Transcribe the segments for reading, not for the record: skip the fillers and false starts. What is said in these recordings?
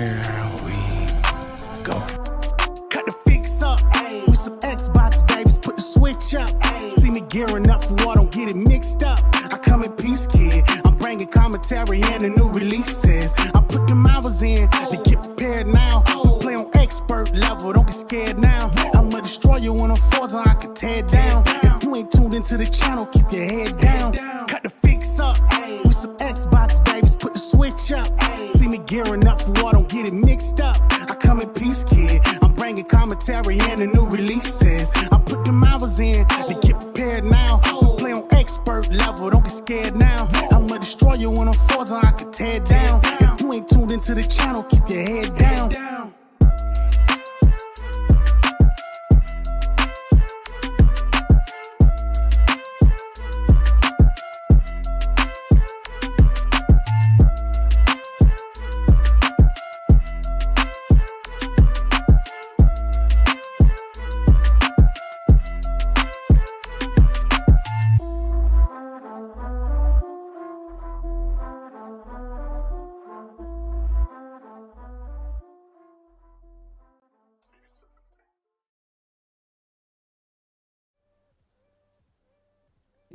Here we go. Cut the fix up, ayy. With some Xbox babies, put the switch up, ayy. See me gearing up for war, don't get it mixed up. I come in peace, kid. I'm bringing commentary and the new releases. I put them hours in to get prepared now. We play on expert level, don't get scared now. I'ma destroy you when I'm forced, I can tear it down. If you ain't tuned into the channel, keep your head down. Cut the fix up, ayy. With some Xbox babies, put the switch up, ayy. See me gearing up for war, don't get it mixed up. I come in peace, kid. I'm bringing commentary and the new releases. I put them hours in to get prepared now. We play on expert level, don't get scared now. I'ma destroy you when I'm forced, I can tear it down. If you ain't tuned into the channel, keep your head down.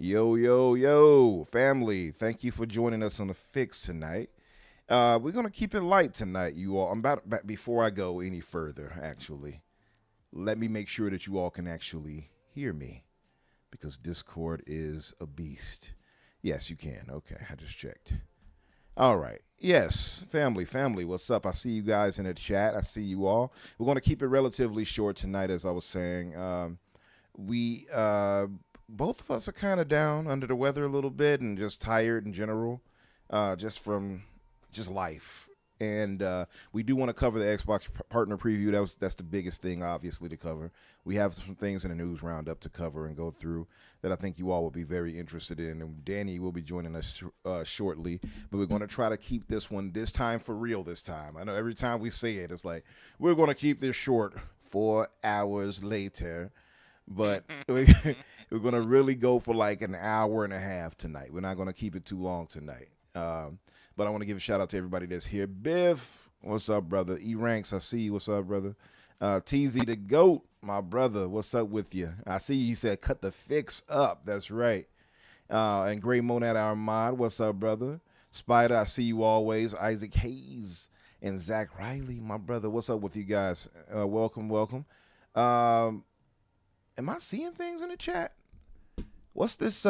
Yo, family. Thank you for joining us on The Fix tonight. We're going to keep it light tonight, you all. Before I go any further, actually, let me make sure that you all can actually hear me, because Discord is a beast. Yes, you can. Okay, I just checked. All right. Yes, family, what's up? I see you guys in the chat. I see you all. We're going to keep it relatively short tonight, as I was saying. Both of us are kind of down, under the weather a little bit, and just tired in general, just from life. And we do want to cover the Xbox partner preview. That's the biggest thing, obviously, to cover. We have some things in the news roundup to cover and go through that I think you all will be very interested in. And Danny will be joining us shortly. But we're going to try to keep this one this time for real this time. I know every time we say it, it's like, we're going to keep this short 4 hours later. But we're going to really go for like an hour and a half tonight. We're not going to keep it too long tonight. But I want to give a shout out to everybody that's here. Biff, what's up, brother? E-Ranks, I see you. What's up, brother? TZ the GOAT, my brother, what's up with you? I see you said cut the fix up. That's right. And Gray Monad Armad, what's up, brother? Spider, I see you always. Isaac Hayes and Zach Riley, my brother. What's up with you guys? Welcome. Am I seeing things in the chat? What's this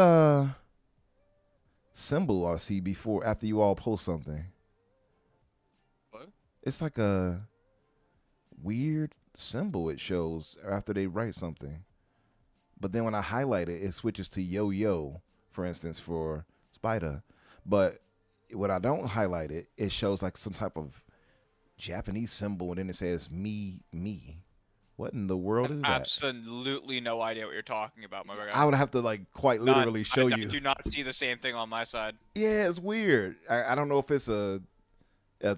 symbol I see after you all post something? What? It's like a weird symbol it shows after they write something. But then when I highlight it, it switches to yo-yo, for instance, for Spider. But when I don't highlight it, it shows like some type of Japanese symbol, and then it says me. What in the world is that? Absolutely no idea what you're talking about, my guy. I would have to like quite literally show you. I do not see the same thing on my side. Yeah, it's weird. I don't know if it's a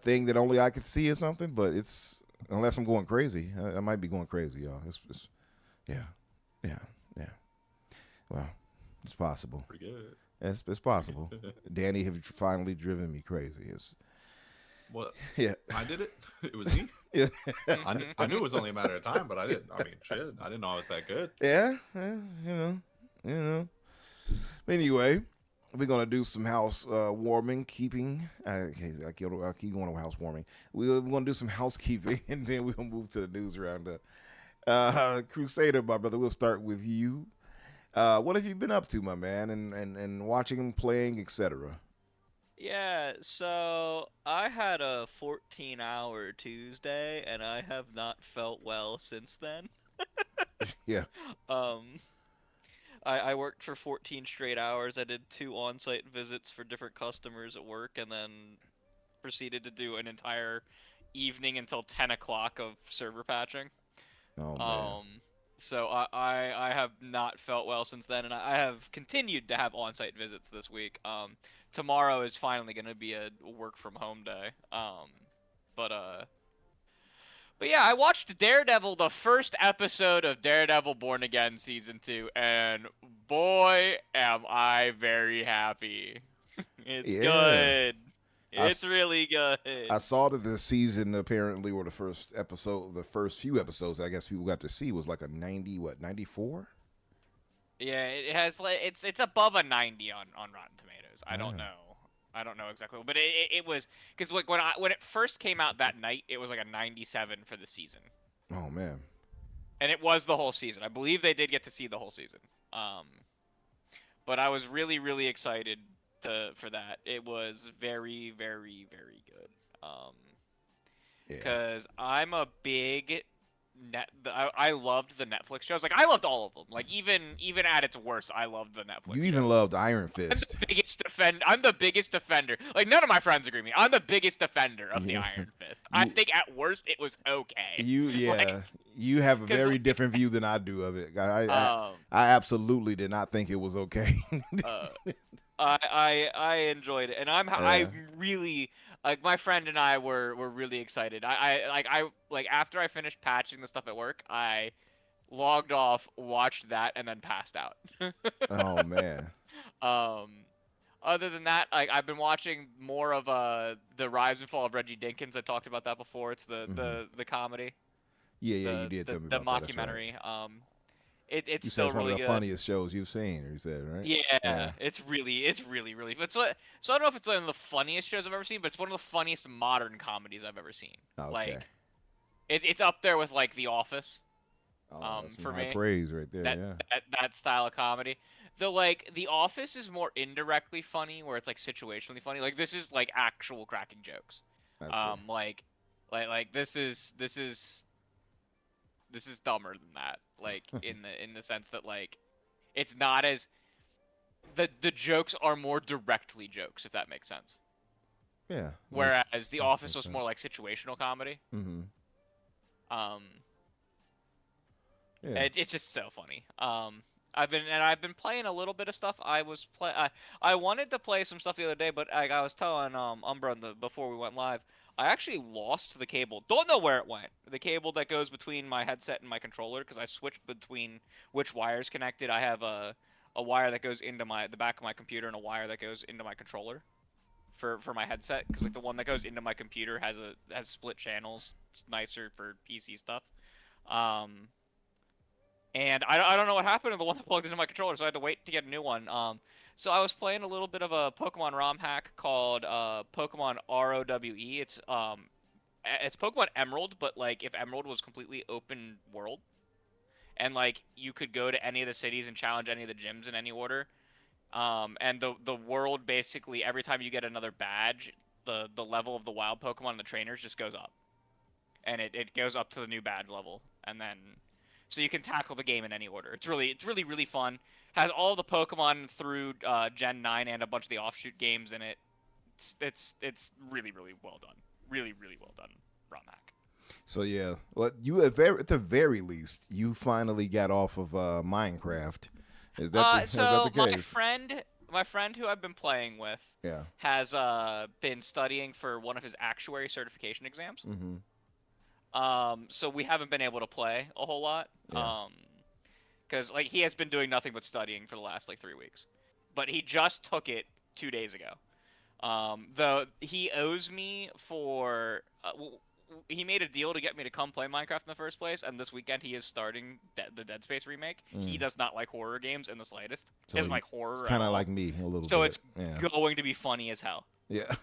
thing that only I could see or something, but it's, unless I'm going crazy. I might be going crazy, y'all. Yeah. Well, it's possible. Pretty good. It's possible. Danny have finally driven me crazy. What? Yeah. I did it? It was me? Yeah. I knew it was only a matter of time, but I didn't. I mean, shit. I didn't know I was that good. Yeah. You know. Anyway, we're going to do some house warming, keeping. I'll keep going on house warming. We're going to do some housekeeping, and then we'll move to the news roundup. Crusader, my brother, we'll start with you. What have you been up to, my man, and watching, playing, etc.? Yeah, so I had a 14-hour Tuesday, and I have not felt well since then. Yeah. I worked for 14 straight hours. I did 2 on-site visits for different customers at work, and then proceeded to do an entire evening until 10 o'clock of server patching. Oh, man. So I have not felt well since then, and I have continued to have on-site visits this week. Tomorrow is finally going to be a work-from-home day. But yeah, I watched Daredevil, the first episode of Daredevil Born Again Season 2, and boy, am I very happy. It's good. It's really good. I saw that the season apparently, or the first episode, the first few episodes, I guess people got to see was like a 94. Yeah, it has like it's above a 90 on Rotten Tomatoes. I don't Ah. know. I don't know exactly, but it was because like when it first came out that night, it was like a 97 for the season, Oh man. and it was the whole season. I believe they did get to see the whole season. But I was really excited for that. It was very good. Yeah. Because I'm a big I loved the Netflix shows. Like I loved all of them. Like even at its worst, I loved the Netflix. You even loved Iron Fist. I'm the biggest defender. Like none of my friends agree with me. I'm the biggest defender of the Yeah. Iron Fist. I think at worst it was okay. You have a 'cause, very like- different view than I do of it. I absolutely did not think it was okay. I enjoyed it, and I really like my friend and I were really excited. I after I finished patching the stuff at work, I logged off, watched that, and then passed out. Oh man. Other than that, I've been watching more of the Rise and Fall of Reggie Dinkins. I talked about that before. It's the comedy. Yeah, you did tell me the about that. That's right. mockumentary. It's You said still it's one really of the good. funniest shows you've seen. You said, right? Yeah, it's really. But so I don't know if it's one of the funniest shows I've ever seen, but it's one of the funniest modern comedies I've ever seen. Okay. Like, it's up there with like The Office. That's some for high me, praise right there. that style of comedy. Though like The Office is more indirectly funny, where it's like situationally funny. Like this is like actual cracking jokes. That's true. Like this is dumber than that. Like in the sense that like it's not as the jokes are more directly jokes, if that makes sense. Yeah. Whereas The Office was more like situational comedy. Mm-hmm. Yeah. It's just so funny. I've been playing a little bit of stuff. I wanted to play some stuff the other day, but I was telling Umbra before we went live, I actually lost the cable. Don't know where it went. The cable that goes between my headset and my controller, because I switched between which wires connected. I have a wire that goes into the back of my computer and a wire that goes into my controller for my headset, because like the one that goes into my computer has split channels. It's nicer for PC stuff. And I don't know what happened to the one that plugged into my controller, so I had to wait to get a new one. So I was playing a little bit of a Pokemon ROM hack called Pokemon ROWE. It's Pokemon Emerald, but like if Emerald was completely open world, and like you could go to any of the cities and challenge any of the gyms in any order. And the world basically every time you get another badge, the level of the wild Pokemon and the trainers just goes up, and it goes up to the new badge level, and then. So you can tackle the game in any order. It's really fun. Has all the Pokemon through Gen 9 and a bunch of the offshoot games in it. It's really well done. Really well done, ROM hack. So yeah, well, you at the very least, you finally got off of Minecraft. Is that the case? My friend who I've been playing with, has been studying for one of his actuary certification exams. Mm-hmm. So we haven't been able to play a whole lot. Because like he has been doing nothing but studying for the last like 3 weeks. But he just took it 2 days ago. Though he owes me for he made a deal to get me to come play Minecraft in the first place, and this weekend he is starting the Dead Space remake. He does not like horror games in the slightest. So Doesn't like horror. Kind of like me a little bit. So it's going to be funny as hell. Yeah,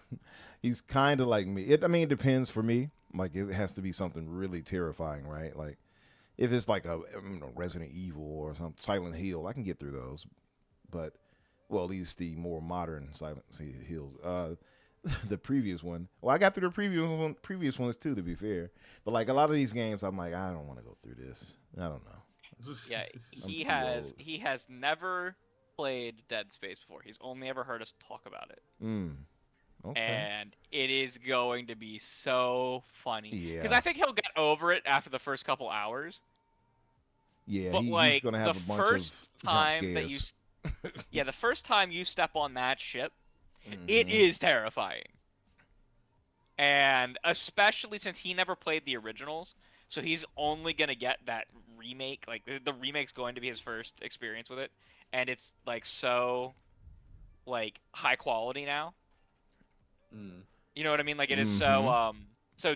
he's kind of like me. It depends for me. Like it has to be something really terrifying, right? Like if it's like a Resident Evil or some Silent Hill, I can get through those. But well, at least the more modern Silent Hills. The previous one. Well, I got through the previous ones too, to be fair. But like a lot of these games, I'm like, I don't want to go through this. I don't know. Yeah, he has never played Dead Space before. He's only ever heard us talk about it. Okay. And it is going to be so funny. Yeah. Because I think he'll get over it after the first couple hours. Yeah, but he's gonna have a bunch of jump scares. The first time you step on that ship, it is terrifying. And especially since he never played the originals, so he's only gonna get that remake. Like the remake's going to be his first experience with it, and it's like so, like high quality now. You know what I mean? Like it is so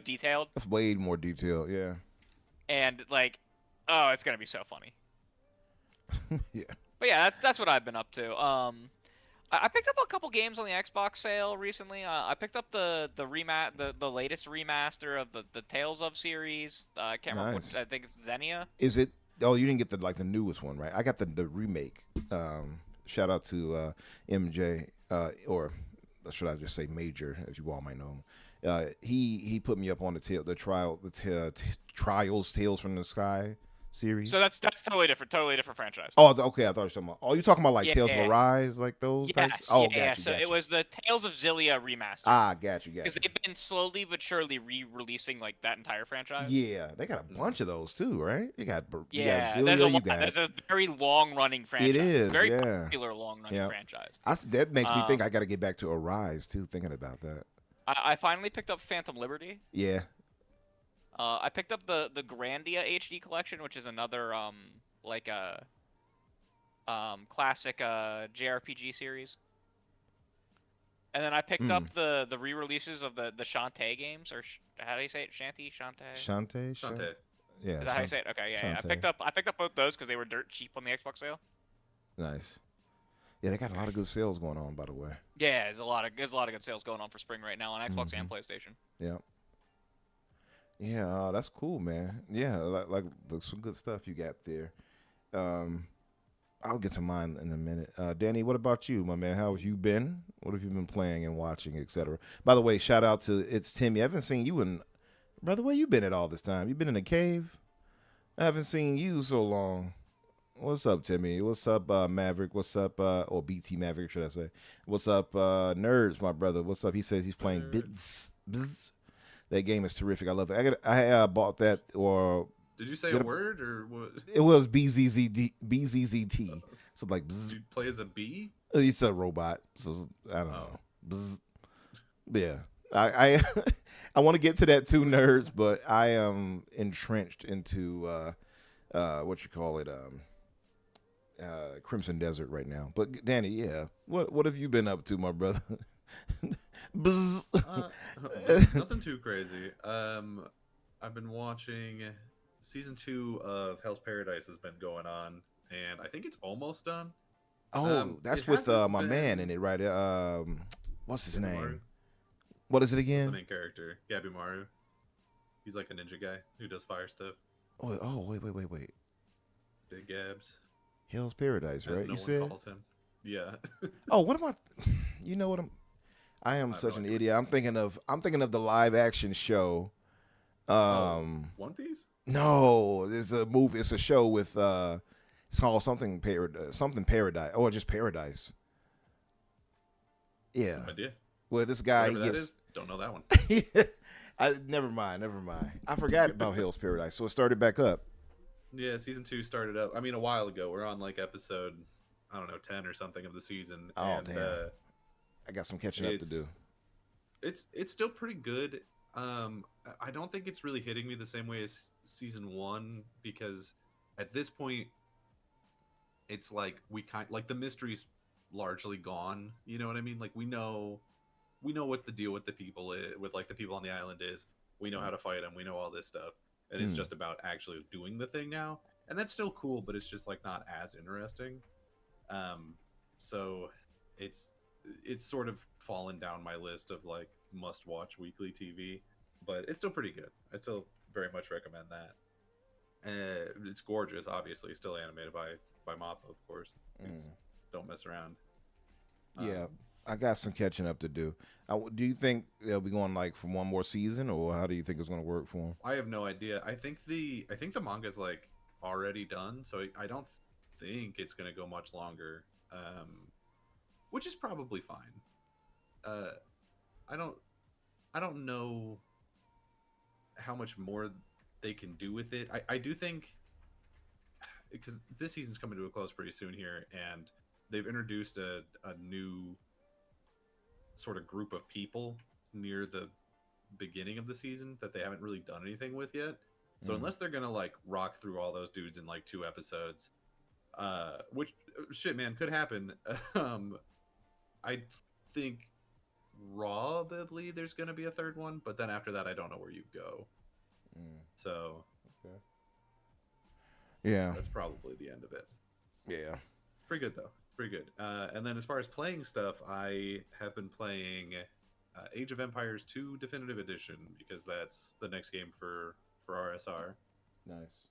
detailed, That's way more detailed. Yeah. and like, oh, it's gonna be so funny. Yeah. But yeah, that's what I've been up to. I picked up a couple games on the Xbox sale recently. I picked up the latest remaster of the Tales of series. I can't remember Nice. what, I think it's Xenia. Is it? Oh, you didn't get the newest one, right? I got the remake. Shout out to MJ, or should I just say Major, as you all might know him. He put me up on the Trials Tales from the Sky series. So that's totally different franchise. Oh, okay. I thought you were talking about. Oh, you talking about like Yeah, Tales of yeah. Arise, like those Yes, types? Oh, yeah. got you. So got it you. was the Tales of Xillia remaster. Ah, got you. Because they've been slowly but surely re-releasing like that entire franchise. Yeah, they got a bunch of those too, right? You got Yeah, Zillia, there's a you lot. got There's a very long-running franchise. It is, very yeah. popular long-running Yeah. franchise. that makes me think I got to get back to Arise too. Thinking about that. I finally picked up Phantom Liberty. Yeah. I picked up the Grandia HD collection, which is another like a classic JRPG series. And then I picked up the re-releases of the Shantae games, or how do you say it? Shantae? Shantae. Yeah. Is that how you say it? Okay, yeah. Shantae. I picked up both those because they were dirt cheap on the Xbox sale. Nice. Yeah, they got a lot of good sales going on, by the way. Yeah, there's a lot of good sales going on for spring right now on Xbox and PlayStation. Yeah. Yeah, that's cool, man. Yeah, like some good stuff you got there. I'll get to mine in a minute. Danny, what about you, my man? How have you been? What have you been playing and watching, etc.? By the way, shout out to It's Timmy. I haven't seen you in, brother, where you been at all this time? You been in a cave? I haven't seen you so long. What's up, Timmy? What's up, Maverick? What's up, or BT Maverick, should I say? What's up, Nerds, my brother? What's up? He says he's playing Bits. That game is terrific. I love it. I bought that, or Did you say a word or what? it was BZZT. So like, Did you play as a bee? it's a robot. So I don't know. Bzz. Yeah, I I want to get to that too, nerds, but I am entrenched into what you call it, Crimson Desert right now. But Danny, yeah, what have you been up to, my brother? Bzz. Nothing too crazy. I've been watching season 2 of Hell's Paradise has been going on, and I think it's almost done. Oh, that's it with hasn't my been- man in it, right? What's his name? Maru. What is it The again? main character, Gabby Maru. He's like a ninja guy who does fire stuff. Oh, wait. Big Gabs. Hell's Paradise, As right? no You one said? calls him. Yeah. Oh, what am I? You know what I am have such no an idea. idiot. I'm thinking of the live action show. One Piece? No, there's a movie. It's a show with it's called something Paradise, or just Paradise. Yeah. No idea. Well, this guy Whatever that gets. is, don't know that one. Never mind. I forgot about Hell's Paradise, so it started back up. Yeah, season 2 started up. I mean, a while ago. We're on like episode, I don't know, 10 or something of the season. Oh, and, damn. I got some catching up to do. It's still pretty good. I don't think it's really hitting me the same way as season 1, because at this point, it's like like the mystery's largely gone. You know what I mean? Like we know what the deal with the people is, with like the people on the island is. We know how to fight them. We know all this stuff, and it's just about actually doing the thing now. And that's still cool, but it's just like not as interesting. So it's sort of fallen down my list of like must watch weekly TV, but it's still pretty good. I still very much recommend that. It's gorgeous, obviously, still animated by Mappa, of course. Don't mess around. Yeah, I got some catching up to do. Do you think they'll be going like for one more season, or how do you think it's going to work for them? I have no idea. I think the manga's like already done, so I don't think it's going to go much longer. Which is probably fine. I don't know how much more they can do with it. I do think, because this season's coming to a close pretty soon here, and they've introduced a new sort of group of people near the beginning of the season that they haven't really done anything with yet. So unless they're gonna like rock through all those dudes in like 2 episodes, which shit, man, could happen. I think probably there's going to be a third one, but then after that, I don't know where you go. So Yeah. that's probably the end of it. Yeah. Pretty good though. Pretty good. And then as far as playing stuff, I have been playing Age of Empires 2 Definitive Edition because that's the next game for RSR. Nice.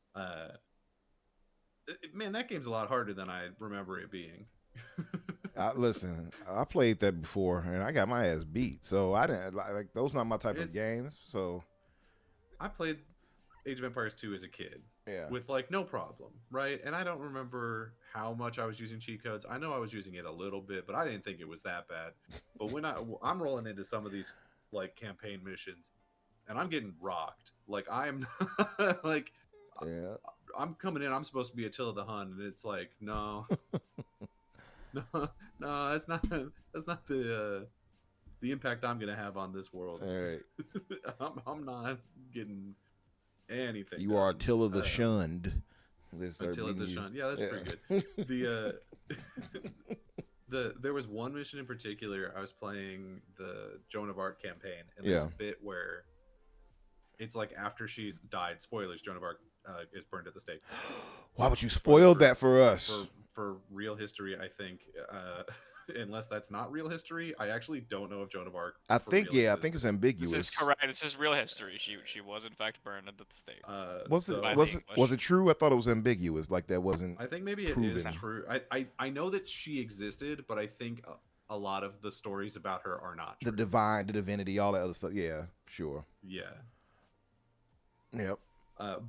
Man, that game's a lot harder than I remember it being. Listen, I played that before and I got my ass beat. So I didn't like those. Not my type of games. So I played Age of Empires 2 as a kid. Yeah. With like no problem, right? And I don't remember how much I was using cheat codes. I know I was using it a little bit, but I didn't think it was that bad. But when I'm rolling into some of these like campaign missions, and I'm getting rocked. Like I'm like, yeah, I'm coming in. I'm supposed to be Attila the Hun, and it's like no, no, that's not the impact I'm gonna have on this world. All right. I'm not getting anything. You are Attila the Shunned. Attila the Shunned. Yeah, that's pretty good. There was one mission in particular. I was playing the Joan of Arc campaign, and there's a bit where it's like after she's died. Spoilers: Joan of Arc is burned at the stake. Why would you spoil that for us? For real history, I think. Unless that's not real history, I actually don't know if Joan of Arc. I think it's ambiguous. This is correct. This is real history. She was in fact burned at the stake. Was it true? I thought it was ambiguous. Like that wasn't. I think maybe proven. It is true. I know that she existed, but I think a lot of the stories about her are not true. The divinity, all that other stuff. Yeah, sure. Yeah. Yep.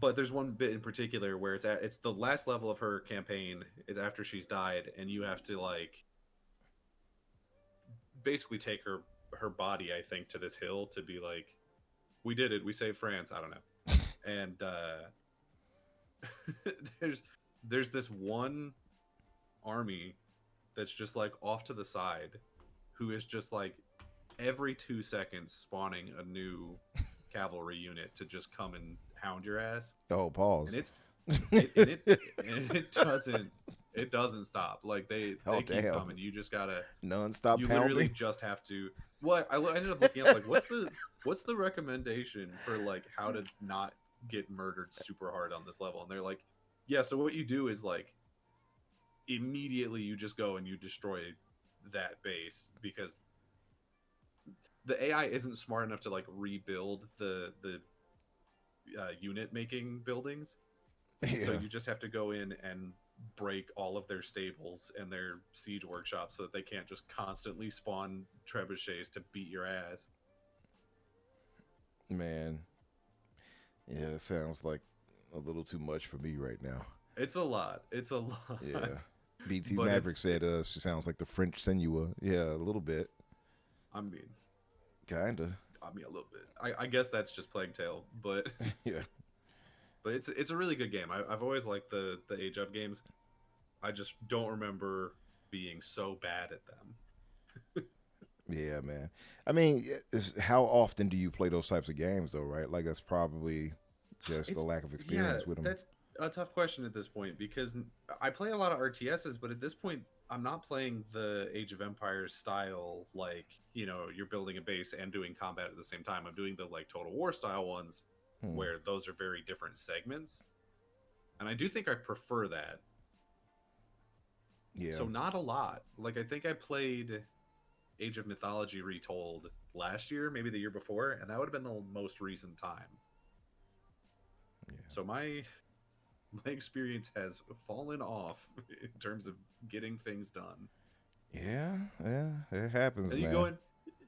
But there's one bit in particular where it's the last level of her campaign is after she's died, and you have to like basically take her body, I think, to this hill to be like, we did it, we saved France. I don't know. And there's this one army that's just like off to the side, who is just like every 2 seconds spawning a new cavalry unit to just come and hound your ass. Oh, pause. And it doesn't stop. Like they keep coming. You just gotta non-stop. You literally just have to. What I ended up looking up, like, what's the recommendation for like how to not get murdered super hard on this level? And they're like, yeah. So what you do is like immediately you just go and you destroy that base, because the AI isn't smart enough to like rebuild the unit making buildings. Yeah. So you just have to go in and break all of their stables and their siege workshops so that they can't just constantly spawn trebuchets to beat your ass. Man, yeah, it sounds like a little too much for me right now. It's a lot. Yeah. BT Maverick said she sounds like the French Senua. Yeah, a little bit. I mean, kinda. I mean, a little bit. I guess that's just Plague Tale, but yeah. But it's a really good game. I've always liked the Age of games. I just don't remember being so bad at them. Yeah, man. I mean, how often do you play those types of games, though, right? Like, that's probably just the lack of experience with them. That's a tough question at this point, because I play a lot of RTSs, but at this point, I'm not playing the Age of Empires style, like, you know, you're building a base and doing combat at the same time. I'm doing the, like, Total War style ones, where those are very different segments. And I do think I prefer that. Yeah. So not a lot. Like, I think I played Age of Mythology Retold last year, maybe the year before, and that would have been the most recent time. Yeah. So my experience has fallen off in terms of getting things done. Yeah, it happens, And man.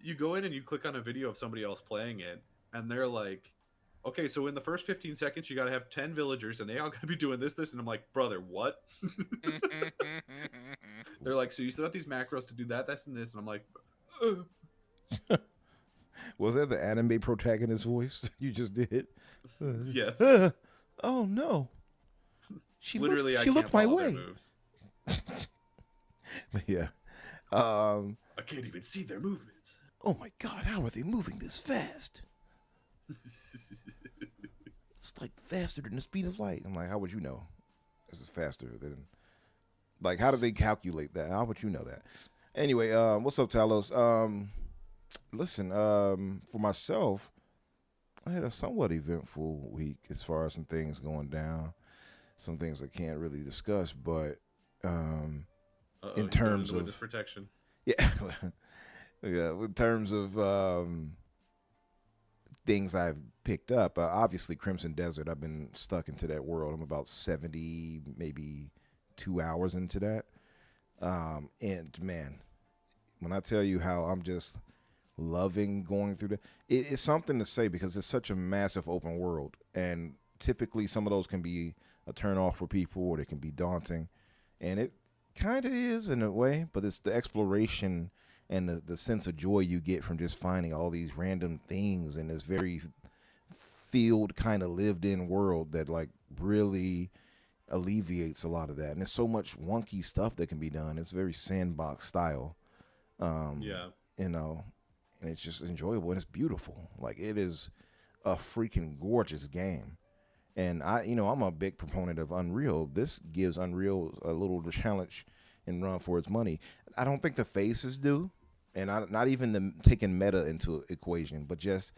you go in and you click on a video of somebody else playing it, and they're like, okay, so in the first 15 seconds, you got to have 10 villagers, and they all got to be doing this. And I'm like, brother, what? They're like, so you set up these macros to do that, this, and this. And I'm like, Was that the anime protagonist voice you just did? yes. Oh, no. She Literally, she looked my way. Moves. Yeah. I can't even see their movements. Oh, my God. How are they moving this fast? It's like faster than the speed of light. I'm like, how would you know? This is faster than. Like, how do they calculate that? How would you know that? Anyway, what's up, Talos? Listen, for myself, I had a somewhat eventful week as far as some things going down, some things I can't really discuss, but Uh-oh, in he's going terms into witness of protection. yeah, yeah, in terms of things I've picked up, obviously Crimson Desert. I've been stuck into that world. I'm about 70, maybe 2 hours into that, and man, when I tell you how I'm just loving going through it's something to say because it's such a massive open world, and typically some of those can be a turn off for people or they can be daunting, and it kind of is in a way, but it's the exploration and the sense of joy you get from just finding all these random things in this very field kind of lived in world that like really alleviates a lot of that. And there's so much wonky stuff that can be done. It's very sandbox style, Yeah. you know, and it's just enjoyable and it's beautiful. Like it is a freaking gorgeous game. And I'm a big proponent of Unreal. This gives Unreal a little challenge and run for its money. I don't think the faces do, and not even the taking meta into equation, but just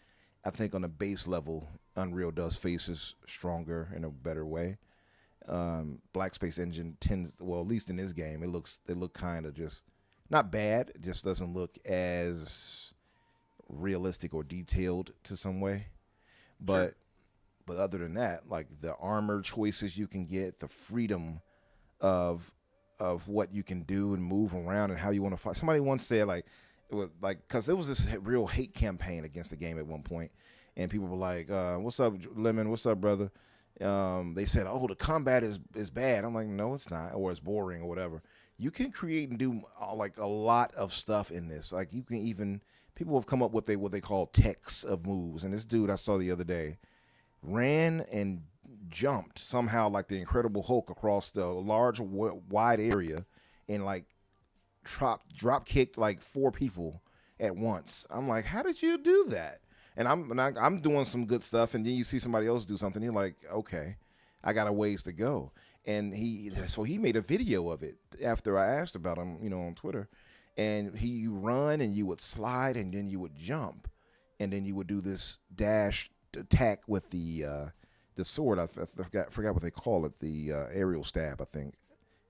I think on a base level, Unreal does faces stronger in a better way. Black Space Engine tends, well, at least in this game, they look kind of just not bad. It just doesn't look as realistic or detailed to some way, but. Sure. But other than that, like the armor choices you can get, the freedom of what you can do and move around and how you want to fight. Somebody once said like, it was like, because there was this real hate campaign against the game at one point, and people were like, "What's up, Lemon? What's up, brother?" They said, "Oh, the combat is bad." I'm like, "No, it's not, or it's boring, or whatever." You can create and do like a lot of stuff in this. Like you can even people have come up with what they call techs of moves, and this dude I saw the other day ran and jumped somehow like the Incredible Hulk across the large wide area and like drop kicked like 4 people at once. I'm like, how did you do that? And I'm doing some good stuff, and then you see somebody else do something, you're like, okay, I got a ways to go. And he made a video of it after I asked about him, on Twitter. And you run and you would slide and then you would jump and then you would do this dash attack with the sword. I forgot what they call it, the aerial stab, I think.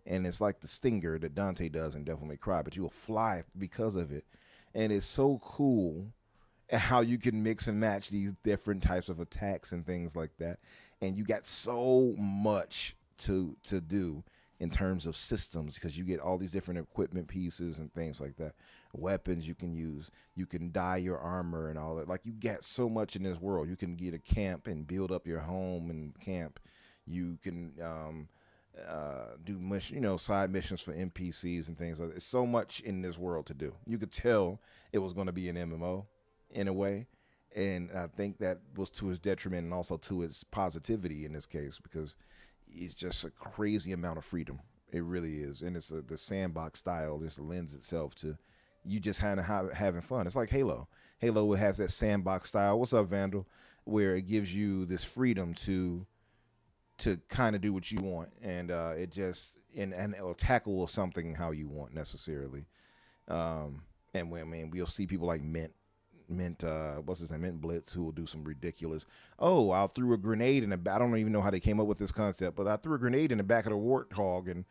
And it's like the stinger that Dante does in Devil May Cry, but you will fly because of it. And it's so cool how you can mix and match these different types of attacks and things like that. And you got so much to do in terms of systems because you get all these different equipment pieces and things like that. Weapons you can use, you can dye your armor and all that. Like you get so much in this world. You can get a camp and build up your home and camp. You can do mission, side missions for NPCs and things like that. There's so much in this world to do. You could tell it was going to be an MMO in a way, and I think that was to its detriment and also to its positivity in this case because it's just a crazy amount of freedom. It really is, and it's the sandbox style just lends itself to you just kind of having fun. It's like Halo. Halo has that sandbox style. What's up, Vandal? Where it gives you this freedom to kind of do what you want, and it just and it'll tackle something how you want necessarily. And we'll see people like Mint, what's his name, Mint Blitz, who will do some ridiculous. Oh, I threw a grenade in I don't even know how they came up with this concept, but I threw a grenade in the back of the Warthog and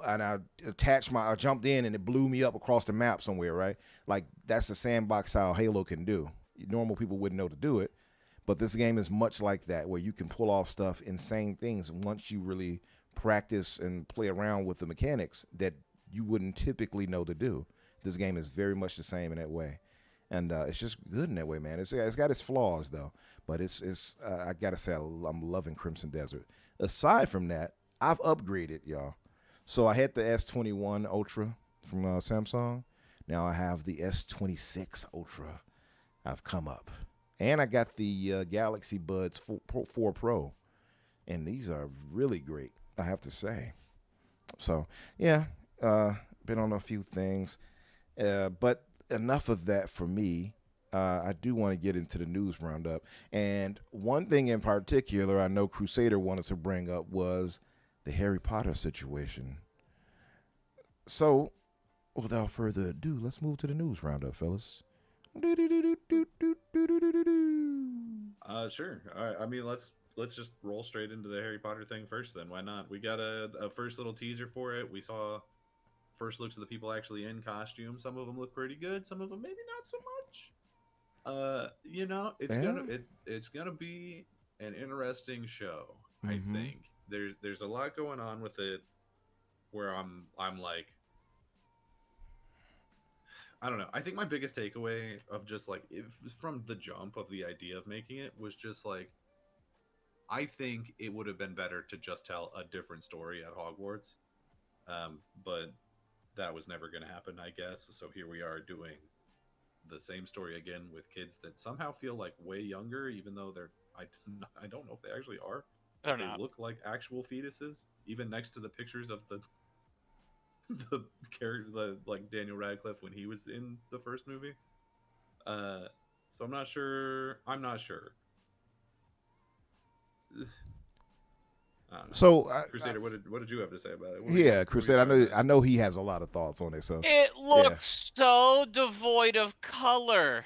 I jumped in and it blew me up across the map somewhere, right? Like that's the sandbox style Halo can do. Normal people wouldn't know to do it, but this game is much like that, where you can pull off stuff, insane things, once you really practice and play around with the mechanics that you wouldn't typically know to do. This game is very much the same in that way. And it's just good in that way, man. It's got its flaws, though. But it's I got to say, I'm loving Crimson Desert. Aside from that, I've upgraded, y'all. So I had the S21 Ultra from Samsung. Now I have the S26 Ultra. I've come up. And I got the Galaxy Buds 4 Pro. And these are really great, I have to say. So, yeah, been on a few things. But enough of that for me. I do want to get into the news roundup. And one thing in particular I know Crusader wanted to bring up was the Harry Potter situation. So, without further ado, let's move to the news roundup, fellas. Sure. All right. I mean, let's just roll straight into the Harry Potter thing first. Then why not? We got a first little teaser for it. We saw first looks of the people actually in costume. Some of them look pretty good. Some of them maybe not so much. You know, it's gonna be an interesting show. I think there's a lot going on with it where I'm like, I don't know. I think my biggest takeaway of just like from the jump of the idea of making it was just like, I think it would have been better to just tell a different story at Hogwarts, but that was never going to happen, I guess. So here we are doing the same story again with kids that somehow feel like way younger, even though I don't know if they actually are. They're They not. look like actual fetuses, even next to the pictures of the character, like Daniel Radcliffe when he was in the first movie. So I'm not sure. I don't know. So, Crusader, what did you have to say about it? yeah, Crusader. I know he has a lot of thoughts on it. So It looks so devoid of color.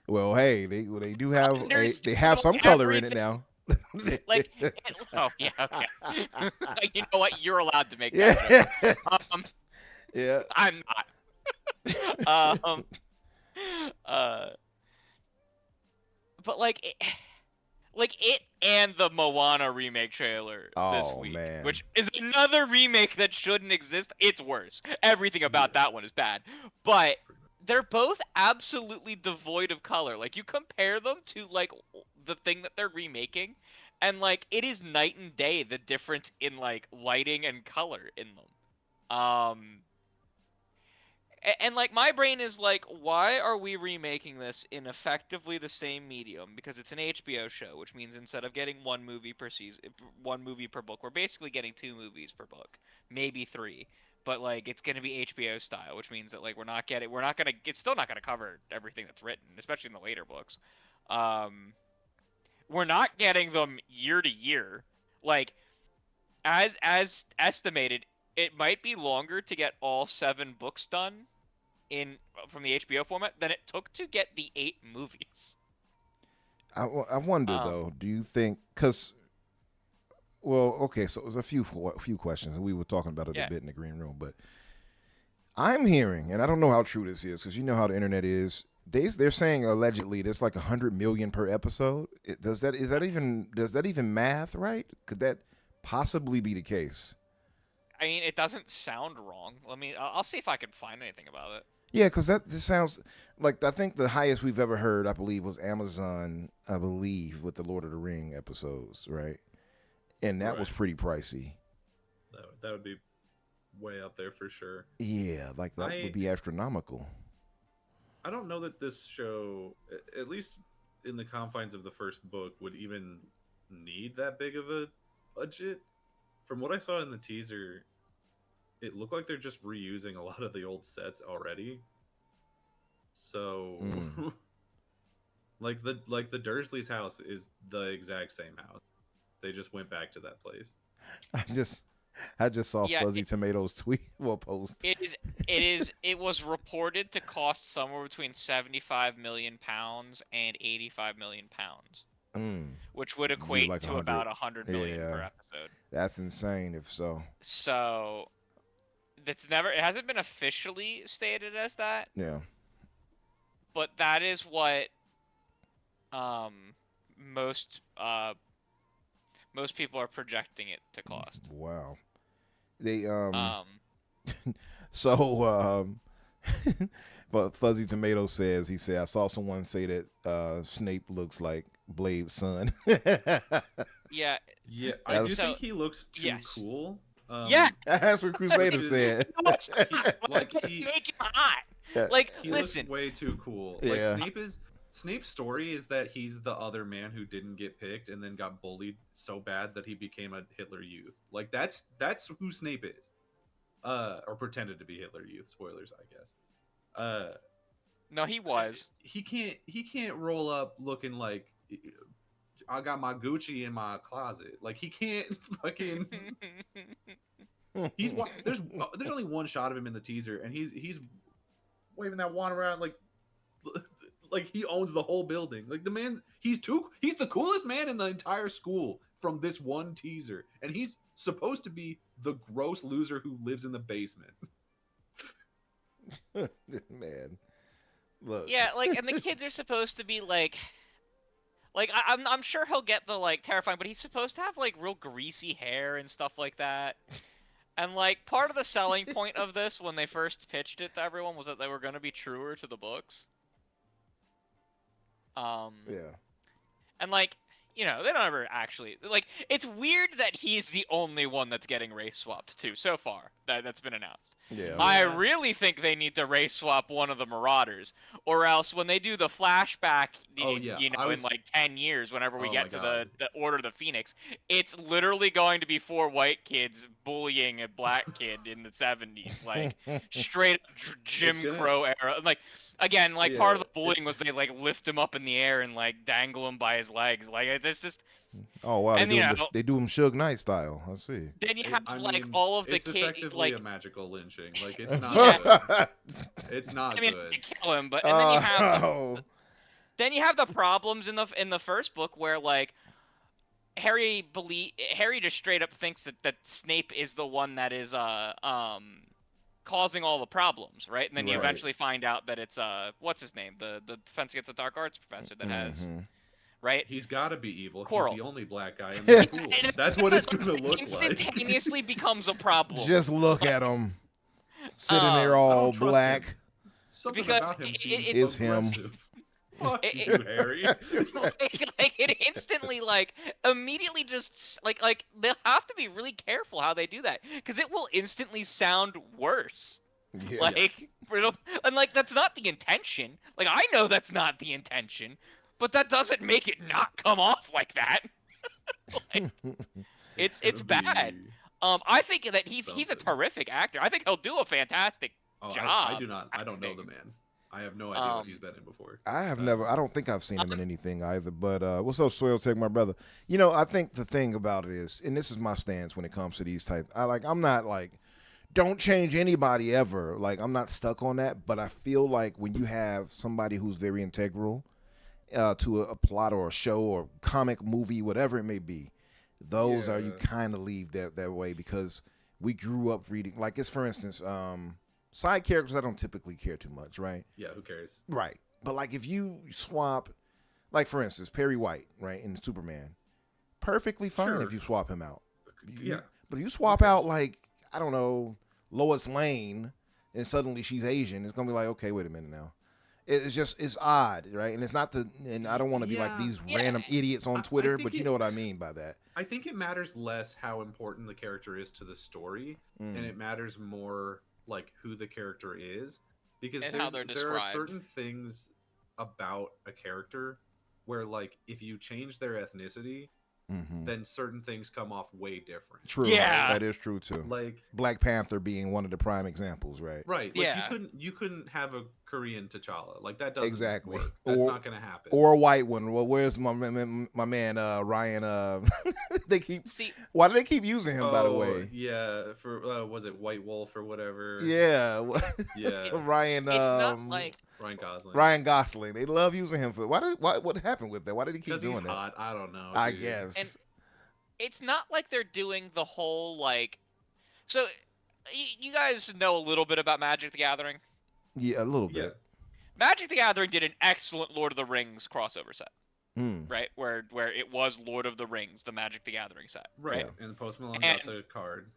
well, hey, they do have they have There's some color in it everything. now. Like, oh yeah, okay. You know what? You're allowed to make Yeah. that joke. Yeah. I'm not. But like it and the Moana remake trailer this Oh, week, man. which is another remake that shouldn't exist. It's worse. Everything about that one is bad, but they're both absolutely devoid of color. Like, you compare them to like the thing that they're remaking, and like it is night and day the difference in like lighting and color in them. And like my brain is like, why are we remaking this in effectively the same medium? Because it's an HBO show, which means instead of getting one movie per season, one movie per book, we're basically getting 2 movies per book, maybe 3. But like it's gonna be HBO style, which means that like it's still not gonna cover everything that's written, especially in the later books. We're not getting them year to year. Like as estimated, it might be longer to get all 7 books done from the HBO format than it took to get the 8 movies. I wonder though. Do you think? Because, well, okay. So there's a few questions, and we were talking about it a bit in the green room. But I'm hearing, and I don't know how true this is, because you know how the internet is. They're saying allegedly there's like 100 million per episode. Does that even math right? Could that possibly be the case? I mean, it doesn't sound wrong. I'll see if I can find anything about it. Yeah, because that just sounds like, I think the highest we've ever heard, I believe, was Amazon, I believe, with the Lord of the Ring episodes, right? And that was pretty pricey. That would be way up there for sure. Yeah, like that would be astronomical. I don't know that this show, at least in the confines of the first book, would even need that big of a budget. From what I saw in the teaser, it looked like they're just reusing a lot of the old sets already. So, like the Dursleys' house is the exact same house. They just went back to that place. I just saw Fuzzy Tomato's tweet post. It was reported to cost somewhere between £75 million and £85 million, which would equate like to about 100 million per episode. That's insane, if so. So it hasn't been officially stated as that. Yeah. But that is what most people are projecting it to cost. Wow. They so but Fuzzy Tomato says, he said, I saw someone say that Snape looks like Blade's son. Yeah, I do think he looks too cool. That's what Crusader said. Make him hot. Like, he listen, looks way too cool. Yeah. Like Snape's story is that he's the other man who didn't get picked and then got bullied so bad that he became a Hitler Youth. Like that's who Snape is, or pretended to be Hitler Youth. Spoilers, I guess. No, he was. He can't roll up looking like I got my Gucci in my closet. Like he can't fucking. There's only one shot of him in the teaser, and he's waving that wand around like Like he owns the whole building. Like the man, he's the coolest man in the entire school from this one teaser, and he's supposed to be the gross loser who lives in the basement. Man, look. Yeah, like, and the kids are supposed to be like I'm sure he'll get the like terrifying, but he's supposed to have like real greasy hair and stuff like that. And like part of the selling point of this when they first pitched it to everyone was that they were going to be truer to the books. Yeah. And like, you know, they don't ever actually like. It's weird that he's the only one that's getting race swapped too so far. That's been announced. Yeah. I really think they need to race swap one of the Marauders, or else when they do the flashback, you know, in like 10 years, whenever we get to the Order of the Phoenix, it's literally going to be 4 white kids bullying a black kid in the 70s, like straight Jim Crow era, like. Again, like part of the bullying was they like lift him up in the air and like dangle him by his legs. Like it's just. Oh wow! And, they do him Suge Knight style. I see. Then you have all of the kids. It's effectively like a magical lynching. Like it's not. Good. It's not good. They kill him, but and then you have. Then you have the problems in the first book where like. Harry just straight up thinks that Snape is the one that is causing all the problems, right? And then you eventually find out that it's what's his name, the Defense Against the Dark Arts professor that has, right? He's got to be evil. Coral. He's the only black guy in the school. That's what it's gonna look like. Instantaneously becomes a problem. Just look at him sitting there all black. Something because about him seems aggressive. Fuck you, Harry. like it instantly, like immediately, just like they'll have to be really careful how they do that because it will instantly sound worse. Yeah. Like, and like that's not the intention. Like I know that's not the intention, but that doesn't make it not come off like that. Like, it's bad. I think that he's a terrific actor. I think he'll do a fantastic job. I do not. I don't know the man. I have no idea what he's been in before. I have never. I don't think I've seen him in anything either. But what's up, Soil Tech, my brother? You know, I think the thing about it is, and this is my stance when it comes to these type. I'm not like, don't change anybody ever. Like I'm not stuck on that. But I feel like when you have somebody who's very integral to a plot or a show or comic movie, whatever it may be, those are you kind of leave that way because we grew up reading. Like it's for instance. Side characters I don't typically care too much, right? Yeah, who cares? Right. But like if you swap, like for instance, Perry White, right, in Superman, perfectly fine if you swap him out. But if you swap out like, I don't know, Lois Lane and suddenly she's Asian, it's gonna be like, okay, wait a minute now. It's odd, right? And it's not and I don't want to be like these random idiots on Twitter, but you know what I mean by that. I think it matters less how important the character is to the story, and it matters more like who the character is, because there are certain things about a character where like if you change their ethnicity, then certain things come off way different. True. Yeah, that is true too. Like Black Panther being one of the prime exampents, right? Right. Like, you couldn't have a Korean T'Challa. Like that doesn't work. That's not gonna happen. Or a white one. Well, where's my man Ryan? Why do they keep using him? By the way. Yeah. For was it White Wolf or whatever? Yeah. Yeah. Ryan. It's not like Ryan Gosling. Ryan Gosling. They love using him for. What happened with that? Why did he keep doing he's that? Hot. I don't know. I dude. guess. And it's not like they're doing the whole like. So, you guys know a little bit about Magic the Gathering? Yeah, a little bit. Magic the Gathering did an excellent Lord of the Rings crossover set. Right, where it was Lord of the Rings, the Magic the Gathering set. Right, and Post Malone got the card.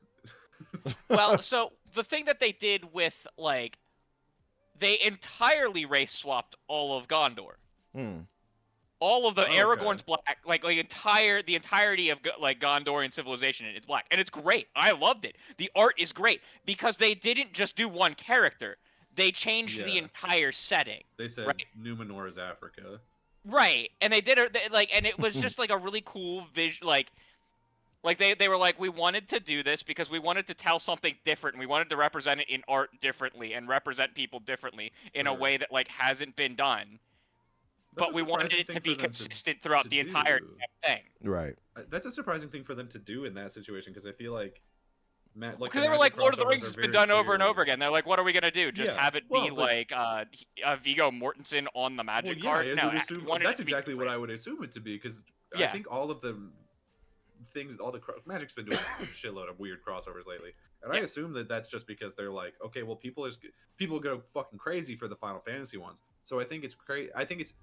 Well, so the thing that they did with like, they entirely race swapped all of Gondor. All of the Aragorn's black, like the entirety of like Gondorian civilization is black, and it's great. I loved it. The art is great because they didn't just do one character; they changed the entire setting. They said Numenor is Africa. Right, and they did it like, and it was just like a really cool vision. Like they were like, we wanted to do this because we wanted to tell something different, and we wanted to represent it in art differently and represent people differently in a way that like hasn't been done. But we wanted it to be consistent throughout the entire thing. Right. That's a surprising thing for them to do in that situation because I feel like Like Because the they were Magic like, Lord of the crossovers Rings are has been very done over and clearly- over again. They're like, what are we gonna do? Just Yeah, have it well, be but- like Viggo Mortensen on the Magic card? I No, would I assume wanted it that's to be exactly what different. I would assume it to be, because I Yeah. think all of the things, Magic's been doing a shitload of weird crossovers lately, and I Yeah. assume that that's just because they're like, okay, well, people go fucking crazy for the Final Fantasy ones, so I think it's crazy. I think it's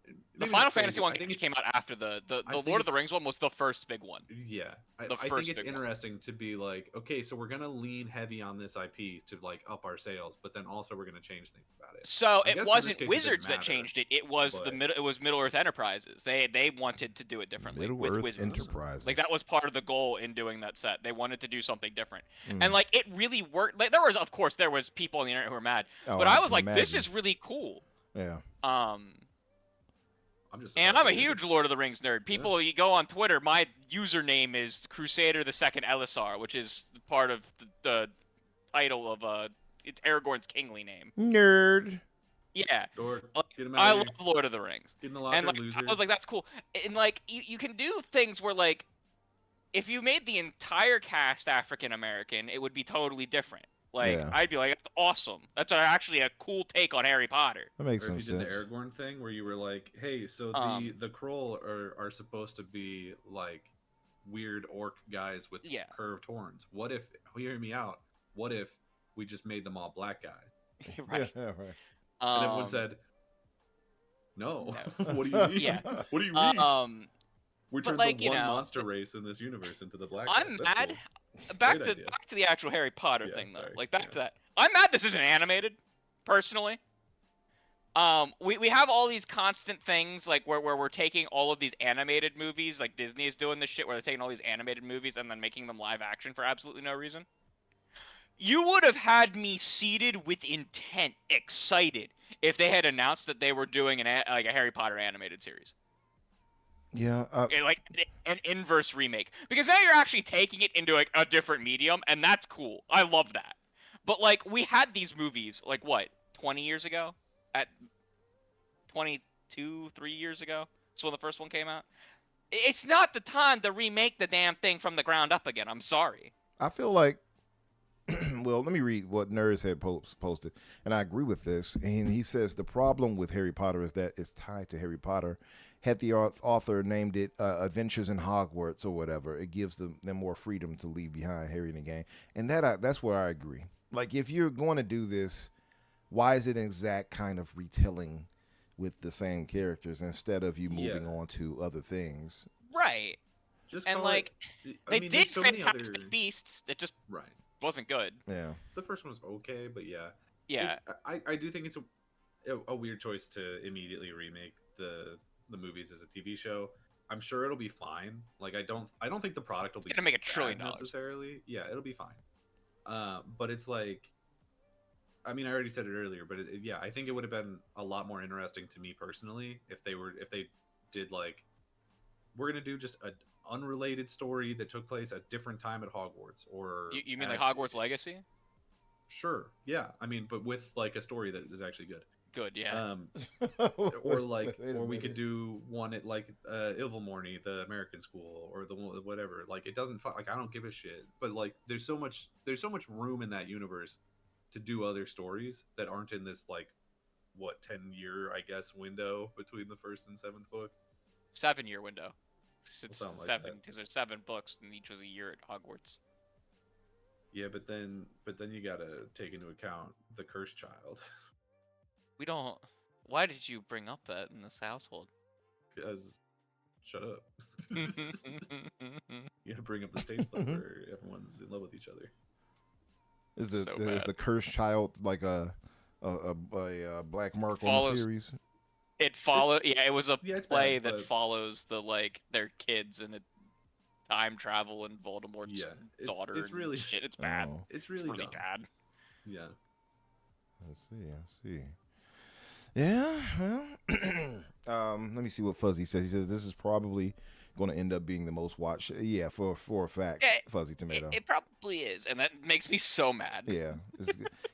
The maybe Final not crazy, Fantasy one I think it's came out after the I think Lord of the it's- Rings one was the first big one. Yeah, I The think first it's big one. interesting to be like, okay, so we're gonna lean heavy on this IP to like up our sales, but then also we're gonna change things about it. So I guess in it this wasn't case it Wizards didn't that changed it. It was but- it was Middle Earth Enterprises. They wanted to do it differently Middle with Earth Wizards. Enterprises. Like that was part of the goal in doing that set. They wanted to do something different, Mm. and like it really worked. Like of course, there was people on the internet who were mad, Oh, but I can was like, this imagine. is really cool. Yeah. I'm just And surprised I'm a they didn't. huge Lord of the Rings nerd. People, you go on Twitter, my username is Crusader the Second Elisar, which is part of the title of it's Aragorn's kingly name. Nerd. Yeah, Dork, like, get him I out love of here. Lord of the Rings. Get in the locker, And like, loser. I was like, that's cool. And like, you can do things where like, if you made the entire cast African American, it would be totally different. Like, Yeah. I'd be like, that's awesome. That's actually a cool take on Harry Potter. That makes or some if you did sense. the Aragorn thing where you were like, hey, so the Kroll are supposed to be like weird orc guys with Yeah. curved horns. What if, hear me out, what if we just made them all black guys? Right. Yeah, right. And everyone said, no. no. What do you mean? Yeah. What do you mean? We but, turned like, the you one know, monster race in this universe into the black guys. I'm That's mad. cool. Back Great idea. to the actual Harry Potter Yeah, thing though. sorry. Like back Yeah. to that. I'm mad this isn't animated, personally. We have all these constant things like where we're taking all of these animated movies, like Disney is doing this shit where they're taking all these animated movies and then making them live action for absolutely no reason. You would have had me seated with intent, excited, if they had announced that they were doing a Harry Potter animated series. Yeah. Like an inverse remake, because now you're actually taking it into like a different medium, and that's cool. I love that. But like we had these movies like what 20 years ago, at 22, 3 years ago. So when the first one came out, it's not the time to remake the damn thing from the ground up again. I'm sorry. I feel like, well, let me read what Nerds had posted, and I agree with this. And he says the problem with Harry Potter is that it's tied to Harry Potter. Had the author named it Adventures in Hogwarts or whatever, it gives them more freedom to leave behind Harry in the game. And that's where I agree. Like, if you're going to do this, why is it an exact kind of retelling with the same characters instead of you moving on to other things? Right. Just And call like I they mean, did there's so many Fantastic other- Beasts. It just Right. wasn't good. Yeah. The first one was okay, but yeah. Yeah. I do think it's a weird choice to immediately remake the movies as a TV show. I'm sure it'll be fine. Like I don't think the product will be gonna make $1 bad trillion necessarily. Yeah, it'll be fine. But it's like, I mean, I already said it earlier, but yeah, I think it would have been a lot more interesting to me personally if they did like, we're gonna do just an unrelated story that took place at different time at Hogwarts, or You mean like at- Hogwarts Legacy? Sure, yeah. I mean, but with like a story that is actually good. Good, yeah. Or like, Wait a or we could minute. do one at like Ilvermorny, the American school, or the whatever. Like, it doesn't like I don't give a shit. But like, there's so much room in that universe to do other stories that aren't in this like 10-year I guess window between the first and seventh book. 7-year window. It's Something like seven that. because there's 7 books and each was a year at Hogwarts. Yeah, but then you gotta take into account the cursed child, We don't. Why did you bring up that in this household? because shut up. You gotta bring up the stage play where everyone's in love with each other. Is So the bad. Cursed Child like a black mark on the Follows- series? It followed. Yeah, it was a Yeah, it's play bad, that but- follows their kids and it time travel and Voldemort's Yeah, daughter. it's and really shit. It's bad. Oh, it's It's really, really dumb. bad. Yeah. I see. Yeah, well, let me see what Fuzzy says. He says this is probably going to end up being the most watched. Yeah, for a fact, Yeah, Fuzzy Tomato. It probably is, and that makes me so mad. Yeah,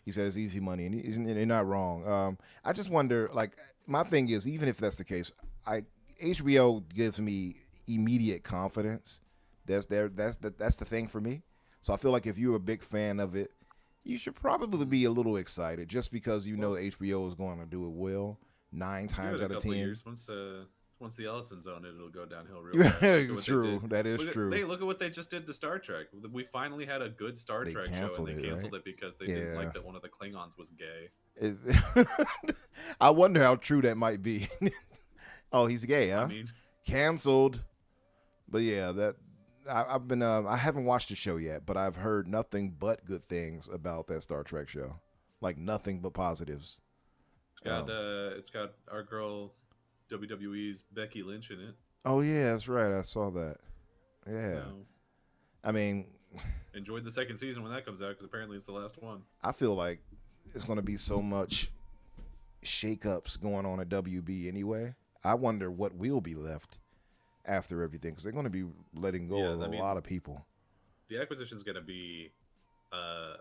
he says easy money, and you're not wrong. I just wonder, like, my thing is, even if that's the case, HBO gives me immediate confidence. That's the thing for me. So I feel like if you're a big fan of it, you should probably be a little excited just because you know HBO is going to do it well 9 times out of 10. Years. Once the Ellisons own it, it'll go downhill real fast. True, that is true. Look at what they just did to Star Trek. We finally had a good Star Trek show, and they canceled it because they didn't like that one of the Klingons was gay. I wonder how true that might be. Oh, he's gay, huh? I mean, canceled. But yeah, that I've been I haven't watched the show yet, but I've heard nothing but good things about that Star Trek show. Like nothing but positives. It's got our girl WWE's Becky Lynch in it. Oh yeah, that's right. I saw that. Yeah. I mean, enjoyed the second season when that comes out because apparently it's the last one. I feel like it's going to be so much shakeups going on at WB anyway. I wonder what will be left after everything because they're going to be letting go of a lot of people. The acquisition is going to be a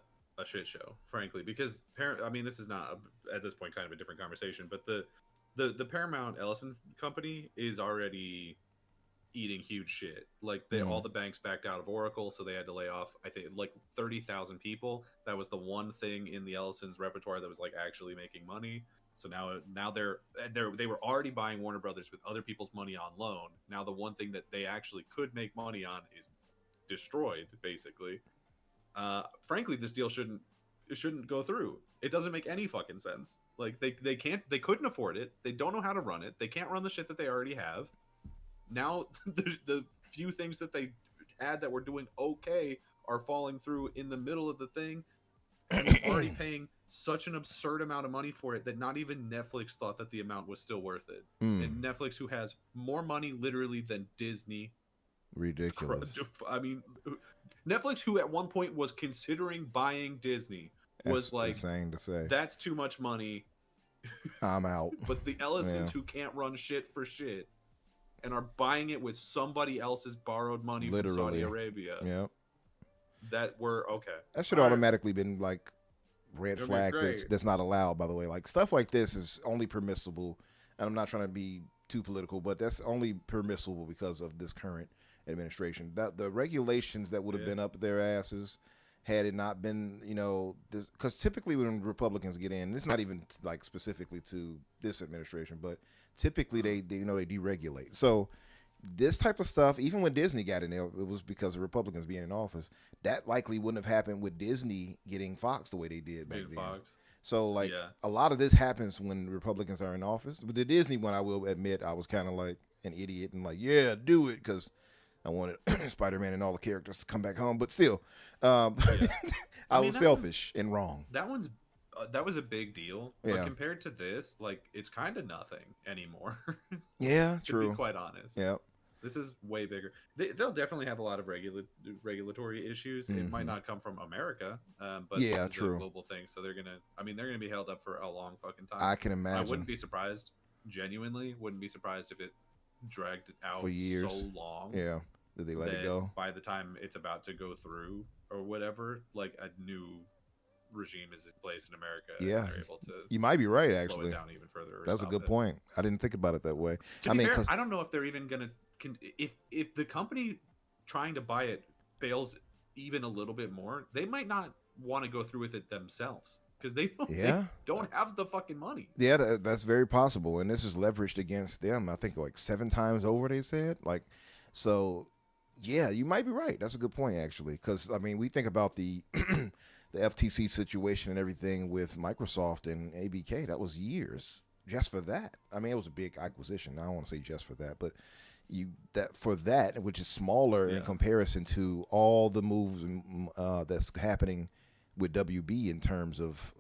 shit show, frankly, because this is not at this point kind of a different conversation, but the Paramount Ellison company is already eating huge shit. Like all the banks backed out of Oracle, so they had to lay off I think like 30,000 people. That was the one thing in the Ellisons repertoire that was like actually making money. So now they were already buying Warner Brothers with other people's money on loan. Now the one thing that they actually could make money on is destroyed, basically. Frankly, this deal shouldn't go through. It doesn't make any fucking sense. Like they couldn't afford it. They don't know how to run it. They can't run the shit that they already have. Now the few things that they had that were doing okay are falling through in the middle of the thing. And you're already paying such an absurd amount of money for it that not even Netflix thought that the amount was still worth it. And Netflix, who has more money literally than Disney. Ridiculous. I mean, Netflix, who at one point was considering buying Disney, was That's like, insane to say. that's too much money. I'm out. But the Ellisons, who can't run shit for shit, and are buying it with somebody else's borrowed money from Saudi Arabia. Yep. That were okay. That should automatically been like red flags that's not allowed, by the way. Like stuff like this is only permissible, and I'm not trying to be too political, but that's only permissible because of this current administration. That the regulations that would have been up their asses had it not been, because typically when Republicans get in, it's not even like specifically to this administration, but typically they deregulate. So this type of stuff, even when Disney got in there, it was because of Republicans being in office. That likely wouldn't have happened with Disney getting Fox the way they did back then. So a lot of this happens when Republicans are in office. With the Disney one, I will admit I was kind of like an idiot and like, yeah, do it, because I wanted Spider-Man and all the characters to come back home. But still, I was selfish and wrong. That was a big deal. But compared to this, like, it's kind of nothing anymore. Yeah, to true. be quite honest. Yeah. This is way bigger. They'll definitely have a lot of regulatory issues. It might not come from America, but this is a global thing. So they're gonna be held up for a long fucking time. I can imagine. I wouldn't be surprised. Genuinely, wouldn't be surprised if it dragged out for years. So long. Yeah. Did they let it go? By the time it's about to go through or whatever, like a new regime is in place in America. Yeah, they're able to. You might be right. Slow Actually, it down even further. That's a good point. I didn't think about it that way. To be fair, I don't know if they're even gonna. If the company trying to buy it fails even a little bit more, they might not want to go through with it themselves because they don't have the fucking money. Yeah, that's very possible, and this is leveraged against them. I think like 7 times over. They said so. Yeah, you might be right. That's a good point, actually, because I mean, we think about the the FTC situation and everything with Microsoft and ABK. That was years just for that. I mean, it was a big acquisition. I don't want to say just for that, but which is smaller in comparison to all the moves that's happening with WB in terms of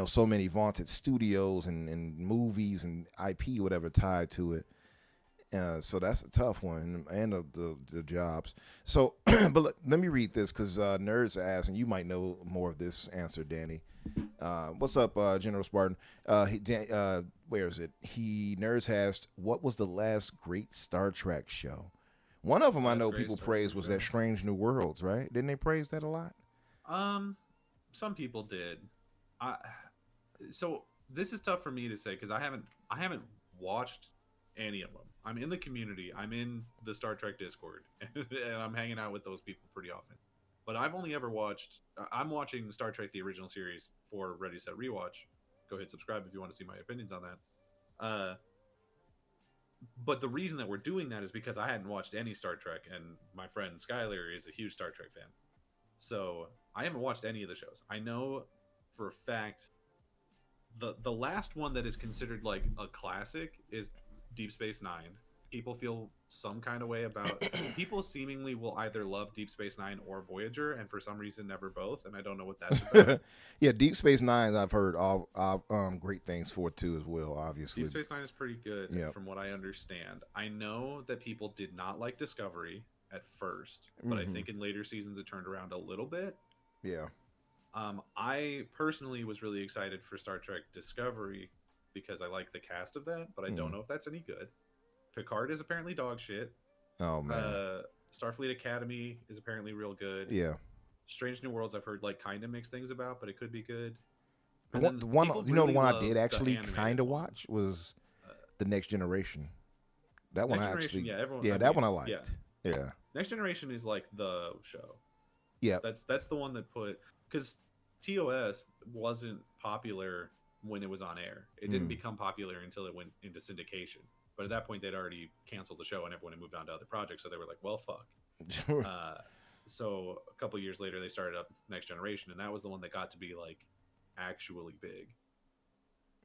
so many vaunted studios and movies and IP whatever tied to it. So that's a tough one, and the jobs. So, but let me read this because nerds are asking. You might know more of this answer, Danny. What's up, General Spartan? Where is it? Nerds asked, what was the last great Star Trek show? One of them I know people praised was that Strange New Worlds, right? Didn't they praise that a lot? Some people did. So this is tough for me to say because I haven't watched any of them. I'm in the community. I'm in the Star Trek Discord, and I'm hanging out with those people pretty often. But I've only ever watched. I'm watching Star Trek: The Original Series for Ready Set Rewatch. Go hit subscribe if you want to see my opinions on that. But the reason that we're doing that is because I hadn't watched any Star Trek, and my friend Skylar is a huge Star Trek fan. So I haven't watched any of the shows. I know for a fact the last one that is considered like a classic is Deep Space Nine. People feel some kind of way about people seemingly will either love Deep Space Nine or Voyager, and for some reason never both, and I don't know what that's about. Yeah, Deep Space Nine, I've heard all great things for too as well. Obviously, Deep Space Nine is pretty good, Yep. from what I understand. I know that people did not like Discovery at first, but I think in later seasons it turned around a little bit. Yeah. I personally was really excited for Star Trek Discovery because I like the cast of that, but I don't know if that's any good. Picard is apparently dog shit. Oh man. Starfleet Academy is apparently real good. Yeah. Strange New Worlds I've heard like kind of mixed things about, but it could be good. The And one, then you know, the really one I love did the actually animated kind of one. watch was the Next Generation. That one Next I Generation, actually, yeah, everyone, yeah, I that mean, one I liked. yeah. Yeah. Next Generation is like the show. Yeah. That's the one that put, because TOS wasn't popular when it was on air. It didn't become popular until it went into syndication. But at that point, they'd already canceled the show and everyone had moved on to other projects. So they were like, well, fuck. So a couple years later, they started up Next Generation, and that was the one that got to be like actually big.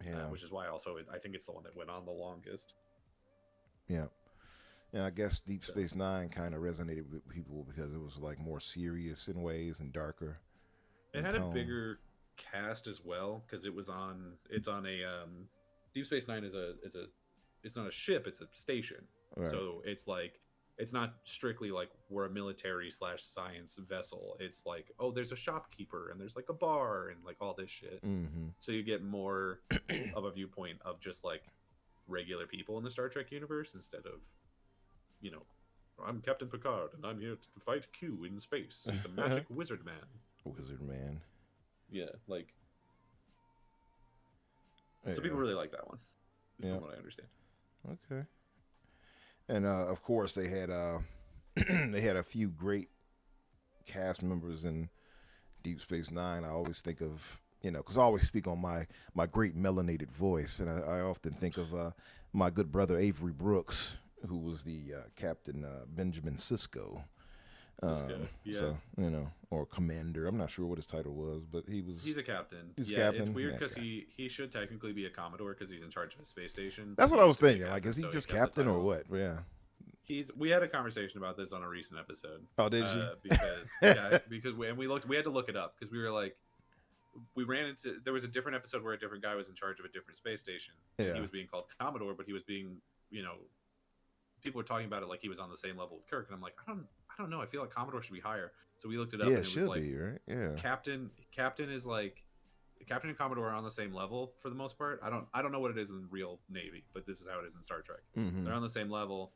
Yeah. Which is why also I think it's the one that went on the longest. Yeah. Yeah, I guess Deep Space Nine kind of resonated with people because it was like more serious in ways and darker. It in had tone. a bigger cast as well because it's on a Deep Space Nine is it's not a ship, it's a station. Right. So it's like it's not strictly like we're a military / science vessel. It's like, oh, there's a shopkeeper and there's like a bar and like all this shit. Mm-hmm. So you get more of a viewpoint of just like regular people in the Star Trek universe instead of, you know, I'm Captain Picard and I'm here to fight Q in space. He's a magic wizard man. Wizard man. Yeah, like. Yeah. So people really like that one, Yeah. from what I understand. Okay. And of course they had they had a few great cast members in Deep Space Nine. I always think of, you know, because I always speak on my great melanated voice, and I often think of my good brother Avery Brooks, who was the Captain Benjamin Sisko. Yeah. So, you know, or commander. I'm not sure what his title was, but he's a captain. He's a yeah, captain? it's weird Yeah, because okay. he should technically be a commodore because he's in charge of a space station. That's what He I was used to be a thinking. Like, captain, is he so just kept the captain or title. what? Yeah. We had a conversation about this on a recent episode. Oh, did you? Because we had to look it up because we were like, there was a different episode where a different guy was in charge of a different space station. Yeah. He was being called Commodore, but he was being, you know, people were talking about it like he was on the same level with Kirk, and I'm like, I don't know. I feel like Commodore should be higher. So we looked it up, Yeah, and it it should was like be, right? Yeah. Captain is like Captain and Commodore are on the same level for the most part. I don't know what it is in real Navy, but this is how it is in Star Trek. Mm-hmm. They're on the same level,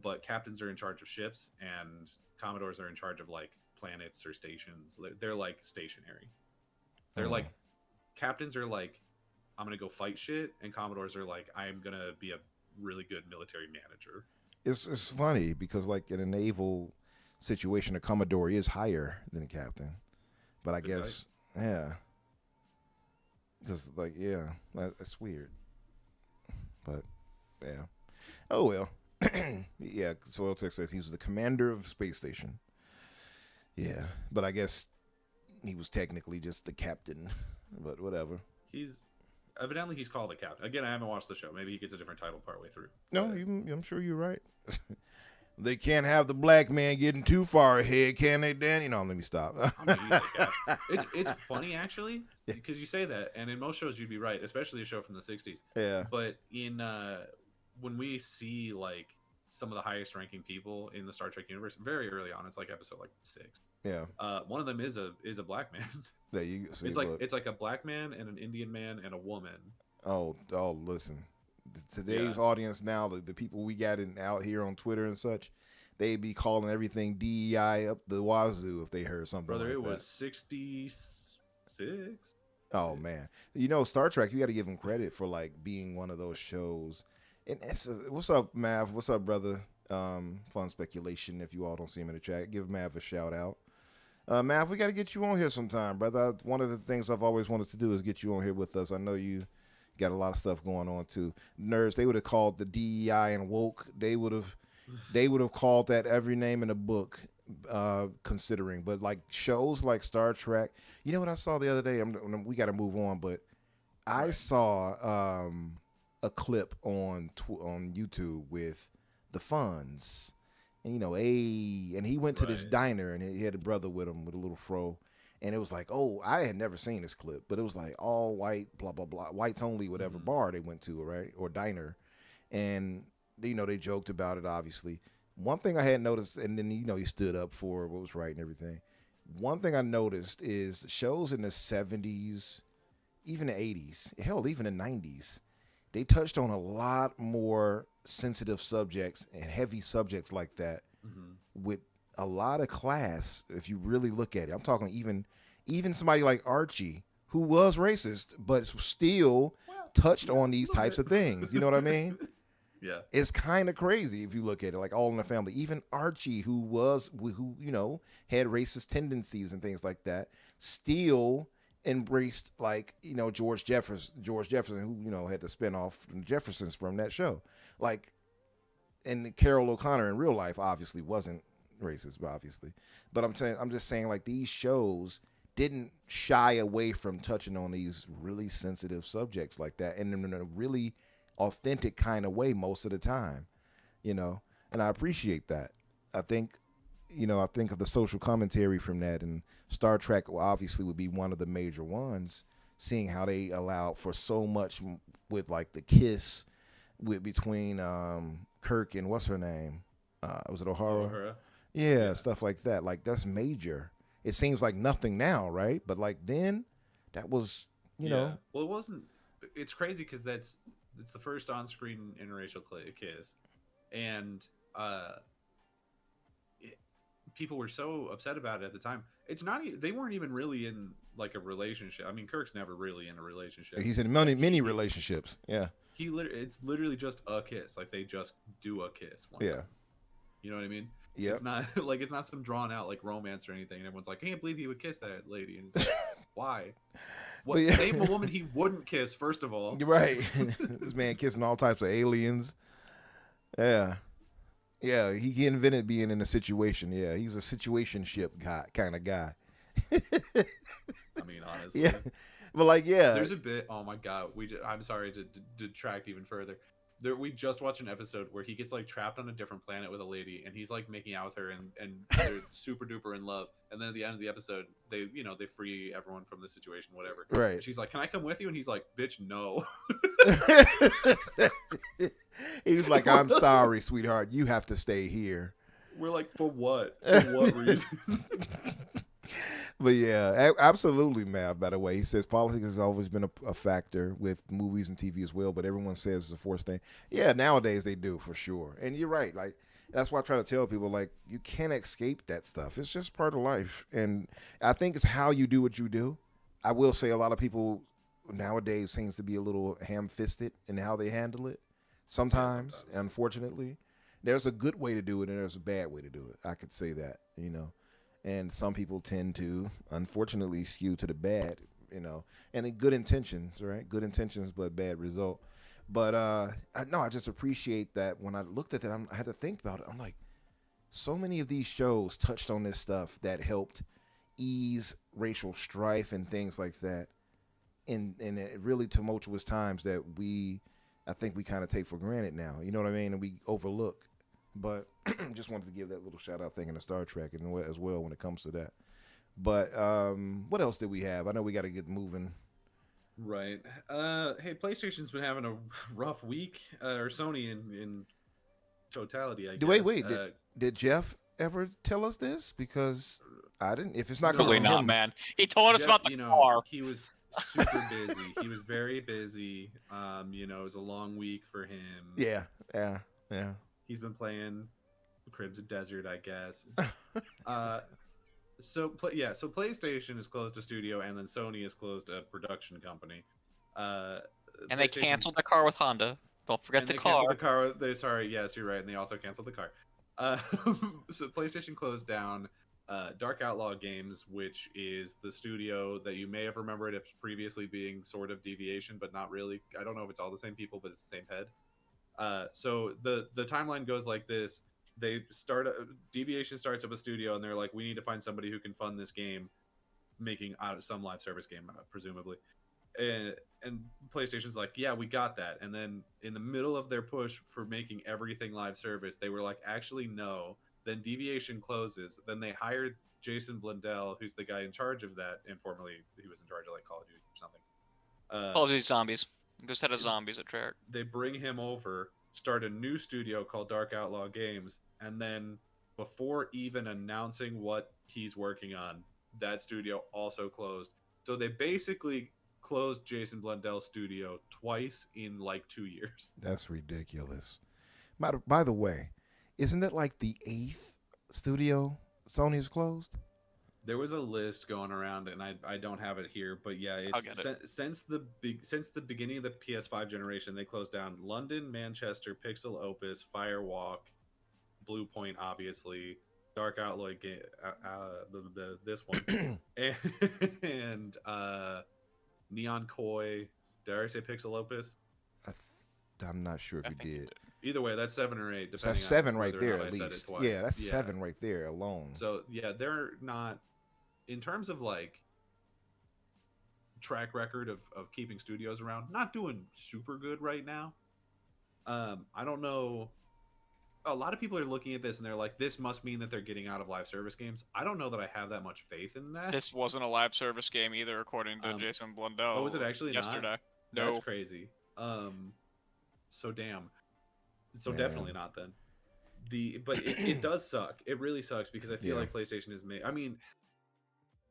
but captains are in charge of ships and Commodores are in charge of like planets or stations. They're like stationary. They're like captains are like, I'm gonna go fight shit, and Commodores are like, I'm gonna be a really good military manager. It's funny because like in a naval situation, a Commodore is higher than a captain, but I Good guess yeah, because like yeah, that's weird. But yeah, oh well. Yeah, Soil Tech says he was the commander of space station. Yeah, but I guess he was technically just the captain. But whatever. He's called a captain. Again, I haven't watched the show. Maybe he gets a different title partway through. No, I'm sure you're right. They can't have the black man getting too far ahead, can they, Danny? No, let me stop. I mean, he's a captain. It's funny actually because you say that, and in most shows you'd be right, especially a show from the '60s. Yeah. But in when we see like some of the highest ranking people in the Star Trek universe, very early on, it's like episode like 6. Yeah. One of them is a black man. There you see. It's like a black man and an Indian man and a woman. Oh, listen. Today's audience now, the people we got out here on Twitter and such, they be calling everything DEI up the wazoo if they heard something. Brother, like it that. was 66. Oh man, you know Star Trek. You got to give them credit for like being one of those shows And what's up, Mav? What's up, brother? Fun speculation. If you all don't see him in the chat, give Mav a shout out. Mav, we got to get you on here sometime, brother. One of the things I've always wanted to do is get you on here with us. I know you got a lot of stuff going on too. Nerds, they would have called the DEI and woke. They would have called that every name in the book, considering. But like shows like Star Trek, you know what I saw the other day? We got to move on, but I saw a clip on YouTube with the Funds. And, you know, and he went to this diner and he had a brother with him with a little fro. And it was like, oh, I had never seen this clip, but it was like all white, blah, blah, blah, whites only, whatever bar they went to, right? Or diner. And, you know, they joked about it, obviously. One thing I had noticed, and then, you know, he stood up for what was right and everything. One thing I noticed is shows in the 70s, even the 80s, hell, even the 90s, they touched on a lot more sensitive subjects and heavy subjects like that with a lot of class. If you really look at it, I'm talking even somebody like Archie, who was racist, but still touched on these types of things. You know what I mean? Yeah. It's kind of crazy if you look at it, like All in the Family. Even Archie, who you know, had racist tendencies and things like that, still embraced, like, you know, George Jefferson, who, you know, had the spinoff from Jeffersons from that show. Like, and Carol O'Connor in real life obviously wasn't racist, obviously. But I'm just saying, like, these shows didn't shy away from touching on these really sensitive subjects like that, and in a really authentic kind of way most of the time, you know. And I appreciate that. I think of the social commentary from that, and Star Trek obviously would be one of the major ones, seeing how they allowed for so much with like the kiss between Kirk and what's her name? Was it O'Hara? Yeah, stuff like that. Like, that's major. It seems like nothing now, right? But like then, that was, you know. Well, it wasn't. It's crazy because it's the first on-screen interracial kiss, and people were so upset about it at the time. It's not. They weren't even really in like a relationship. I mean, Kirk's never really in a relationship. He's in many relationships. Yeah. It's literally just a kiss. Like, they just do a kiss. Time. You know what I mean? Yeah. It's not like, it's not some drawn out like romance or anything. And everyone's like, I can't believe he would kiss that lady. And it's like, why? What? Name a woman he wouldn't kiss, first of all. You're right. This man kissing all types of aliens. Yeah. Yeah, he invented being in a situation. Yeah, he's a situationship kind of guy. I mean, honestly. Yeah. But like, yeah. There's a bit, oh my God. I'm sorry to detract even further. We just watched an episode where he gets like trapped on a different planet with a lady, and he's like making out with her, and they're super duper in love. And then at the end of the episode, they free everyone from the situation, whatever. Right. And she's like, "Can I come with you?" And he's like, "Bitch, no." He's like, "I'm sorry, sweetheart. You have to stay here." We're like, "For what? For what reason?" But yeah, absolutely, Mav. By the way, he says politics has always been a factor with movies and TV as well, but everyone says it's a forced thing. Yeah, nowadays they do for sure. And you're right. Like, that's why I try to tell people, like, you can't escape that stuff. It's just part of life. And I think it's how you do what you do. I will say a lot of people nowadays seems to be a little ham-fisted in how they handle it. Sometimes, unfortunately, there's a good way to do it and there's a bad way to do it. I could say that, you know. And some people tend to, unfortunately, skew to the bad, you know, and in good intentions, right? Good intentions, but bad result. But I just appreciate that. When I looked at that, I had to think about it. I'm like, so many of these shows touched on this stuff that helped ease racial strife and things like that in really tumultuous times that I think we kind of take for granted now. You know what I mean? And we overlook. But just wanted to give that little shout out thing in the Star Trek and as well when it comes to that. But what else did we have? I know we got to get moving. Right. Hey, PlayStation's been having a rough week, or Sony in totality, I guess. Wait. Did Jeff ever tell us this? Because I didn't. If it's not coming Absolutely from not, him, man. He told us Jeff, about the car. He was super busy. He was very busy. It was a long week for him. Yeah. He's been playing Crimson Desert, I guess. So PlayStation has closed a studio, and then Sony has closed a production company. And they canceled the car with Honda. Don't forget And the they car. canceled the car. Sorry, yes, you're right. And they also canceled the car. Uh, so PlayStation closed down Dark Outlaw Games, which is the studio that you may have remembered as previously being sort of Deviation, but not really. I don't know if it's all the same people, but it's the same head. So the timeline goes like this: Deviation starts up a studio, and they're like, we need to find somebody who can fund this game, making out some live service game, presumably. And PlayStation's like, yeah, we got that. And then in the middle of their push for making everything live service, they were like, actually, no. Then Deviation closes. Then they hired Jason Blundell, who's the guy in charge of that, and formerly he was in charge of like Call of Duty or something. Call of Duty Zombies. Goes head of Zombies at Treyarch. They bring him over, start a new studio called Dark Outlaw Games, and then before even announcing what he's working on, that studio also closed. So they basically closed Jason Blundell's studio twice in like 2 years. That's ridiculous. By the way, isn't it like the 8th studio Sony's closed? There was a list going around, and I don't have it here, but yeah, since the beginning of the PS5 generation, they closed down London, Manchester, Pixel Opus, Firewalk, Bluepoint, obviously, Dark Outlaw game, this one, and Neon Koi. Did I say Pixel Opus? I'm not sure if you did. Either way, that's 7 or 8. So that's 7 right there at least. Yeah, that's 7 right there alone. So yeah, they're not, in terms of like track record of keeping studios around, not doing super good right now. I don't know. A lot of people are looking at this and they're like, this must mean that they're getting out of live service games. I don't know that I have that much faith in that. This wasn't a live service game either, according to Jason Blundell. Oh, was it actually yesterday? Not? No. That's crazy. So damn. So Man. Definitely not then. But it does suck. It really sucks because I feel like PlayStation is made. I mean,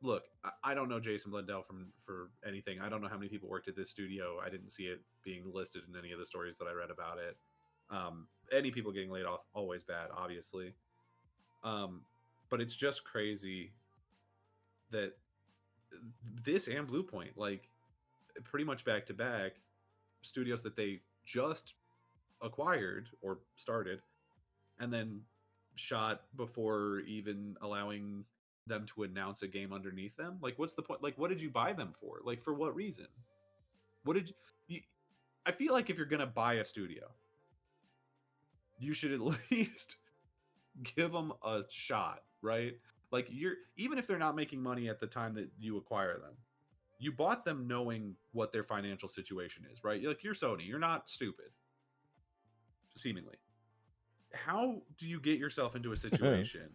look, I don't know Jason Blundell for anything. I don't know how many people worked at this studio. I didn't see it being listed in any of the stories that I read about it. Any people getting laid off, always bad, obviously. But it's just crazy that this and Bluepoint, like pretty much back to back, studios that they just acquired or started and then shot before even allowing them to announce a game underneath them. Like, what's the point? Like, what did you buy them for? Like, for what reason? What did you I feel like if you're gonna buy a studio, you should at least give them a shot, right? Like, even if they're not making money at the time that you acquire them, you bought them knowing what their financial situation is, right? You're Sony, you're not stupid, seemingly. How do you get yourself into a situation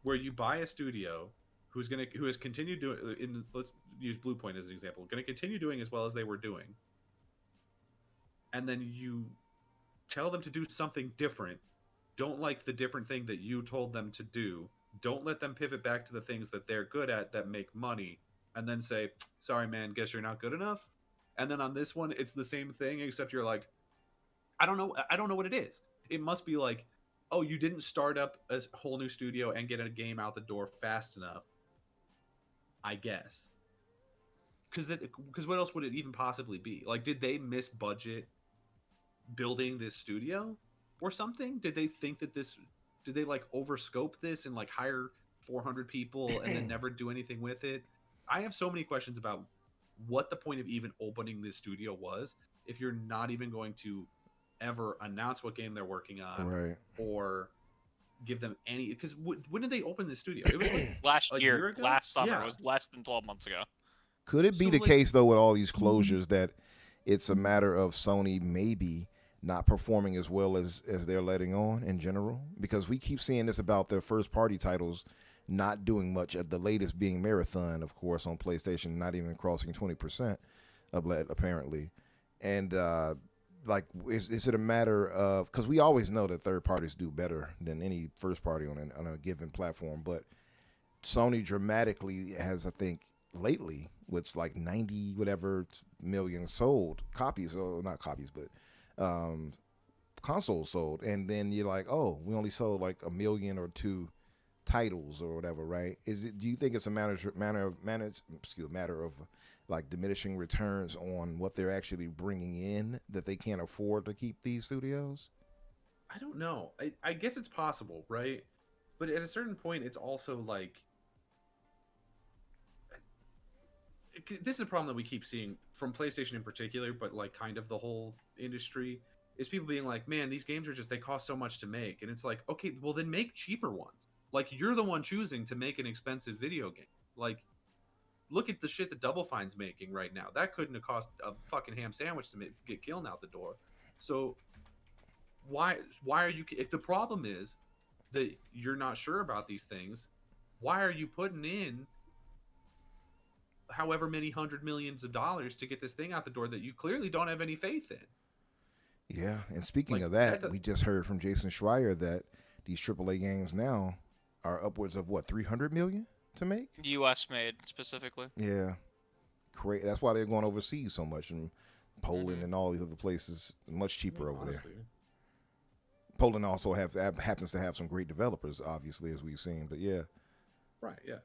where you buy a studio who has continued doing, let's use Bluepoint as an example, going to continue doing as well as they were doing, and then you tell them to do something different, don't like the different thing that you told them to do, don't let them pivot back to the things that they're good at that make money, and then say, sorry man, guess you're not good enough? And then on this one, it's the same thing, except you're like, I don't know what it is. It must be like, oh, you didn't start up a whole new studio and get a game out the door fast enough, I guess. Because what else would it even possibly be? Like, did they miss budget building this studio or something? Did they think that did they like overscope this and like hire 400 people and then never do anything with it? I have so many questions about what the point of even opening this studio was if you're not even going to ever announce what game they're working on, right, or give them any, because when did they open this studio? It was like last a year year ago? last summer. Yeah. It was less than 12 months ago. Could it be So, the like, case though with all these closures that it's a matter of Sony maybe not performing as well as they're letting on in general? Because we keep seeing this about their first party titles not doing much. The latest being Marathon, of course, on PlayStation, not even crossing 20% apparently. And like, is it a matter of, because we always know that third parties do better than any first party on a given platform, but Sony dramatically has, I think, lately, with like 90 whatever million sold copies, or not copies, but consoles sold, and then you're like, oh, we only sold like 1 million or 2 titles or whatever, right? Do you think it's a matter of like diminishing returns on what they're actually bringing in that they can't afford to keep these studios? I don't know. I guess it's possible, right? But at a certain point, it's also like this is a problem that we keep seeing from PlayStation in particular, but like kind of the whole industry is people being like, man, these games are just, they cost so much to make. And it's like, okay, well then make cheaper ones. Like, you're the one choosing to make an expensive video game. Like, look at the shit that Double Fine's making right now. That couldn't have cost a fucking ham sandwich to get Kiln out the door. So why are you, if the problem is that you're not sure about these things, why are you putting in however many $100 millions to get this thing out the door that you clearly don't have any faith in? Yeah, and speaking Like, of that, we just heard from Jason Schreier that these AAA games now are upwards of what, 300 million to make? U.S. made specifically. Yeah, great. That's why they're going overseas so much, in Poland and all these other places, much cheaper over there. Poland also happens to have some great developers, obviously, as we've seen. But yeah, right, yeah.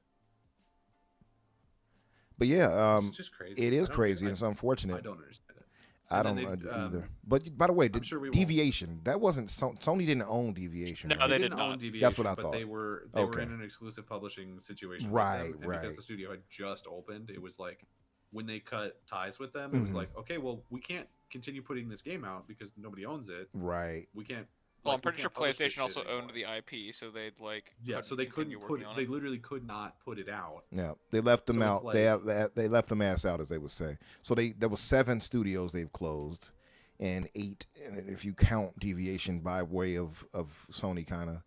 But yeah, it's just crazy. it is crazy. It's unfortunate. I don't understand it. I don't either. But by the way, Deviation, that wasn't Sony didn't own Deviation. No, right? they didn't did own not. Deviation, That's what I but thought. they were in an exclusive publishing situation. Right, with them, and right. because the studio had just opened, it was like when they cut ties with them, it was like, okay, well, we can't continue putting this game out because nobody owns it. Right. We can't. Well, like, I'm pretty sure PlayStation also anymore. owned the IP, so they'd like. Yeah, so they couldn't put it. on They literally could not put it out. Yeah, they left them So out. it's like- They left them ass out, as they would say. So there was 7 studios they've closed, and 8, if you count Deviation by way of Sony kind of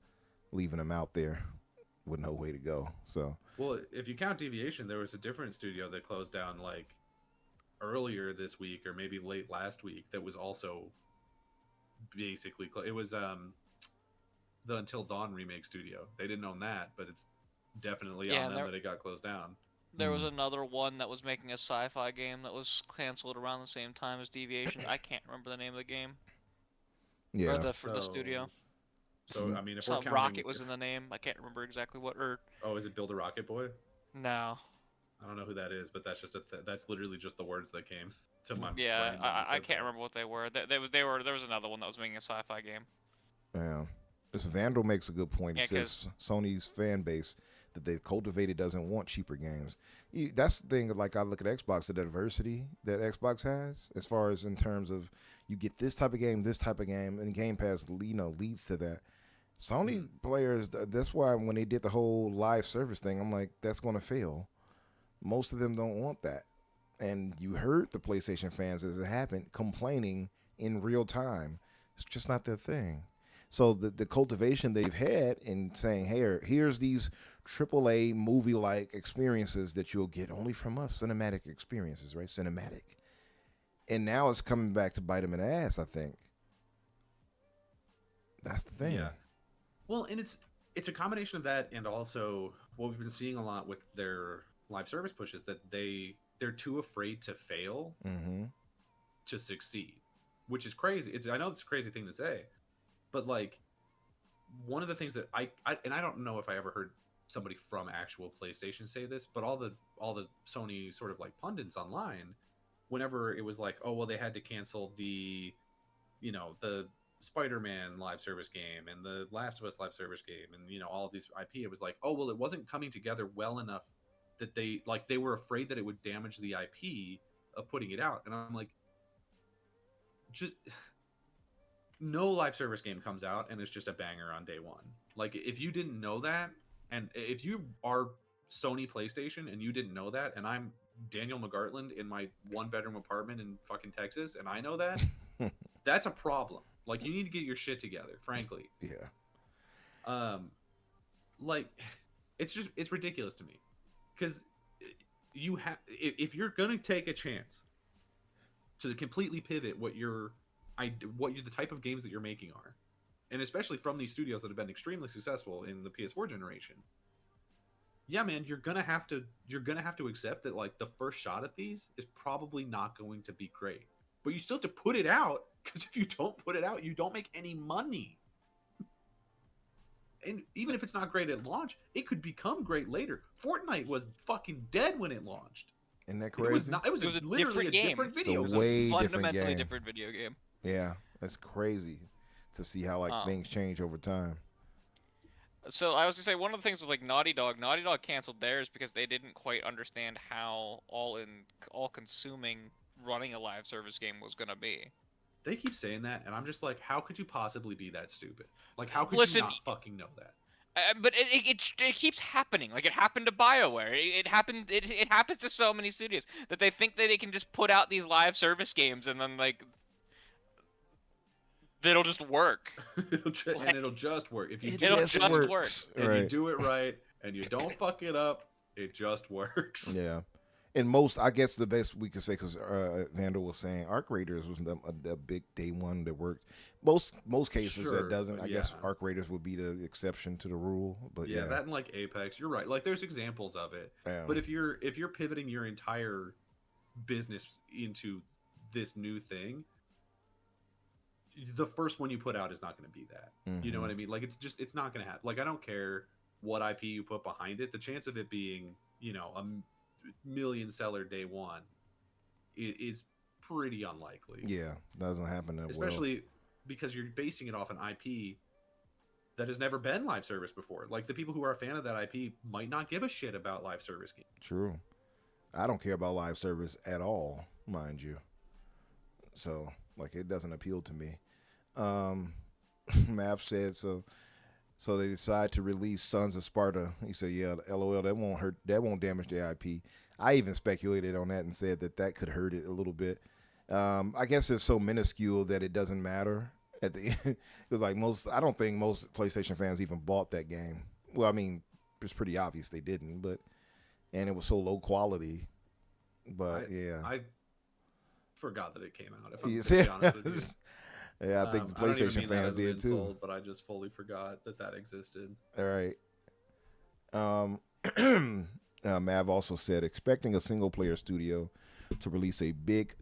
leaving them out there with no way to go. So Well, if you count Deviation, there was a different studio that closed down like earlier this week or maybe late last week that was also basically it was the Until Dawn remake studio. They didn't own that, but it's definitely on them that it got closed down. There was another one that was making a sci-fi game that was canceled around the same time as Deviation. I can't remember the name of the game. yeah, Or the studio. So I mean, if we're counting, Rocket was in the name. I can't remember exactly what. Oh, is it Build a Rocket Boy? No. I don't know who that is, but that's just that's literally just the words that came to my Yeah, brain when you I said can't that. remember what they were. There was another one that was making a sci-fi game. yeah. This Vandal makes a good point. He Yeah, says Sony's fan base that they've cultivated doesn't want cheaper games. That's the thing. Like, I look at Xbox, the diversity that Xbox has, as far as in terms of you get this type of game, and Game Pass, leads to that. Sony players, that's why when they did the whole live service thing, I'm like, that's going to fail. Most of them don't want that. And you heard the PlayStation fans, as it happened, complaining in real time. It's just not their thing. So the cultivation they've had in saying, hey, here's these AAA movie-like experiences that you'll get only from us, cinematic experiences, right? Cinematic. And now it's coming back to bite them in the ass, I think. That's the thing. Yeah. Well, and it's a combination of that and also what we've been seeing a lot with their live service pushes, that they're too afraid to fail to succeed, which is crazy. I know it's a crazy thing to say, but like one of the things that I don't know if I ever heard somebody from actual PlayStation say this, but all the Sony sort of like pundits online, whenever it was like, oh well, they had to cancel the Spider-Man live service game and the Last of Us live service game and all of these IP, it was like, oh well, it wasn't coming together well enough that they were afraid that it would damage the IP of putting it out. And I'm like, just no live service game comes out and it's just a banger on day one. Like, if you didn't know that, and if you are Sony PlayStation and you didn't know that, and I'm Daniel McGartland in my 1-bedroom apartment in fucking Texas, and I know that, that's a problem. Like, you need to get your shit together, frankly. Yeah. Like, it's ridiculous to me, because you have, if you're gonna take a chance to completely pivot what the type of games that you're making are, and especially from these studios that have been extremely successful in the PS4 generation, yeah, man, you're gonna have to accept that like the first shot at these is probably not going to be great, but you still have to put it out, because if you don't put it out, you don't make any money. and even if it's not great at launch, it could become great later. Fortnite was fucking dead when it launched. Isn't that It crazy? was not. It was, literally a game. different It's video a It was game. way a different fundamentally game. different video game. Yeah, that's crazy to see how like things change over time. So I was gonna say one of the things with like Naughty Dog canceled theirs because they didn't quite understand how all-consuming running a live service game was gonna be. They keep saying that, and I'm just like, how could you possibly be that stupid? Like, how could Listen, you not fucking know that? But it keeps happening. Like it happened to BioWare. It happened. It happens to so many studios that they think that they can just put out these live service games and then like it'll just work. It'll just work if you It do It'll it just works. work. and Right. you do it right and you don't fuck it up. It just works. Yeah. And most, I guess the best we could say, because Vandal was saying Arc Raiders was a big day one that worked. Most cases Sure, that doesn't. but I guess yeah. Arc Raiders would be the exception to the rule. But Yeah, yeah, that and like Apex, you're right. Like there's examples of it. Yeah. But if you're pivoting your entire business into this new thing, the first one you put out is not going to be that. You know what I mean? Like it's not going to happen. Like I don't care what IP you put behind it. The chance of it being, a million seller day one is pretty unlikely. yeah, doesn't happen that well. Especially because you're basing it off an IP that has never been live service before. Like the people who are a fan of that IP might not give a shit about live service games. True. I don't care about live service at all, mind you. So, like, it doesn't appeal to me. Mav said so. So they decide to release Sons of Sparta. He said, "Yeah, LOL, that won't hurt. That won't damage the IP." I even speculated on that and said that could hurt it a little bit. I guess it's so minuscule that it doesn't matter at the end. Because like I don't think most PlayStation fans even bought that game. Well, I mean, it's pretty obvious they didn't, and it was so low quality. But yeah, I forgot that it came out. If I'm Yeah, to be honest with you. yeah, I think the I don't even PlayStation mean that fans as an did too. insult, but I just fully forgot that existed. All right. Mav also said, expecting a single-player studio to release a big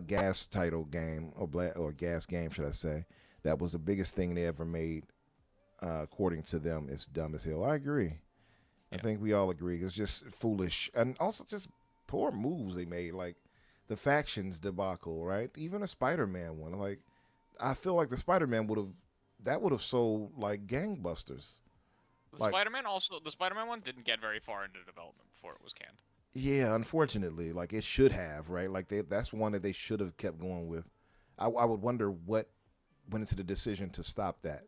gas title game, or gas game, should I say. That was the biggest thing they ever made, according to them. It's dumb as hell. I agree. I think we all agree. It's just foolish. And also just poor moves they made, like the factions debacle, right? Even a Spider-Man one. Like, I feel like the Spider-Man would have sold like gangbusters. The Spider-Man one didn't get very far into development before it was canned. Yeah, unfortunately, like it should have, right? Like that's one that they should have kept going with. I would wonder what went into the decision to stop that.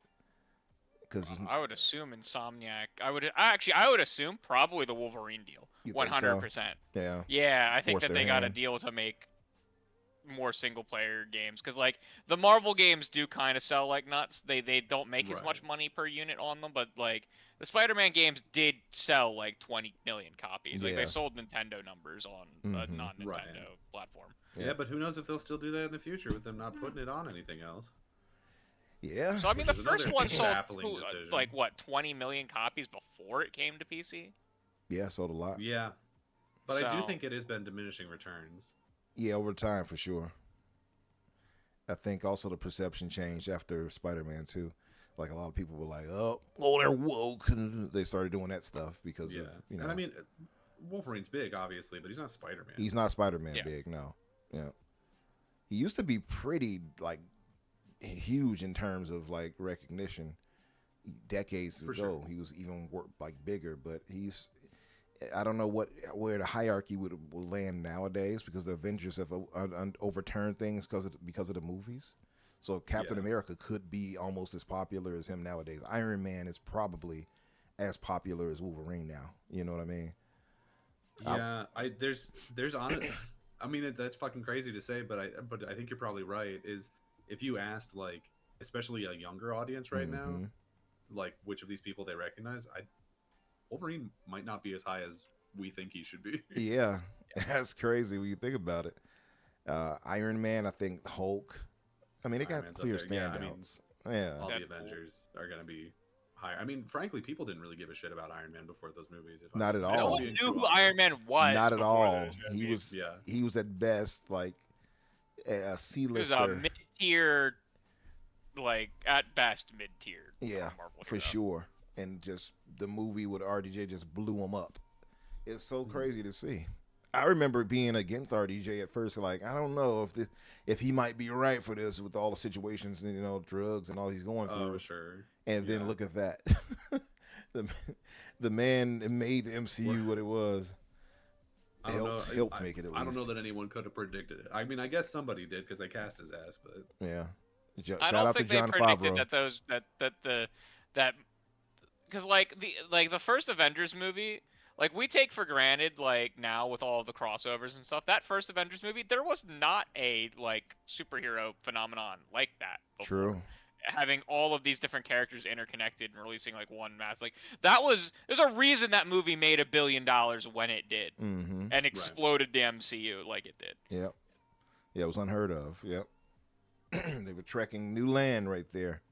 Because I would assume Insomniac. I would assume probably the Wolverine deal. You think so? 100%. yeah, Yeah, I think Forced that their they got a hand. deal to make more single-player games because, like, the Marvel games do kind of sell like nuts. They don't make as much Right. money per unit on them, but like the Spider-Man games did sell like 20 million copies. Like Yeah. they sold Nintendo numbers on a Mhm. non-Nintendo Right. platform. Yeah. but who knows if they'll still do that in the future with them not putting it on anything else. yeah. So I mean, the Which is first another one sold baffling decision. like what 20 million copies before it came to PC. Yeah, sold a lot. Yeah, but I do So- think it has been diminishing returns. Yeah, over time for sure. I think also the perception changed after Spider-Man 2. Like a lot of people were like, "Oh, they're woke," and they started doing that stuff because Yeah, of and I mean, Wolverine's big, obviously, but he's not Spider-Man. he's not Spider-Man Yeah. big, no. Yeah, he used to be pretty like huge in terms of like recognition. Decades For ago, sure. he was even like bigger, but he's. I don't know where the hierarchy will land nowadays because the Avengers have overturned things because of the movies. So Captain Yeah. America could be almost as popular as him nowadays. Iron Man is probably as popular as Wolverine now. You know what I mean? Yeah, there's on. I mean, that's fucking crazy to say, but I think you're probably right. Is if you asked like, especially a younger audience right now, Mhm. like which of these people they recognize, Wolverine might not be as high as we think he should be. Yeah, that's crazy when you think about it. Iron Man, I think Hulk. I mean, they Iron got Man's up clear there. Yeah, I mean, standouts. Yeah, All the Deadpool. Avengers are gonna be higher. I mean, frankly, people didn't really give a shit about Iron Man before those movies. Not at if all. I'm No one being knew too who honest. Iron Man was. not at before all. those He movies. was Yeah. he was at best like a He was a C-lister. mid-tier, like at best mid-tier. Yeah, Marvel for show. sure. and just the movie with RDJ just blew him up. It's so crazy to see. I remember being against RDJ at first, like I don't know if he might be right for this with all the situations and drugs and all he's going through. Oh, sure. And then look at that, the man made the MCU what it was. Helped make it. At least. I don't know that anyone could have predicted it. I mean, I guess somebody did because they cast his ass, but yeah. I Shout don't out think to John they predicted Favreau. that because like the first Avengers movie, like we take for granted like now with all the crossovers and stuff. That first Avengers movie, there was not a like superhero phenomenon like that before. True. Having all of these different characters interconnected and releasing like one mass, like there's a reason that movie made $1 billion when it did, and exploded the MCU like it did. Yep. Yeah, it was unheard of. Yep. They were trekking new land right there.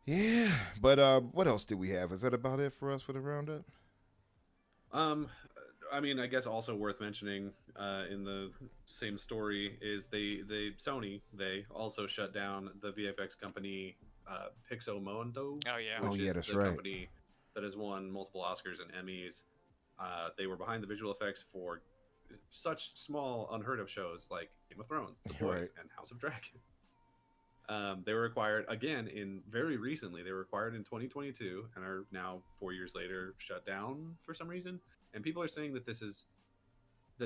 Yeah, but what else did we have? Is that about it for us for the roundup? I mean, I guess also worth mentioning in the same story is Sony also shut down the VFX company Pixomondo. Oh yeah. Which is that's the right. company that has won multiple Oscars and Emmys. They were behind the visual effects for such small, unheard of shows like Game of Thrones, The Boys, and House of Dragon. They were acquired again very recently. They were acquired in 2022 and are now 4 years later shut down for some reason. And people are saying that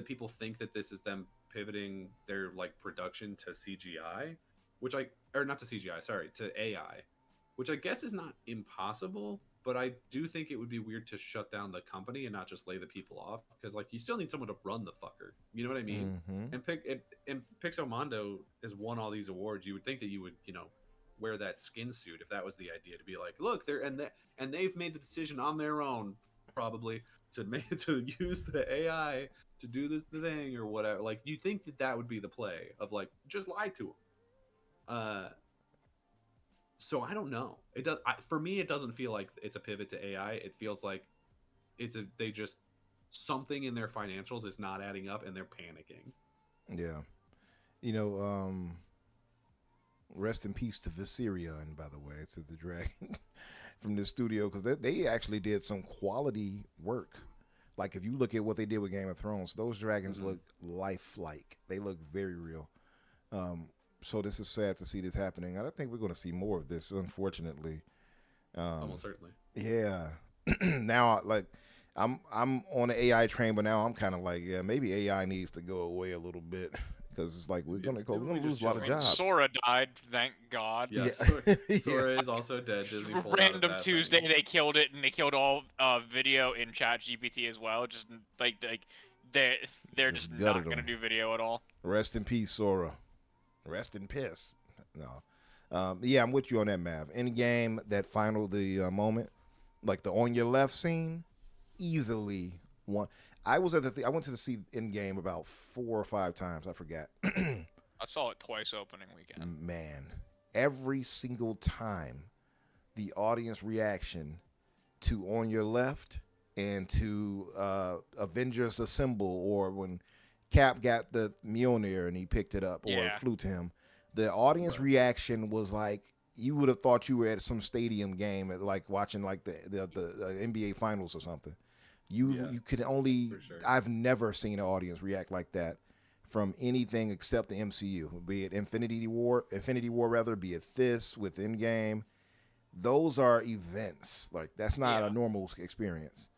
people think that this is them pivoting their like production to CGI, to AI, which I guess is not impossible. But I do think it would be weird to shut down the company and not just lay the people off, because like you still need someone to run the fucker. You know what I mean? And Pixomondo has won all these awards. You would think that you would wear that skin suit if that was the idea, to be like, look, they've made the decision on their own probably to use the AI to do this thing or whatever. Like you think that would be the play of like just lie to them. So I don't know. It does. For me, it doesn't feel like it's a pivot to AI. It feels like something in their financials is not adding up and they're panicking. Yeah. Rest in peace to Viserion, by the way, to the dragon from this studio, because they actually did some quality work. Like if you look at what they did with Game of Thrones, those dragons look lifelike. They look very real. So this is sad to see this happening. I think we're going to see more of this, unfortunately. Almost certainly. Yeah. Now, like, I'm on the AI train, but now I'm kind of like, yeah, maybe AI needs to go away a little bit, because it's like we're gonna lose a lot of jobs. Sora died, thank God. Yeah, Sora is also dead. Disney pulled Random out of that Tuesday, thing. they killed it, and they killed all video in ChatGPT as well. Just like they're just not gonna do video at all. Rest in peace, Sora. Rest in piss. No. Yeah, I'm with you on that, Mav. In game, that final moment, like the on your left scene, easily one. I went to see in game about 4 or 5 times. I forgot. I saw it twice opening weekend. Man, every single time, the audience reaction to on your left and to Avengers Assemble, or when Cap got the Mjolnir and he picked it up, or it flew to him. The audience reaction was like you would have thought you were at some stadium game, at like watching like the NBA Finals or something. You could only I've never seen an audience react like that from anything except the MCU, be it Infinity War rather, be it this with Endgame. Those are events. Like that's not a normal experience.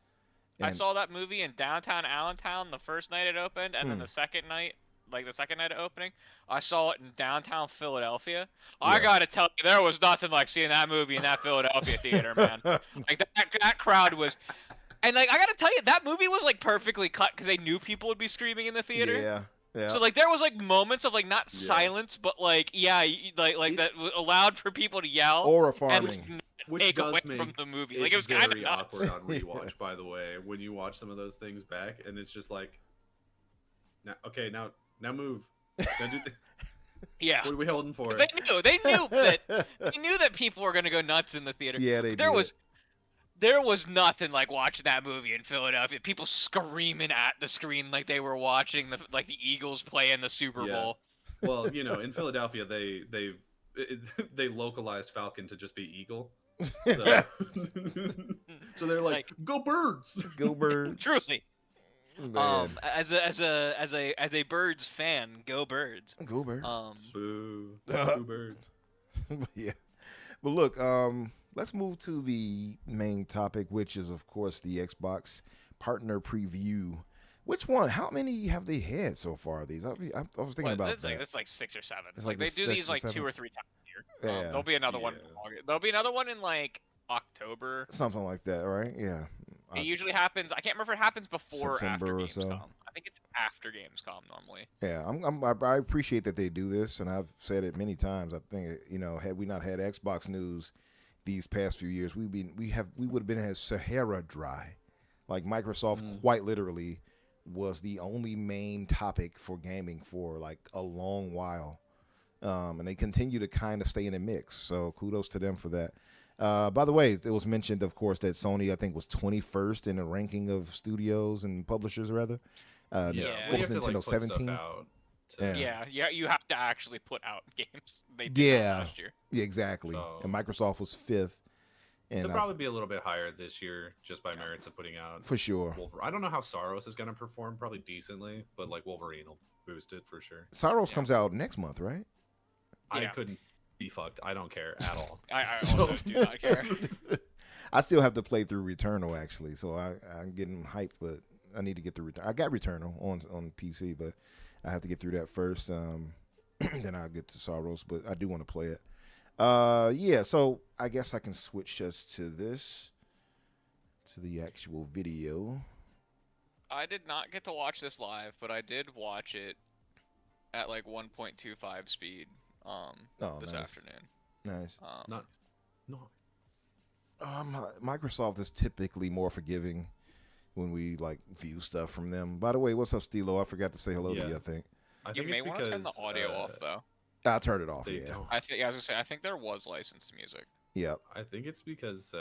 And I saw that movie in downtown Allentown the first night it opened, and then the second night of opening, I saw it in downtown Philadelphia. Yeah. I gotta tell you, there was nothing like seeing that movie in that Philadelphia theater, man. Like that crowd was, and like I gotta tell you, that movie was like perfectly cut because they knew people would be screaming in the theater. Yeah. So like there was like moments of like not silence, but like like that allowed for people to yell or farming. And, which take does away make from the movie. Like it was kind of very awkward on rewatch, by the way, when you watch some of those things back, and it's just like, now move. Yeah. What are we holding for? They knew that people were gonna go nuts in the theater. Yeah, There was nothing like watching that movie in Philadelphia. People screaming at the screen like they were watching the Eagles play in the Super Bowl. Well, in Philadelphia they localized Falcon to just be Eagle. So, so they're like, go birds. Go Birds. Truly. Man. As a Birds fan, go Birds. Go Birds. Boo. Boo birds. Yeah. But look, let's move to the main topic, which is, of course, the Xbox partner preview. Which one? How many have they had so far? These I was thinking about it's that. It's like 6 or 7. It's like like they do the these 6 or like 2 7. or 3 times a year. Yeah. There'll be another one in Yeah. August. There'll be another one in like October. Something like that, right? Yeah. It usually happens. I can't remember if it happens before or September after or Gamescom. so. I think it's after Gamescom normally. Yeah, I appreciate that they do this, and I've said it many times. I think had we not had Xbox news these past few years, we would have been as Sahara dry. Like Microsoft, quite literally, was the only main topic for gaming for like a long while, and they continue to kind of stay in the mix. So kudos to them for that. By the way, it was mentioned, of course, that Sony, I think, was 21st in the ranking of studios and publishers, rather. Yeah, Yeah. well, you What was have to like Nintendo, put 17? stuff out. To, Yeah. Yeah, you have to actually put out games. They did Yeah. that last year. Yeah, exactly. So- And Microsoft was 5th. And They'll probably be a little bit higher this year, just by merits of putting out. for sure. I don't know how Saros is going to perform. Probably decently, but like Wolverine will boost it for sure. Saros Yeah. comes out next month, right? I Yeah. couldn't be fucked. I don't care at all. I also do not care. I still have to play through Returnal, actually, so I'm getting hyped, but I need to get through Returnal. I got Returnal on PC, but I have to get through that first. Then I'll get to Saros, but I do want to play it. Yeah, so I guess I can switch us to the actual video. I did not get to watch this live, but I did watch it at like 1.25 speed this nice. afternoon. Nice. Not. No. Microsoft is typically more forgiving when we like view stuff from them. By the way, what's up, Stilo? I forgot to say hello to Yeah. you. I think I You think may it's want because to turn the audio off though. I'll turn it off. They Yeah. don't. I was gonna say I think there was licensed music. Yep. I think it's because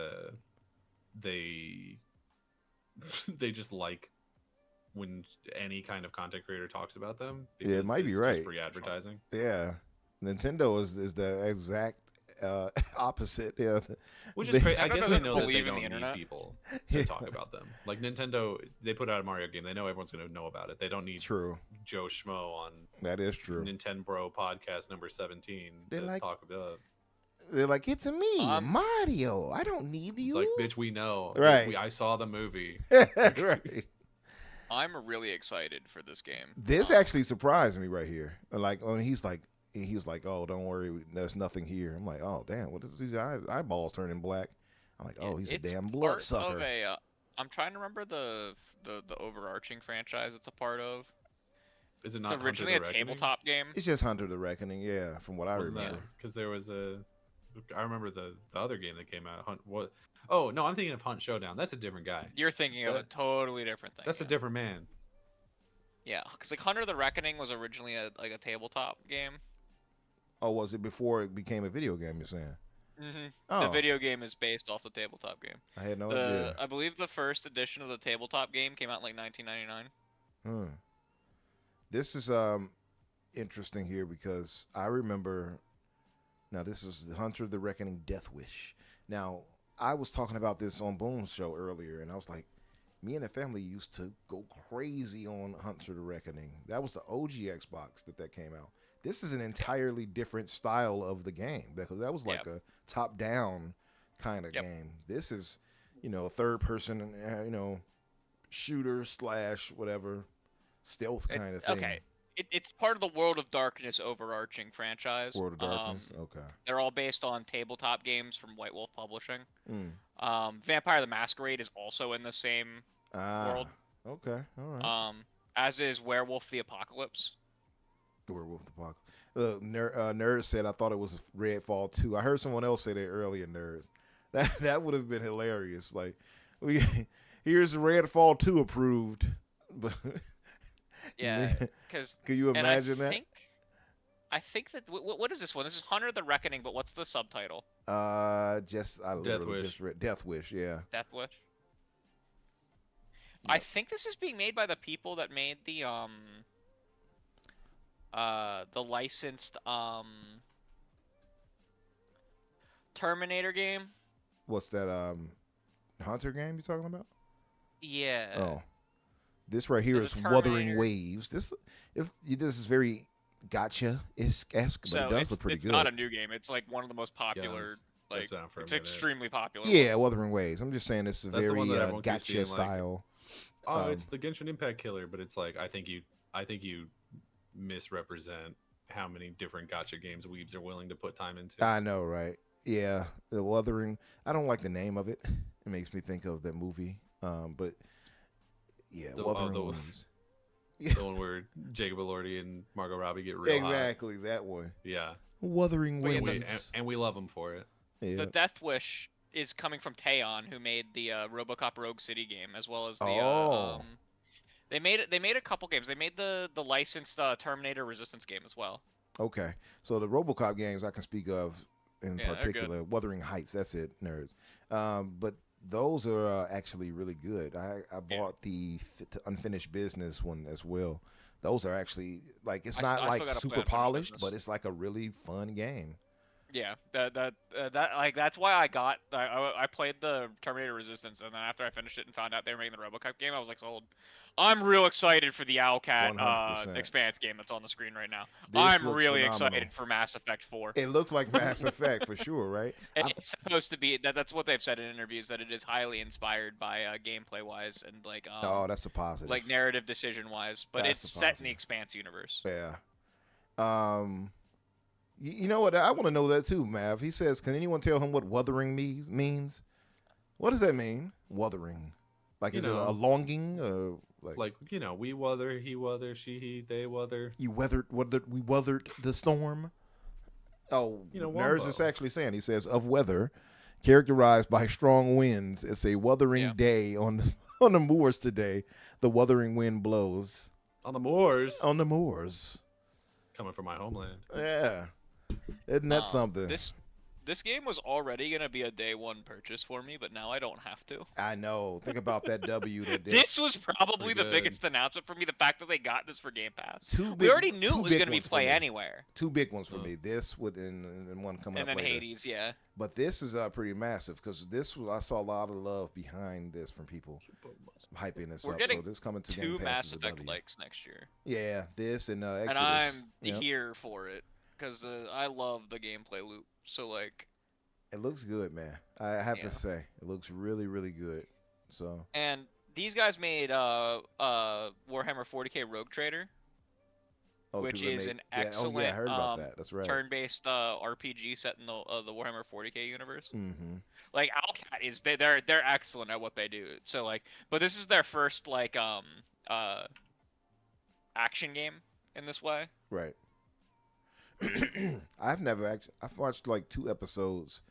they they just like when any kind of content creator talks about them. Yeah, it because might be it's right. Just free advertising. Yeah. Nintendo is the exact opposite. Yeah. Which They- is great. I Nintendo guess they doesn't know that they believe in don't the need internet. people Yeah. to talk about them. Like Nintendo, they put out a Mario game. They know everyone's going to know about it. They don't need True. Joe Schmo on That is true. Nintendo Bro podcast number 17 They're to like- talk about. They're like, it's me, Um, Mario. I don't need It's you. like, bitch, we know. Right. I saw the movie. Right. I'm really excited for this game. This actually surprised me right here. Like when he was like, "Oh, don't worry, there's nothing here." I'm like, "Oh, damn, what is these eyeballs turning black?" I'm like, "Oh, he's a It's damn part bloodsucker." of a, I'm trying to remember the overarching franchise it's a part of. Is it It's not Hunter originally the a Reckoning? tabletop game. It's just Hunter the Reckoning, yeah, from what I remember. Because there was a. I remember the other game that came out. Hunt. What? Oh no, I'm thinking of Hunt Showdown. That's a different guy. You're thinking of a totally different thing. That's a yeah. different man. Yeah, because like Hunter the Reckoning was originally a tabletop game. Oh, was it before it became a video game? You're saying? Mm-hmm. Oh, The video game is based off the tabletop game. I had no idea. I believe the first edition of the tabletop game came out in like 1999. This is interesting here because I remember. Now this is Hunter the Reckoning Death Wish. Now I was talking about this on Boone's show earlier, and I was like, me and the family used to go crazy on Hunter the Reckoning. That was the OG Xbox that came out. This is an entirely different style of the game because that was like a top-down kind of game. This is, a third-person, shooter / whatever stealth kind of thing. Okay, it's part of the World of Darkness overarching franchise. World of Darkness. Okay. They're all based on tabletop games from White Wolf Publishing. Mm. Vampire the Masquerade is also in the same world. Okay. All right. As is Werewolf the Apocalypse. Werewolf the Apocalypse. Nerd said I thought it was Redfall 2. I heard someone else say that earlier. Nerds. That would have been hilarious. Like, here's Redfall 2 approved. But Yeah, because can you imagine that? I think that what is this one? This is Hunter the Reckoning, but what's the subtitle? I literally Wish. just read Death Wish. Yeah. Death Wish. I think this is being made by the people that made the licensed Terminator game. What's that? Hunter game you talking about? Yeah. Oh, this right here There's is a Wuthering Terminator. Waves. This is very gotcha-esque, but So it does look pretty it's good. not a new game. It's like one of the most popular. it's Like been out for a it's minute. extremely popular. Yeah, Wuthering Waves. I'm just saying this is a That's the one very that everyone keeps gotcha being like, style. Oh, it's the Genshin Impact killer, but it's like I think you misrepresent how many different gotcha games weebs are willing to put time into. I know, right? Yeah, the Wuthering. I don't like the name of it. It makes me think of that movie. But yeah, Wuthering Waves. The one where Jacob Elordi and Margot Robbie get real Exactly that one. hot. Yeah. Wuthering But yeah, Waves. And we love them for it. Yeah. The Death Wish is coming from Teon, who made the RoboCop Rogue City game, as well as the. Oh. They made a couple games. They made the licensed Terminator Resistance game as well. Okay, so the RoboCop games I can speak of in Yeah, they're good. particular, Wuthering Heights. That's it, nerds. But those are actually really good. I bought the Unfinished Business one as well. Those are actually like it's not I like still gotta play super Unfinished polished, Business. but it's like a really fun game. Yeah, that like that's why I played the Terminator Resistance, and then after I finished it and found out they were making the RoboCop game, I was like, sold. I'm real excited for the Owlcat 100%. Expanse game that's on the screen right now. This I'm looks really phenomenal. excited for Mass Effect 4. It looks like Mass Effect for sure, right? And it's supposed to be that's what they've said in interviews, that it is highly inspired by gameplay wise and like Oh, that's a positive. like narrative decision wise, but That's it's a set in the positive. Expanse universe. Yeah. You know what? I want to know that too, Mav. He says, "Can anyone tell him what wuthering means? What does that mean? Wuthering, like You is it a know. longing or Like, we weather, he weather, she, he, they weather. we weathered the storm? Oh, Nerds Wombo. is actually saying. He says of weather, characterized by strong winds. It's a wuthering day on the moors today. The wuthering wind blows On the moors. on the moors. Coming from my homeland. Yeah, isn't that something? This game was already gonna be a day one purchase for me, but now I don't have to. I know. Think about that W that did. This was probably Pretty the good. biggest announcement for me. The fact that they got this for Game Pass. Two We big- already knew two it was big gonna be ones for Play me. Anywhere, Two big ones for me. This would and one coming and up then later. Hades, yeah. But this is pretty massive because I saw a lot of love behind this from people hyping this We're up. getting So this coming to Two Game Pass Mass is a Effect W. likes next year, Yeah, this and Exodus. and I'm Yep. here for it because I love the gameplay loop. So like, It looks good, man. I have Yeah. to say, it looks really, really good. So and these guys made Warhammer 40K Rogue Trader, the which people that is made- an yeah, excellent Oh yeah, I heard about that. That's right. turn-based RPG set in the Warhammer 40K universe. Mm-hmm. Like Owlcat is they're excellent at what they do. So like, but this is their first like action game in this way. Right. I've watched like 2 episodes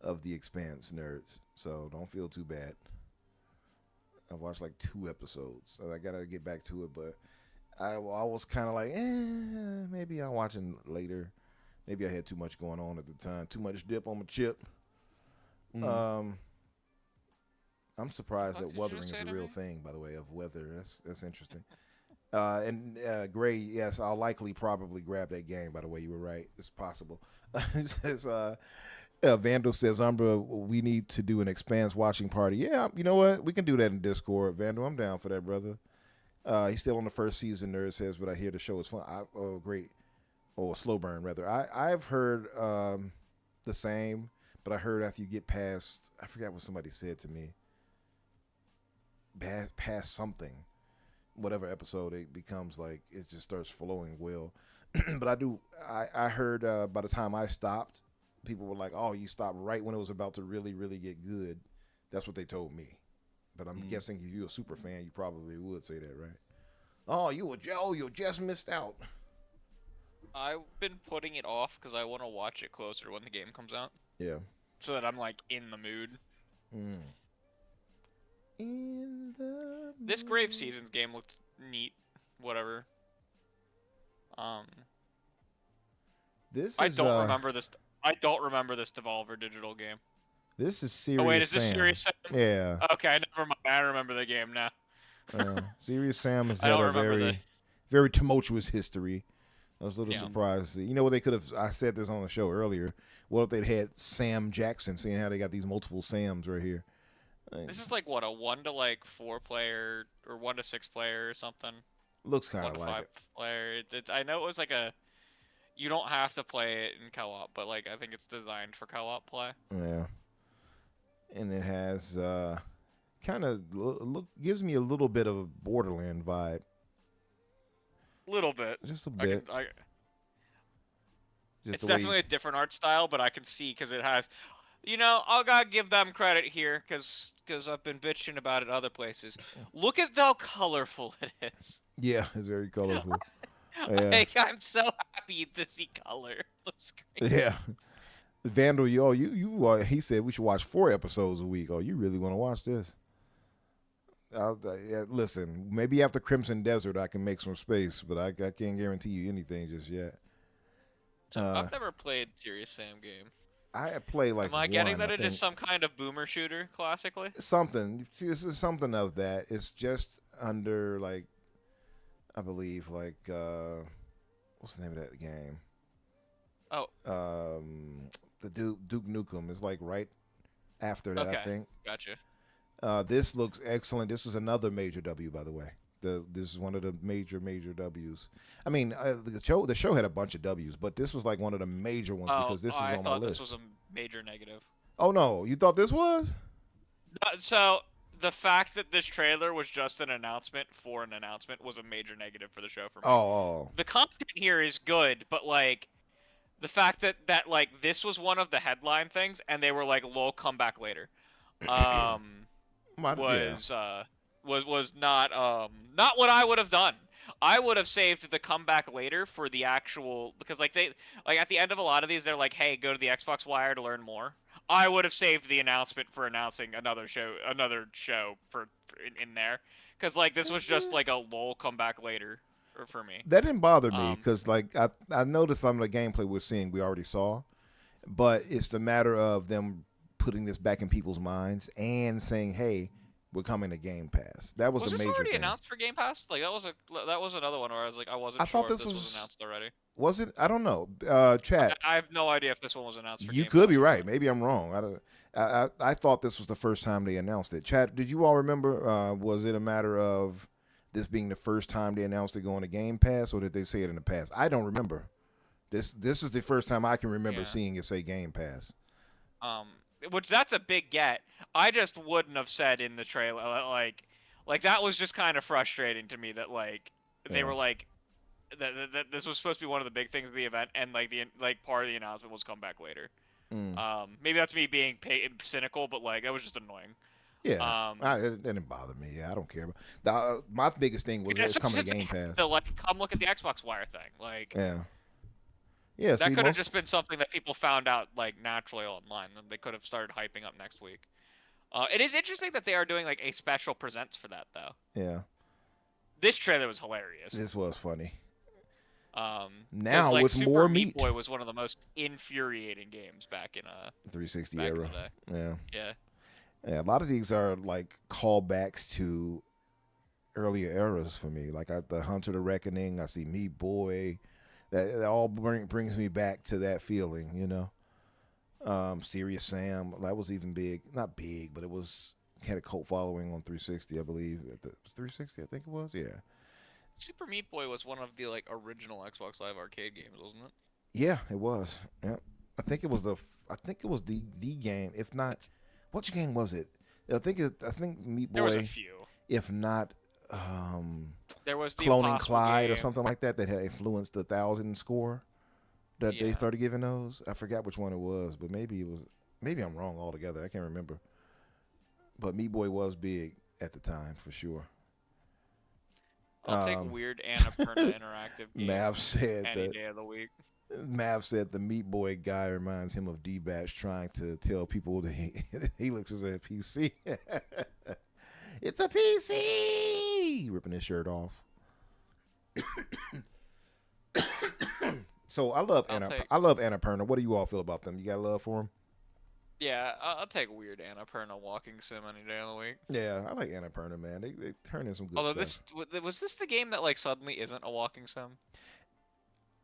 of The Expanse, nerds. So don't feel too bad. I've watched like 2 episodes, so I gotta get back to it. But I was kind of like, maybe I'll watch it later. Maybe I had too much going on at the time, too much dip on my chip. I'm surprised What that did you wuthering just is say a to real me? thing. By the way, of weather, that's interesting. And Gray, yes, I'll likely probably grab that game. By the way, you were right. It's possible. It says, Vandal says, Umbra, we need to do an Expanse watching party. Yeah, you know what? We can do that in Discord. Vandal, I'm down for that, brother. He's still on the first season, Nerd says, but I hear the show is fun. Great. Or slow burn, rather. I've heard the same, but I heard after you get past, I forgot what somebody said to me, past something. Whatever episode, it becomes like it just starts flowing well. But I heard by the time I stopped, people were like, "Oh, you stopped right when it was about to really, really get good." That's what they told me. But I'm guessing if you're a super fan, you probably would say that, right? Oh, you just missed out. I've been putting it off because I want to watch it closer when the game comes out, Yeah. so that I'm like in the mood. In the This Grave Seasons game looked neat. Whatever. This I is don't remember this. I don't remember this Devolver Digital game. This is Serious Oh wait, is this Sam. Serious Sam? Yeah. Okay, never mind. I remember the game now. Serious Sam has I had don't a remember very, the- very tumultuous history. I was a little Yeah. surprised to see. You know what they could have? I said this on the show earlier. What if they'd had Sam Jackson? Seeing how they got these multiple Sams right here. This is like what, a 1 to like 4 player or 1 to 6 player or something. Looks kind 1 of to like 5 it. player. I know it was like a. You don't have to play it in co-op, but like I think it's designed for co-op play. Yeah. And it has kind of gives me a little bit of a Borderland vibe. Little bit. Just a bit. Just It's the way definitely a different art style, but I can see because it has. I gotta give them credit here because I've been bitching about it other places. Look at how colorful it is. Yeah, it's very colorful. Yeah. Like, I'm so happy to see color. Looks great. Yeah. Vandal, he said we should watch 4 episodes a week. Oh, you really want to watch this? Yeah, listen, maybe after Crimson Desert I can make some space, but I can't guarantee you anything just yet. So I've never played Serious Sam game. I play like. Am I getting one, that I it is think. some kind of boomer shooter, classically? Something. This is something of that. It's just under like, I believe like what's the name of that game? Oh. The Duke Nukem is like right after that, Okay. I think. Gotcha. This looks excellent. This was another major W, by the way. This is one of the major W's. I mean, the show had a bunch of W's, but this was like one of the major ones because this is on my I thought list. this was a major negative. Oh no, you thought this was? So the fact that this trailer was just an announcement for an announcement was a major negative for the show for me. Oh. The content here is good, but like the fact that like this was one of the headline things, and they were like, "Lol, come back later," was not what I would have done. I would have saved the comeback later for the actual, because like they like at the end of a lot of these they're like, hey, go to the Xbox Wire to learn more. I would have saved the announcement for announcing another show for in there, because like this was just like a lol come back later for me. That didn't bother me because like I noticed some of the gameplay we're seeing we already saw, but it's the matter of them putting this back in people's minds and saying, hey, we're coming to Game Pass. That was the major thing. Was this already announced for Game Pass? Like that was another one where I was like, I wasn't sure if this was announced already. Was it? I don't know. Chat. I have no idea if this one was announced for You Game could Pass be or right. not. Maybe I'm wrong. I thought this was the first time they announced it. Chat, did you all remember? Was it a matter of this being the first time they announced it going to Game Pass, or did they say it in the past? I don't remember. This is the first time I can remember seeing it say Game Pass. Which that's a big get. I just wouldn't have said in the trailer like that was just kind of frustrating to me that like they were like that this was supposed to be one of the big things of the event, and like the part of the announcement was come back later. Maybe that's me being cynical, but like that was just annoying. Yeah, it didn't bother me. Yeah, I don't care. My biggest thing was it's coming to Game Pass. So like, come look at the Xbox Wire thing. Like, yeah. That could have just been something that people found out like naturally online, and they could have started hyping up next week. It is interesting that they are doing like a special presents for that though. Yeah. This trailer was hilarious. This was funny. Now like, with Super more Meat meat. Boy was one of the most infuriating games back in 360 back era. in the day. Yeah. Yeah. A lot of these are like callbacks to earlier eras for me. Like the Hunter the Reckoning, I see Meat Boy. That all brings me back to that feeling, you know. Serious Sam, that was even big. Not big, but it had a cult following on 360, I believe. It was 360, I think it was. Yeah. Super Meat Boy was one of the like original Xbox Live Arcade games, wasn't it? Yeah, it was. Yeah. I think it was the game. If not, which game was it? I think Meat Boy. There was a few. If not, there was the Cloning Impossible Clyde game. or something like that had influenced the 1,000 score that they started giving those. I forgot which one it was, but maybe I'm wrong altogether. I can't remember. But Meat Boy was big at the time for sure. I'll take weird Annapurna interactive games Mav said any that. day of the week. Mav said the Meat Boy guy reminds him of D-Batch trying to tell people that Helix is a PC. It's a PC! Ripping his shirt off. So I love Annapurna. What do you all feel about them? You got love for them? Yeah, I'll take weird Annapurna walking sim any day of the week. Yeah, I like Annapurna, man. They turn in some good Although stuff. was this the game that like suddenly isn't a walking sim?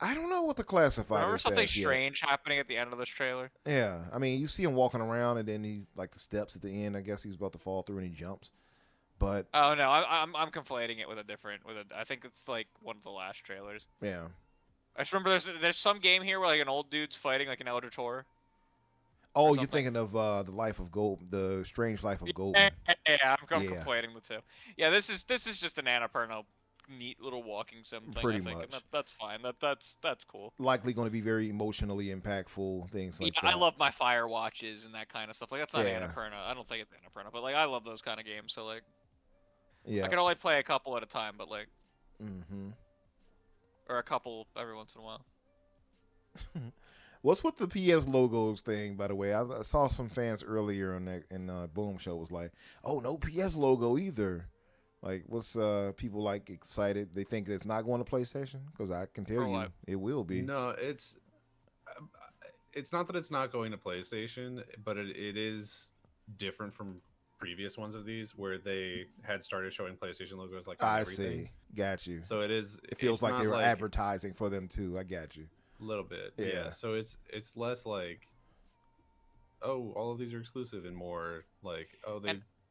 I don't know what to classify Remember this something as yet. strange happening at the end of this trailer? Yeah, I mean, you see him walking around, and then he's like the steps at the end. I guess he's about to fall through, and he jumps. But Oh no, I'm conflating it with a different I think it's like one of the last trailers. yeah. I just remember there's some game here where like an old dude's fighting like an Elder Tor. Oh, you're something. thinking of the life of Gold, the strange life of Yeah, Goldman. I'm Yeah. conflating the two. Yeah, this is just an Annapurna neat little walking sim thing. Pretty I think, much. and that's fine. That's cool. Likely going to be very emotionally impactful things like Yeah, that. I love my fire watches and that kind of stuff. Like that's not Yeah. Annapurna. I don't think it's Annapurna, but like I love those kind of games. So like Yeah. I can only play a couple at a time, but like Mm-hmm. or a couple every once in a while. What's with the PS logos thing, by the way? I saw some fans earlier on that in Boom Show was like, "Oh, no PS logo either." Like, what's people like excited? They think it's not going to PlayStation because I can tell For you what? it will be. No, it's not that it's not going to PlayStation, but it is different from previous ones of these where they had started showing PlayStation logos like on I everything. see. Got you. So it is. It feels it's like not they were advertising for them too. I got you. a little bit. Yeah. Yeah. So it's less like, oh, all of these are exclusive, and more like, oh,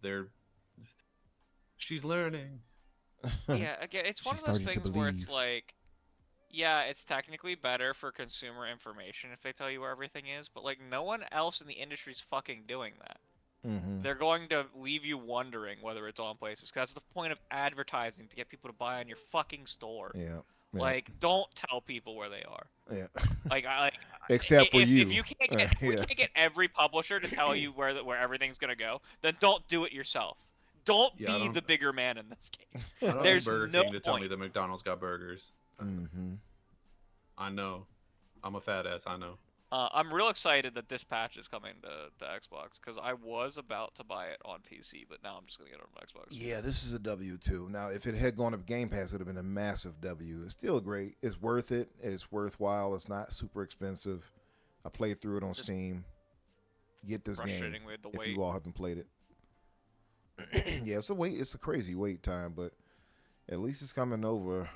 they're she's learning. Yeah, again, it's one She's of those starting to things where it's believe. like, yeah, it's technically better for consumer information if they tell you where everything is, but like no one else in the industry's fucking doing that. Mm-hmm. They're going to leave you wondering whether it's on places. 'Cause that's the point of advertising, to get people to buy on your fucking store. Yeah. Yeah. Like, don't tell people where they are. Yeah. Like, Except for if you. you can't get, if we Yeah. can't get every publisher to tell you where everything's gonna go, then don't do it yourself. Don't Yeah, I be don't- the bigger man in this case. I don't There's need Burger no King to tell me point. that McDonald's got burgers. Mm-hmm. I know. I'm a fat ass. I know. I'm real excited that this patch is coming to Xbox because I was about to buy it on PC, but now I'm just gonna get it on Xbox. Yeah, this is a W too. Now, if it had gone to Game Pass, it would have been a massive W. It's still great. It's worth it. It's worthwhile. It's not super expensive. I played through it on Just Steam. Get this game Frustrating we had to if wait. you all haven't played it. Yeah, it's a wait. It's a crazy wait time, but at least it's coming over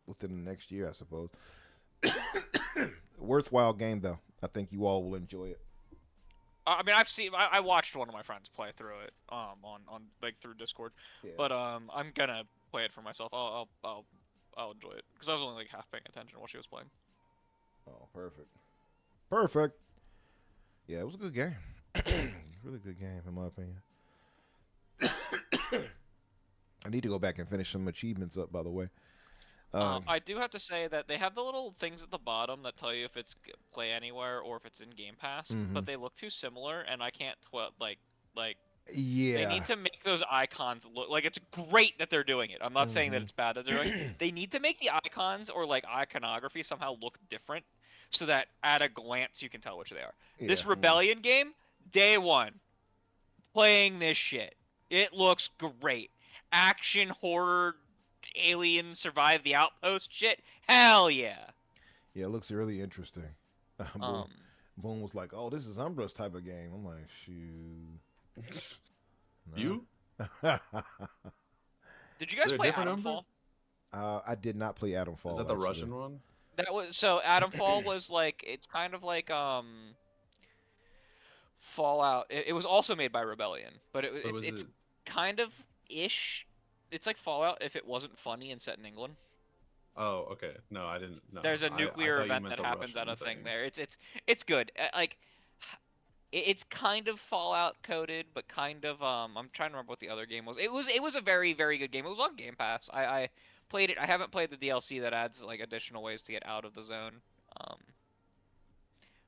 within the next year, I suppose. Worthwhile game though. I think you all will enjoy it. I mean, I watched one of my friends play through it on like through Discord, Yeah. but I'm gonna play it for myself. I'll enjoy it because I was only like half paying attention while she was playing. Oh, perfect. Perfect. Yeah, it was a good game. Really good game, in my opinion. I need to go back and finish some achievements up, by the way. I do have to say that they have the little things at the bottom that tell you if it's play anywhere or if it's in Game Pass, but they look too similar, and I can't like. Yeah. They need to make those icons look like it's great that they're doing it. I'm not saying that it's bad that they're doing it. They need to make the icons or like iconography somehow look different so that at a glance you can tell which they are. This Yeah. Rebellion game, day one, playing this shit. It looks great. Action, horror, alien, survive the outpost shit. Hell yeah. Yeah, it looks really interesting. Boom was like, "Oh, this is Umbra's type of game." I'm like, "Shoot." No. You? Did you guys Is there a play different Umbra? I did not play Adam Fall. Is that the actually. Russian one? That was so Adamfall was like it's kind of like Fallout. It was also made by Rebellion, but it's kind of ish. It's like Fallout if it wasn't funny and set in England. Oh, okay. No, I didn't. No, There's a I nuclear thought you event meant that the happens at a Russian thing there. It's good. Like it's kind of Fallout coded, but kind of I'm trying to remember what the other game was. It was a very very good game. It was on Game Pass. I played it. I haven't played the DLC that adds like additional ways to get out of the zone.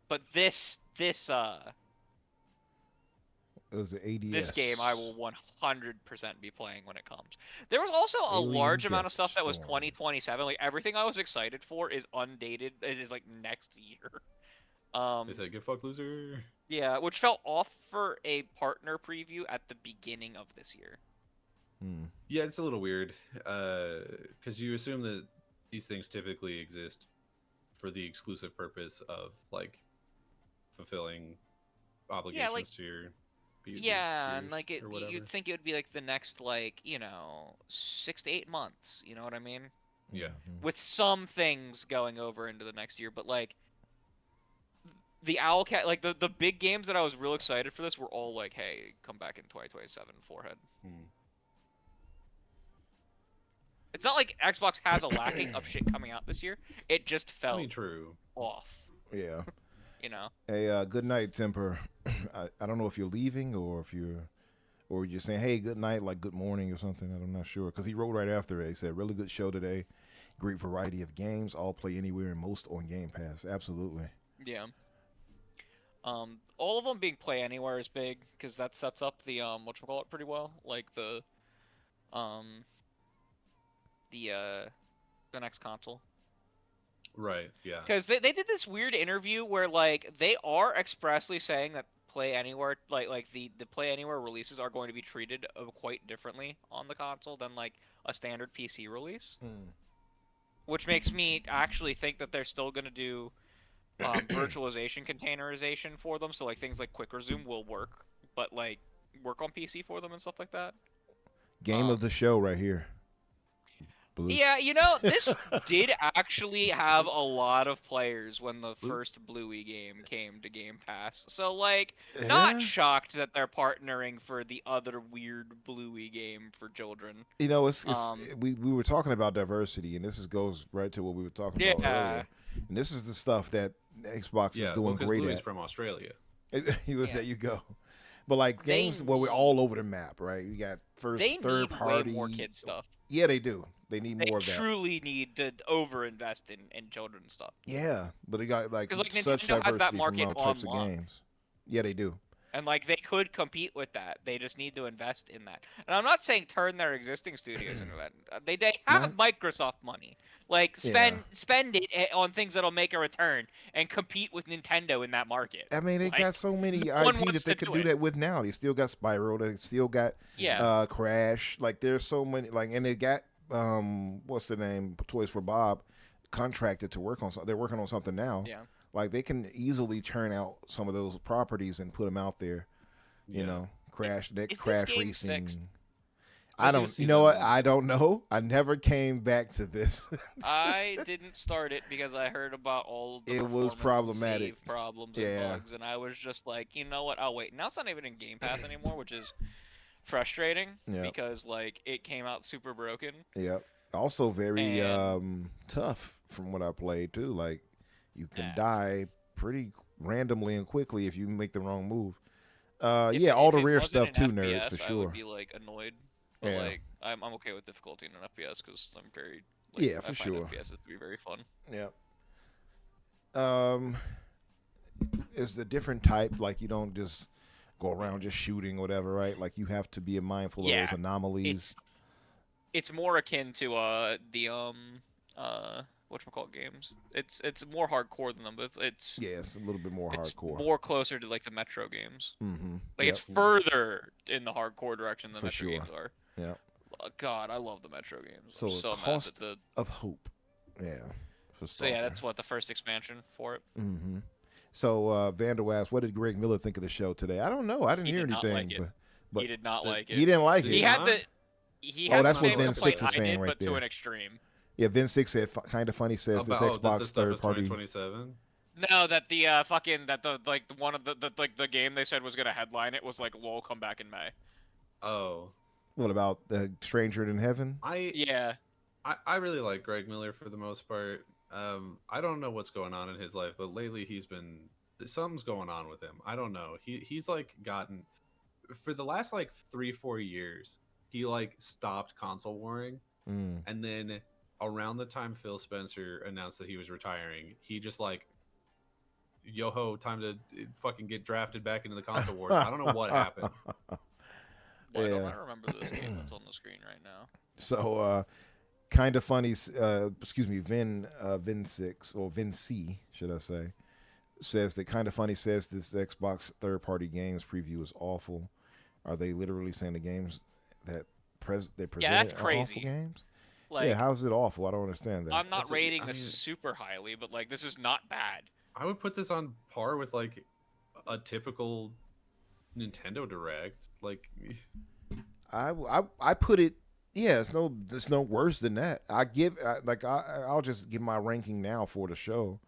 But this It was an ADS. This game I will 100% be playing when it comes. There was also a Alien large amount of stuff that was Deathstorm. 2027. Like everything I was excited for is undated. It is like next year. They said, "Get fucked, loser." Yeah, which felt off for a partner preview at the beginning of this year. Yeah, it's a little weird, because you assume that these things typically exist for the exclusive purpose of like fulfilling obligations to your Yeah, and peers like or whatever. you'd think it would be like the next 6 to 8 months. You know what I mean? Yeah. with some things going over into the next year. But like the Owlcat, like the big games that I was real excited for this were all like, hey, come back in 2027, Forehead. It's not like Xbox has a lacking of shit coming out this year. It just felt I mean, true. off, Yeah. you know. Hey, good night, Temper. I don't know if you're leaving or if you're saying, hey, good night, like good morning or something. I'm not sure. Because he wrote right after it. He said, really good show today. Great variety of games. All play anywhere and most on Game Pass. Absolutely. Yeah. All of them being play anywhere is big because that sets up the whatchamacallit pretty well. Like the next console. Right. Yeah. Because they did this weird interview where like they are expressly saying that play anywhere like the play anywhere releases are going to be treated quite differently on the console than like a standard PC release. Which makes me actually think that they're still going to do virtualization containerization for them, so like things like quick resume will work, but like work on PC for them and stuff like that. Game of the show right here. Blues. Yeah, you know, this did actually have a lot of players when the first Bluey game came to Game Pass. So, like, not shocked that they're partnering for the other weird Bluey game for children. You know, we were talking about diversity, and goes right to what we were talking about earlier. And this is the stuff that Xbox is doing great Bluey's at. from Australia. There you go. But like games where we're all over the map, right? You got third party. Way more kid stuff. Yeah, they do. They need more of that. They truly need to over-invest in children's stuff. Yeah, but they got like like, such Nintendo has that diversity market from all types of online. games. Yeah, they do. And like they could compete with that. They just need to invest in that. And I'm not saying turn their existing studios into that. They have Microsoft money. Like spend it on things that'll make a return and compete with Nintendo in that market. I mean, they like, got so many no IP that they could do that with now. They still got Spyro. They still got Crash. Like there's so many. Like and they got what's the name? Toys for Bob contracted to work on something. They're working on something now. Yeah. Like they can easily churn out some of those properties and put them out there. You know, Crash Racing. Fixed? I don't. You know what? I don't know. I never came back to this. I didn't start it because I heard about all the it was problematic save problems and bugs, and I was just like, you know what? I'll wait. Now it's not even in Game Pass anymore, which is frustrating because like it came out super broken. Yep. Also very tough from what I played too. Like you can die pretty randomly and quickly if you make the wrong move. All the rare stuff too, nerds for sure. I would be like annoyed. But like I'm okay with difficulty in an FPS because I'm very I find FPSs to be very fun. Yeah. Is the different type like you don't just go around just shooting or whatever, right? Like you have to be mindful of those anomalies. It's more akin to the whatchamacallit games. It's more hardcore than them, but it's a little bit more hardcore. More closer to like the Metro games. Mm-hmm. Like it's further in the hardcore direction than For Metro sure. games are. Yeah. God, I love the Metro games. So I'm so cost mad that of hope. Yeah. So yeah, that's what the first expansion for it. Mm-hmm. So Vandal asked, "What did Greg Miller think of the show today?" I don't know. I didn't hear anything. But he did not like it. He didn't like it. He had the. He had that's the what same Vin complaint 6 is saying right but there. to an extreme. Yeah, Vin 6 said, kind of funny says this Xbox third party. 2027. No, that the one of the game they said was gonna headline it was like lol come back in May. Oh. What about Stranger in Heaven? I really like Greg Miller for the most part. I don't know what's going on in his life, but lately something's going on with him. I don't know. He's like gotten for the last like 3-4 years. He like stopped console warring, and then around the time Phil Spencer announced that he was retiring, he just like, yo ho, time to fucking get drafted back into the console wars. I don't know what happened. Why don't I remember this game that's on the screen right now? So, kind of funny. Vin 6 or Vin C, should I say, says that kind of funny says this Xbox third-party games preview is awful. Are they literally saying the games that they present that's are crazy. awful games? Like, how's it awful? I don't understand that. I'm not rating this super highly, but like this is not bad. I would put this on par with like a typical Nintendo Direct. Like, I put it Yeah, it's no worse than that. I'll just give my ranking now for the show.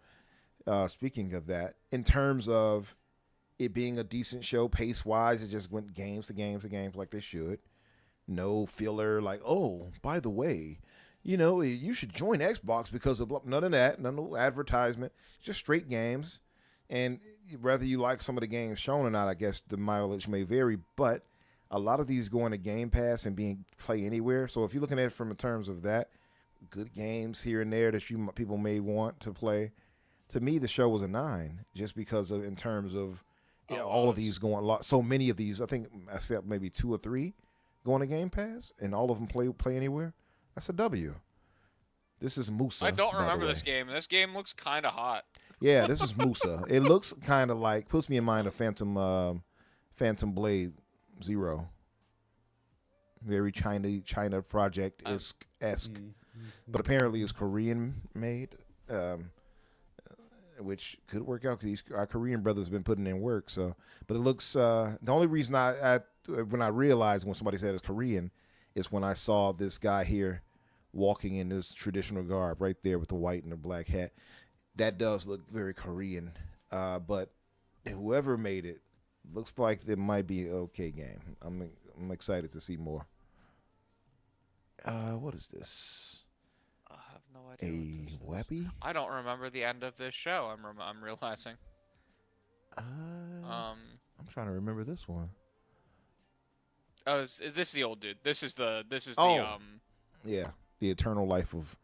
Speaking of that, in terms of it being a decent show, pace wise, it just went games to games to games like they should. No filler, like, oh, by the way, you should join Xbox because of none of that, none of advertisement, just straight games. And whether you like some of the games shown or not, I guess the mileage may vary, but a lot of these go into Game Pass and being play anywhere. So if you're looking at it from in terms of that, good games here and there that people may want to play. To me, the show was a 9, just because of in terms of all of these going. So many of these, I think, except maybe 2 or 3, going to Game Pass, and all of them play anywhere. That's a W. This is Musa. I don't remember this game. This game looks kind of hot. Yeah, this is Musa. It looks kind of like, puts me in mind of Phantom Blade Zero. Very China project esque, but apparently it's Korean made, which could work out because our Korean brothers have been putting in work. So, but it looks. The only reason when I realized when somebody said it's Korean is when I saw this guy here walking in this traditional garb right there with the white and the black hat. That does look very Korean, but whoever made it looks like it might be an okay game. I'm excited to see more. What is this? I have no idea. A Wappy? I don't remember the end of this show. I'm realizing. I'm trying to remember this one. Oh, is this the old dude? This is the Yeah, the eternal life of.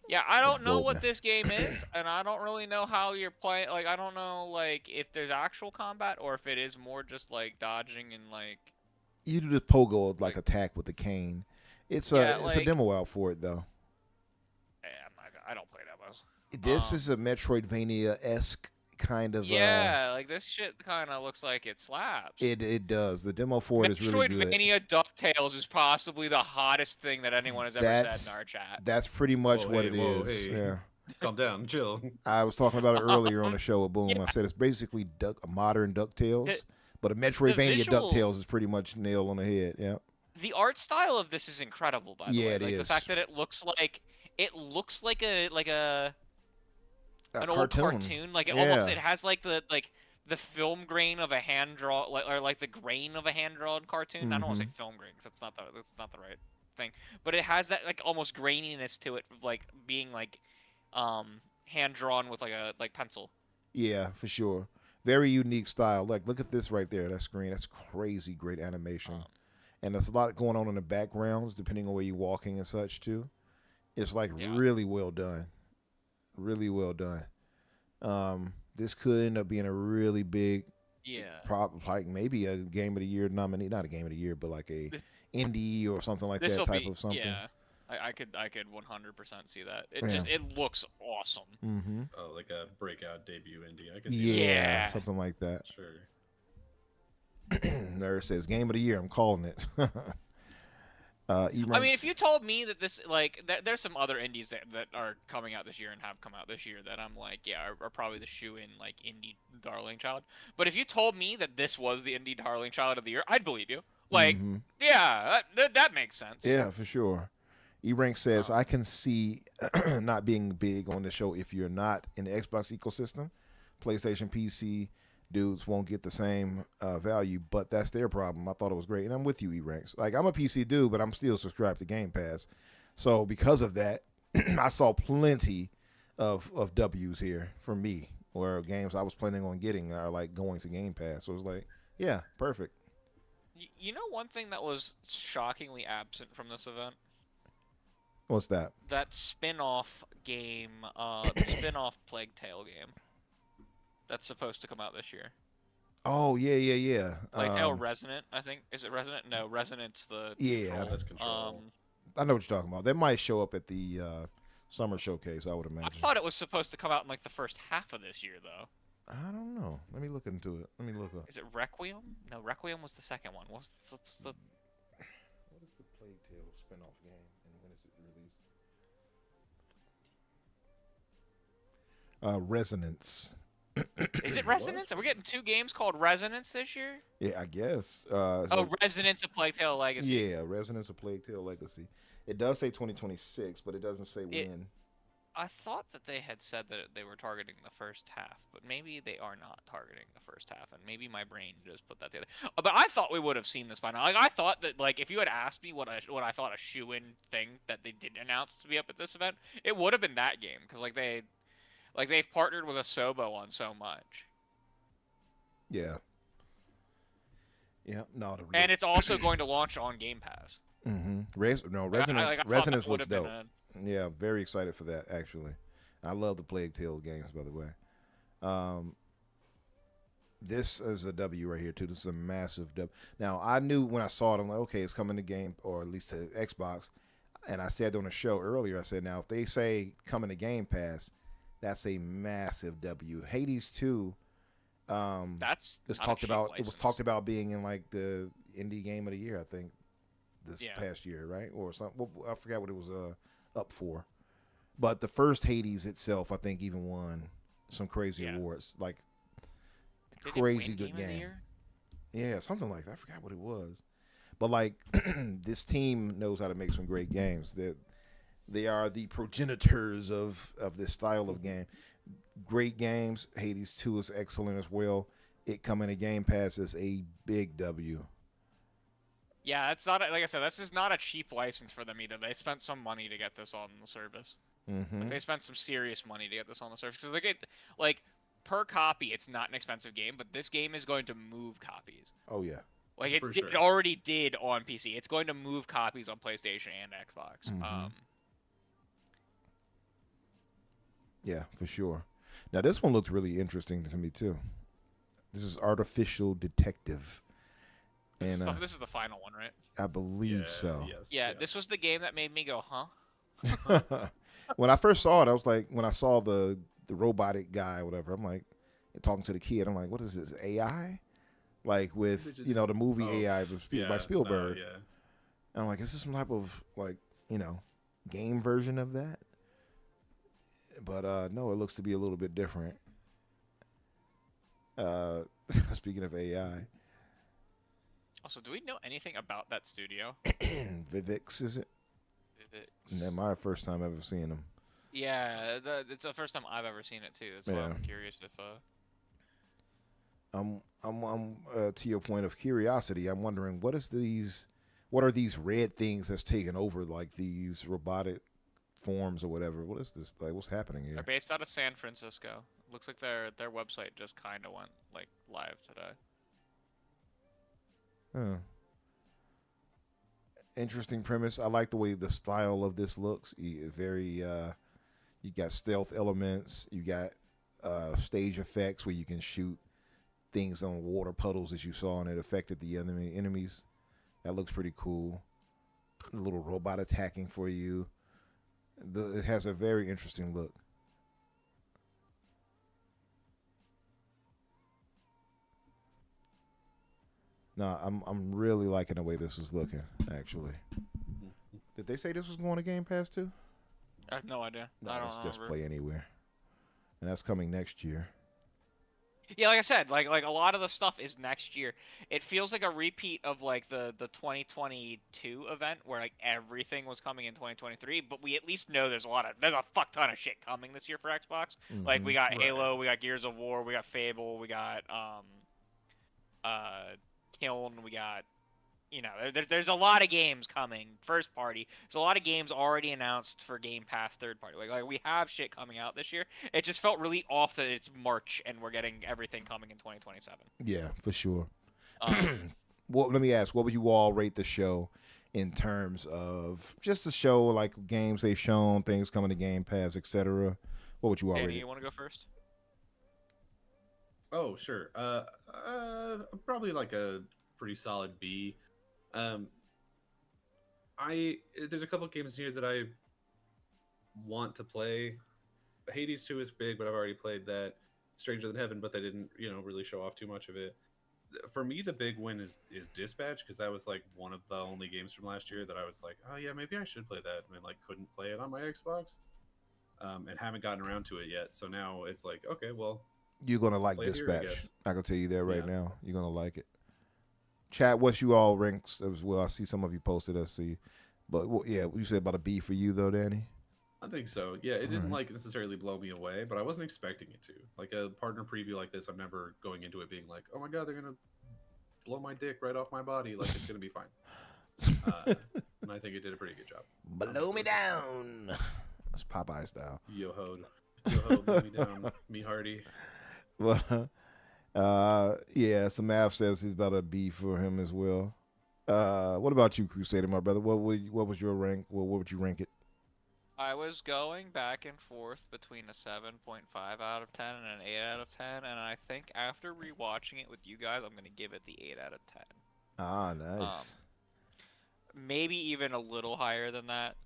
Yeah, I don't know Golden. what this game is, and I don't really know how you're playing. Like, I don't know, like, if there's actual combat or if it is more just like dodging and like. You do this pogo like attack with the cane. It's a demo out for it though. Yeah, I don't play that much. This is a Metroidvania-esque kind of. Yeah, like this shit kind of looks like it slaps. It does. The demo for it is really good. Metroidvania DuckTales is possibly the hottest thing that anyone has ever said in our chat. That's pretty much what it is. Hey. Yeah. Calm down, chill. I was talking about it earlier on the show with Boom. Yeah. I said it's basically a modern DuckTales, but a Metroidvania DuckTales is pretty much nail on the head. Yeah. The art style of this is incredible, by the way. It like is. The fact that it looks like an old cartoon. Like it almost, it has like the film grain of a hand draw, or like the grain of a hand drawn cartoon. I don't want to say film grain because that's not the right thing. But it has that like almost graininess to it, of like being like hand drawn with like a pencil. Yeah, for sure. Very unique style. Like, look at this right there. That screen. That's crazy great animation. And there's a lot going on in the backgrounds, depending on where you're walking and such too. It's like really well done. Really well done. This could end up being a really big, like maybe a Game of the Year nominee. Not a Game of the Year, but like a indie or something like that type of something. Yeah, I could 100% see that. It looks awesome. Mm-hmm. Oh, like a breakout debut indie. I could see Yeah, something like that. Sure. Nerd says Game of the Year. I'm calling it. I mean, if you told me that this, like, there's some other indies that are coming out this year and have come out this year that I'm like, are probably the shoe-in, like, indie darling child. But if you told me that this was the indie darling child of the year, I'd believe you. Like, that makes sense. Yeah, for sure. E-Rank says, I can see not being big on the show if you're not in the Xbox ecosystem. PlayStation, PC dudes won't get the same value, but that's their problem. I thought it was great, and I'm with you, E-Ranks. Like, I'm a PC dude, but I'm still subscribed to Game Pass. So because of that, I saw plenty of W's here for me, where games I was planning on getting are like going to Game Pass. So it was like, yeah, perfect. You know one thing that was shockingly absent from this event? What's that? That spin-off game, the spin-off Plague Tale game. That's supposed to come out this year. Oh, yeah. Plague Tale Resonant, I think. Is it Resonant? No, Resonant's the Yeah. That's Control. I know what you're talking about. That might show up at the summer showcase, I would imagine. I thought it was supposed to come out in like the first half of this year, though. I don't know. Let me look into it. Let me look up. Is it Requiem? No, Requiem was the second one. What is the Plague Tale spin-off game, and when is it released? Resonance. Is it It was Resonance? Are we getting 2 games called Resonance this year? Yeah, I guess. Oh, Resonance of Plague Tale Legacy. Yeah, Resonance of Plague Tale Legacy. It does say 2026, but it doesn't say when. I thought that they had said that they were targeting the first half, but maybe they are not targeting the first half, and maybe my brain just put that together. But I thought we would have seen this by now. Like, I thought that, like, if you had asked me what I thought a shoe-in thing that they didn't announce to be up at this event, it would have been that game, because they've partnered with Asobo on so much, Yeah. Yeah. No. and it's also going to launch on Game Pass. Mm-hmm. I Resonance. thought that Resonance would looks have been dope. Yeah, very excited for that. Actually, I love the Plague Tale games. By the way, this is a W right here too. This is a massive W. Now I knew when I saw it, I'm like, okay, it's coming to game or at least to Xbox. And I said on the show earlier, I said, now if they say coming to Game Pass, that's a massive W. Hades 2. That's It's not a talked cheap about. It was license. talked about being in like the indie game of the year, I think, this Yeah. past year, right? Or something. I forgot what it was up for. But the first Hades itself, I think, even won some crazy awards, like Did it crazy win good Game of the game. Year? Yeah, something like that. I forgot what it was. But like this team knows how to make some great games. They are the progenitors of this style of game. Great games. Hades 2 is excellent as well. It coming to Game Pass is a big W. Yeah, it's not like I said. This is not a cheap license for them either. They spent some money to get this on the service. Mm-hmm. Like, they spent some serious money to get this on the service. Because like per copy, it's not an expensive game, but this game is going to move copies. Oh yeah. Like it, For it sure. already did on PC. It's going to move copies on PlayStation and Xbox. Mhm. Yeah, for sure. Now this one looks really interesting to me too. This is Artificial Detective, and This is the final one, right? I believe so. Yes. Yeah, this was the game that made me go, huh? When I first saw it, I was like, when I saw the robotic guy, or whatever, I'm like, talking to the kid, I'm like, what is this, AI? Like with the movie AI by Spielberg. Yeah. And I'm like, is this some type of like game version of that? But no, it looks to be a little bit different. Speaking of AI, Also, do we know anything about that studio? Vivix, is it? That's my first time ever seeing them. Yeah, it's the first time I've ever seen it too. That's why I'm curious if. I'm to your point of curiosity. I'm wondering what are these red things that's taking over like these robotic forms or whatever? What is this? Like, what's happening here? They're based out of San Francisco. Looks like their website just kind of went like live today. Huh. Interesting premise. I like the way the style of this looks. Very, you got stealth elements. You got stage effects where you can shoot things on water puddles as you saw, and it affected the enemies. That looks pretty cool. A little robot attacking for you. It has a very interesting look. No, I'm really liking the way this is looking, actually. Did they say this was going to Game Pass too? I have no idea. No, I don't it's remember. just Play Anywhere. And that's coming next year. Yeah, like I said, like a lot of the stuff is next year. It feels like a repeat of like the 2022 event where like everything was coming in 2023, but we at least know there's a fuck ton of shit coming this year for Xbox. Like we got Halo, we got Gears of War, we got Fable, we got Kiln, we got there's a lot of games coming first party. There's a lot of games already announced for Game Pass third party. Like we have shit coming out this year. It just felt really off that it's March and we're getting everything coming in 2027. Yeah, for sure. Well, let me ask, what would you all rate the show in terms of just the show, like games they've shown, things coming to Game Pass, etc.? What would you all rate Danny, it? you want to go first? Oh, sure. Probably like a pretty solid B. There's a couple of games here that I want to play. Hades 2 is big, but I've already played that. Stranger Than Heaven, but they didn't, really show off too much of it. For me, the big win is Dispatch, because that was like one of the only games from last year that I was like, oh yeah, maybe I should play that, and like couldn't play it on my Xbox, and haven't gotten around to it yet. So now it's like, okay, well, You're gonna like Play it here, I Dispatch. guess. I can tell you that right Yeah. now. You're gonna like it. Chat, what's you all ranks as well? I see some of you posted. I see, but yeah, you said about a B for you though, Danny. I think so. Yeah, it didn't Alright. like necessarily blow me away, but I wasn't expecting it to. Like a partner preview like this, I'm never going into it being like, "Oh my god, they're gonna blow my dick right off my body." Like it's gonna be fine. And I think it did a pretty good job. Blow me down. That's Popeye style. Yo ho, blow me down, me Hardy. Well, yeah, Samav says he's about a B for him as well. What about you, Crusader, my brother? What was your rank? What would you rank it? I was going back and forth between a 7.5 out of 10 and an 8 out of 10, and I think after rewatching it with you guys, I'm gonna give it the 8 out of 10. Ah, nice. Maybe even a little higher than that.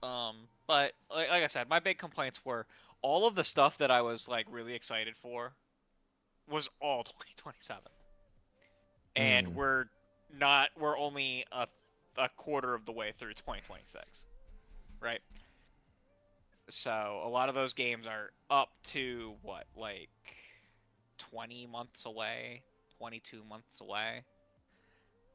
But like I said, my big complaints were all of the stuff that I was like really excited for was all 2027, and we're only a quarter of the way through 2026, right? So a lot of those games are up to what, like 20 months away, 22 months away,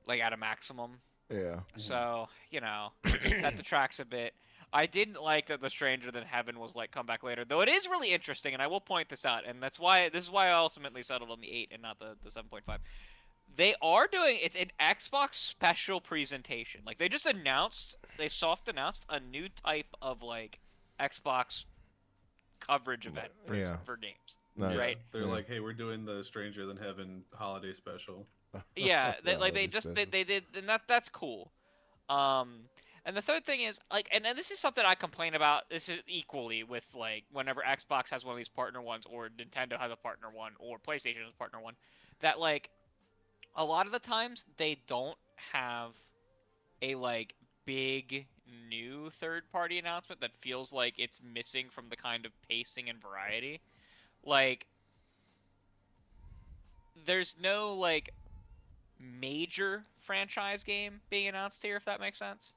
like at a maximum. Yeah. So, that detracts a bit. I didn't like that the Stranger Than Heaven was like come back later, though it is really interesting, and I will point this out, and this is why I ultimately settled on the 8 and not the 7.5. They are doing it's an Xbox special presentation. Like they soft announced a new type of like Xbox coverage event for games. Nice. Right? They're like, "Hey, we're doing the Stranger Than Heaven holiday special." Yeah, they did, and that's cool. And the third thing is like, and this is something I complain about. This is equally with like whenever Xbox has one of these partner ones, or Nintendo has a partner one, or PlayStation has a partner one, that like a lot of the times they don't have a like big new third party announcement that feels like it's missing from the kind of pacing and variety. Like there's no like major franchise game being announced here, if that makes sense.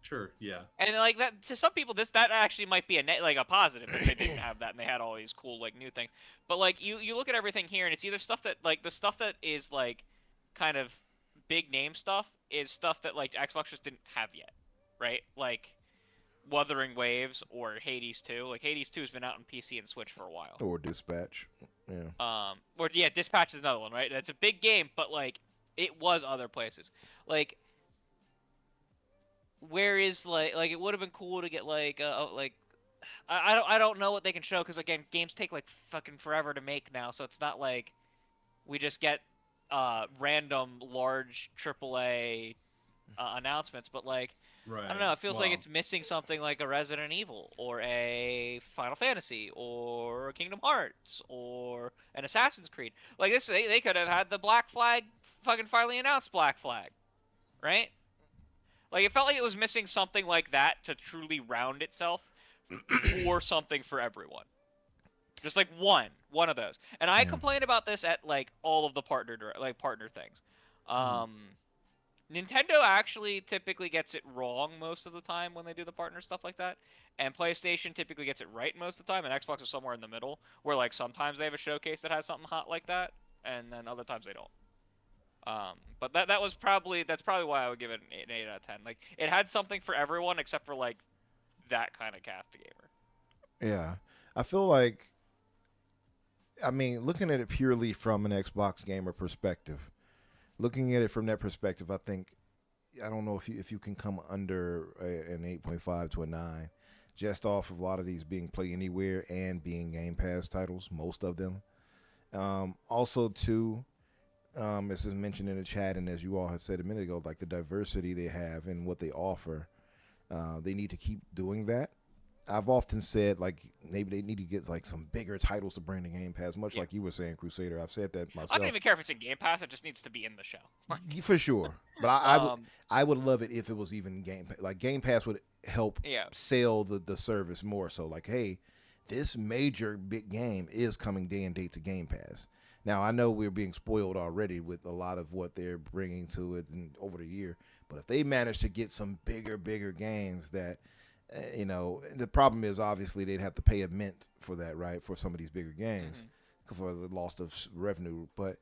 Sure, yeah. And like that, to some people, that actually might be a positive if they didn't have that and they had all these cool like new things. But like you look at everything here and it's either stuff that like the stuff that is like kind of big name stuff is stuff that like Xbox just didn't have yet, right? Like Wuthering Waves or Hades 2. Like Hades 2 has been out on PC and Switch for a while. Or Dispatch. Yeah. Or yeah, Dispatch is another one, right? That's a big game, but like it was other places. Like where is like it would have been cool to get like I don't know what they can show because again games take like fucking forever to make now, so it's not like we just get random large AAA announcements, but like Right. I don't know, it feels like it's missing something like a Resident Evil or a Final Fantasy or a Kingdom Hearts or an Assassin's Creed. Like this, they could have had the Black Flag fucking finally announced Black Flag, right? Like it felt like it was missing something like that to truly round itself for something for everyone. Just like one of those. And I complain about this at like all of the partner things. Nintendo actually typically gets it wrong most of the time when they do the partner stuff like that. And PlayStation typically gets it right most of the time, and Xbox is somewhere in the middle, where like sometimes they have a showcase that has something hot like that, and then other times they don't. But that's probably why I would give it an 8 out of 10. Like it had something for everyone except for like that kind of cast of gamer. Yeah. I feel like, I mean, looking at it purely from an Xbox gamer perspective, looking at it from that perspective, I don't know if you can come under an 8.5 to a 9, just off of a lot of these being Play Anywhere and being Game Pass titles, most of them. Also, too, as is mentioned in the chat, and as you all had said a minute ago, like the diversity they have and what they offer, they need to keep doing that. I've often said, like, maybe they need to get, like, some bigger titles to bring to Game Pass, much like you were saying, Crusader. I've said that myself. I don't even care if it's in Game Pass. It just needs to be in the show. For sure. But I would love it if it was even Game Pass. Like, Game Pass would help sell the service more so. Like, hey, this major big game is coming day and date to Game Pass. Now, I know we're being spoiled already with a lot of what they're bringing to it over the year. But if they manage to get some bigger games that... the problem is obviously they'd have to pay a mint for that, right? For some of these bigger games, for the loss of revenue, but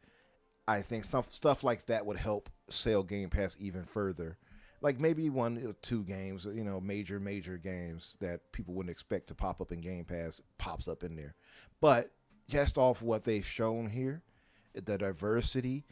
I think some stuff like that would help sell Game Pass even further. Like maybe 1 or 2 games, major games that people wouldn't expect to pop up in Game Pass pops up in there. But just off what they've shown here, the diversity,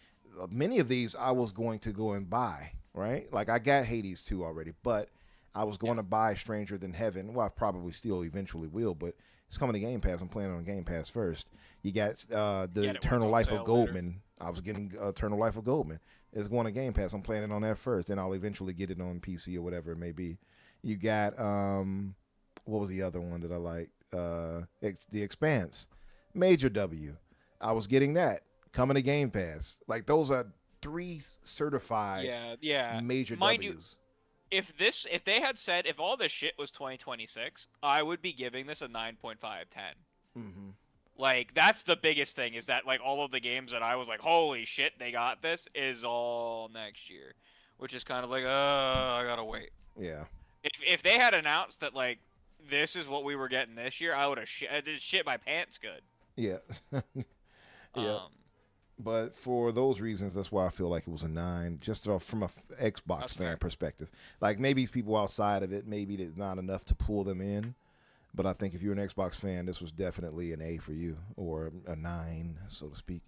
many of these I was going to go and buy, right? Like I got Hades 2 already, but I was going to buy Stranger Than Heaven. Well, I probably still eventually will, but it's coming to Game Pass. I'm playing on Game Pass first. You got the Eternal Life of Goldman. I was getting Eternal Life of Goldman. It's going to Game Pass. I'm playing it on that first. Then I'll eventually get it on PC or whatever it may be. You got, what was the other one that I liked? The Expanse. Major W. I was getting that. Coming to Game Pass. Like, those are 3 certified major W's. If they had said if all this shit was 2026, I would be giving this a 9.5/10. Mm-hmm. Like, that's the biggest thing, is that, like, all of the games that I was like, holy shit, they got this, is all next year. Which is kind of like, I gotta wait. Yeah. If they had announced that, like, this is what we were getting this year, I would have shit my pants good. Yeah. Yeah. But for those reasons, that's why I feel like it was a 9, just from a Xbox fan perspective. Like, maybe people outside of it, maybe there's not enough to pull them in. But I think if you're an Xbox fan, this was definitely an A for you, or a 9, so to speak.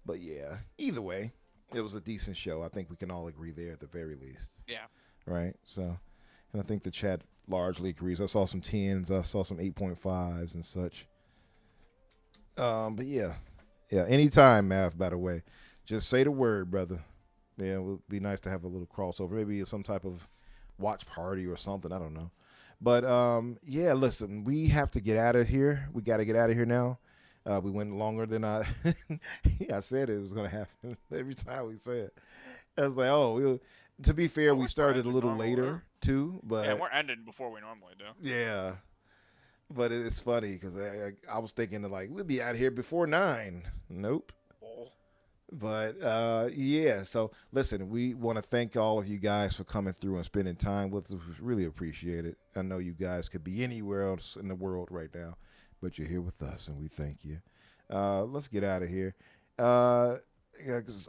But yeah, either way, it was a decent show. I think we can all agree there at the very least. Yeah. Right? So, and I think the chat largely agrees. I saw some 10s. I saw some 8.5s and such. But yeah. Yeah, anytime, Mav, by the way. Just say the word, brother. Yeah, it would be nice to have a little crossover. Maybe some type of watch party or something. I don't know. But, yeah, listen, we have to get out of here. We got to get out of here now. We went longer than I said it was going to happen every time we said it. I was like, to be fair, we started a little later, too. But, yeah, we're ending before we normally do. Yeah. But it's funny because I was thinking like we'll be out here before 9. Nope. But yeah. So listen, we want to thank all of you guys for coming through and spending time with us. We really appreciate it. I know you guys could be anywhere else in the world right now, but you're here with us, and we thank you. Let's get out of here. I'll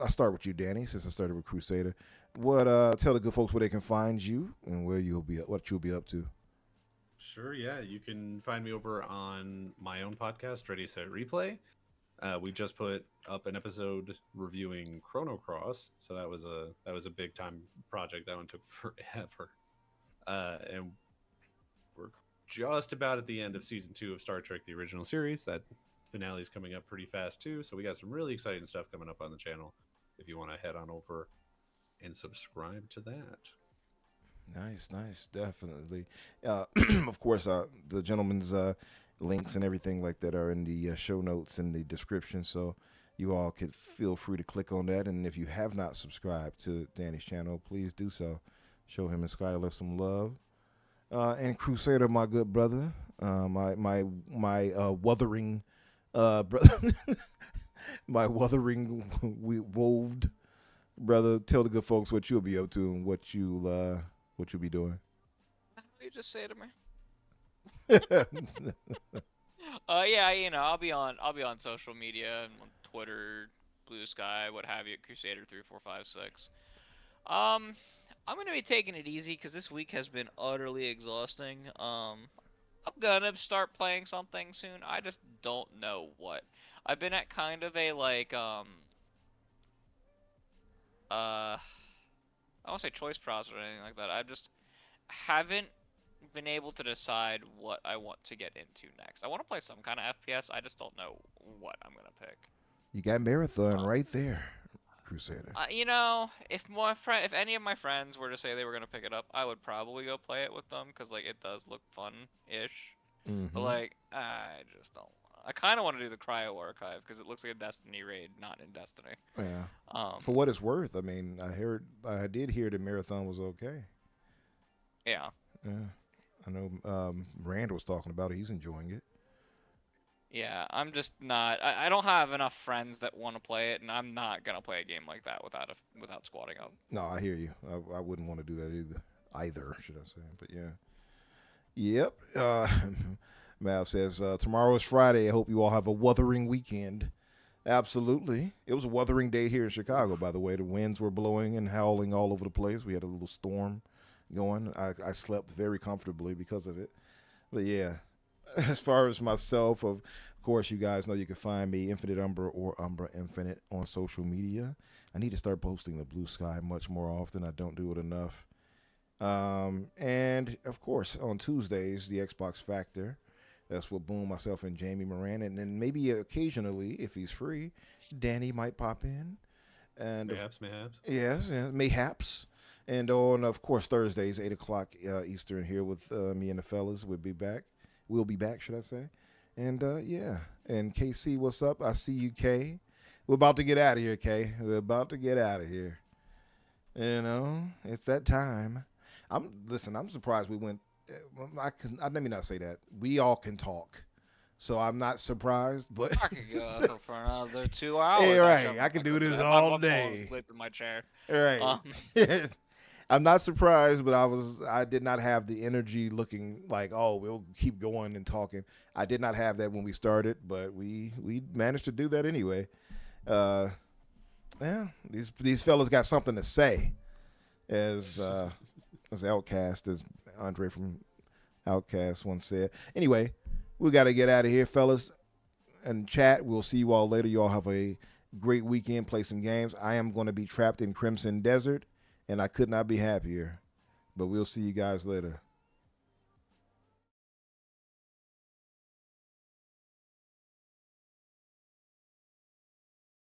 start with you, Danny, since I started with Crusader. Tell the good folks where they can find you and what you'll be up to. Sure, yeah. You can find me over on my own podcast, Ready Set Replay. We just put up an episode reviewing Chrono Cross, so that was a big time project. That one took forever, and we're just about at the end of season 2 of Star Trek: The Original Series. That finale is coming up pretty fast too, so we got some really exciting stuff coming up on the channel. If you want to head on over and subscribe to that. Nice, definitely. Of course, the gentleman's links and everything like that are in the show notes in the description, so you all could feel free to click on that. And if you have not subscribed to Danny's channel, please do so. Show him and Skylar some love. And Crusader, my good brother, my wuthering brother, my wuthering woved brother. Tell the good folks what you'll be up to and what you'll be doing. You just say to me. Yeah, I'll be on social media and on Twitter, Bluesky, what have you, Crusader3456. I'm gonna be taking it easy because this week has been utterly exhausting. I'm gonna start playing something soon. I just don't know what. I've been at kind of a like I won't say choice process or anything like that. I just haven't been able to decide what I want to get into next. I want to play some kind of FPS. I just don't know what I'm gonna pick. You got Marathon right there, Crusader. If any of my friends were to say they were gonna pick it up, I would probably go play it with them because like it does look fun-ish. Mm-hmm. But like I just don't. I kind of want to do the Cryo Archive because it looks like a Destiny raid, not in Destiny. Yeah. For what it's worth, I mean, I did hear the Marathon was okay. Yeah. Yeah. I know Rand was talking about it. He's enjoying it. Yeah, I'm just not. I don't have enough friends that want to play it, and I'm not gonna play a game like that without squatting up. No, I hear you. I wouldn't want to do that either, should I say? But yeah. Yep. Mav says tomorrow is Friday. I hope you all have a wuthering weekend. Absolutely. It was a wuthering day here in Chicago, by the way. The winds were blowing and howling all over the place. We had a little storm going. I slept very comfortably because of it. But yeah, as far as myself, of course, you guys know you can find me, Infinite Umbra or Umbra Infinite, on social media. I need to start posting the Bluesky much more often. I don't do it enough. And of course, on Tuesdays, the Xbox Factor. That's what Boom, myself, and Jamie Moran, and then maybe occasionally, if he's free, Danny might pop in. And Mayhaps. yes, mayhaps. And on, of course, Thursdays, 8 o'clock Eastern, here with me and the fellas. We'll be back. Should I say? And yeah. And KC, what's up? I see you, K. We're about to get out of here, K. We're about to get out of here. You know, it's that time. I'm surprised we went. Let me not say that. We all can talk, so I'm not surprised. But I could go for another 2 hours. hey, right, Actually, I could do this I'm all falling day. asleep in my chair. Right. I'm not surprised, but I did not have the energy looking like, oh, we'll keep going and talking. I did not have that when we started, but we managed to do that anyway. Yeah, these fellas got something to say, as Outcast, as Andre from Outcast once said. Anyway, we got to get out of here, fellas, and chat. We'll see you all later. You all have a great weekend. Play some games. I am going to be trapped in Crimson Desert, and I could not be happier. But we'll see you guys later.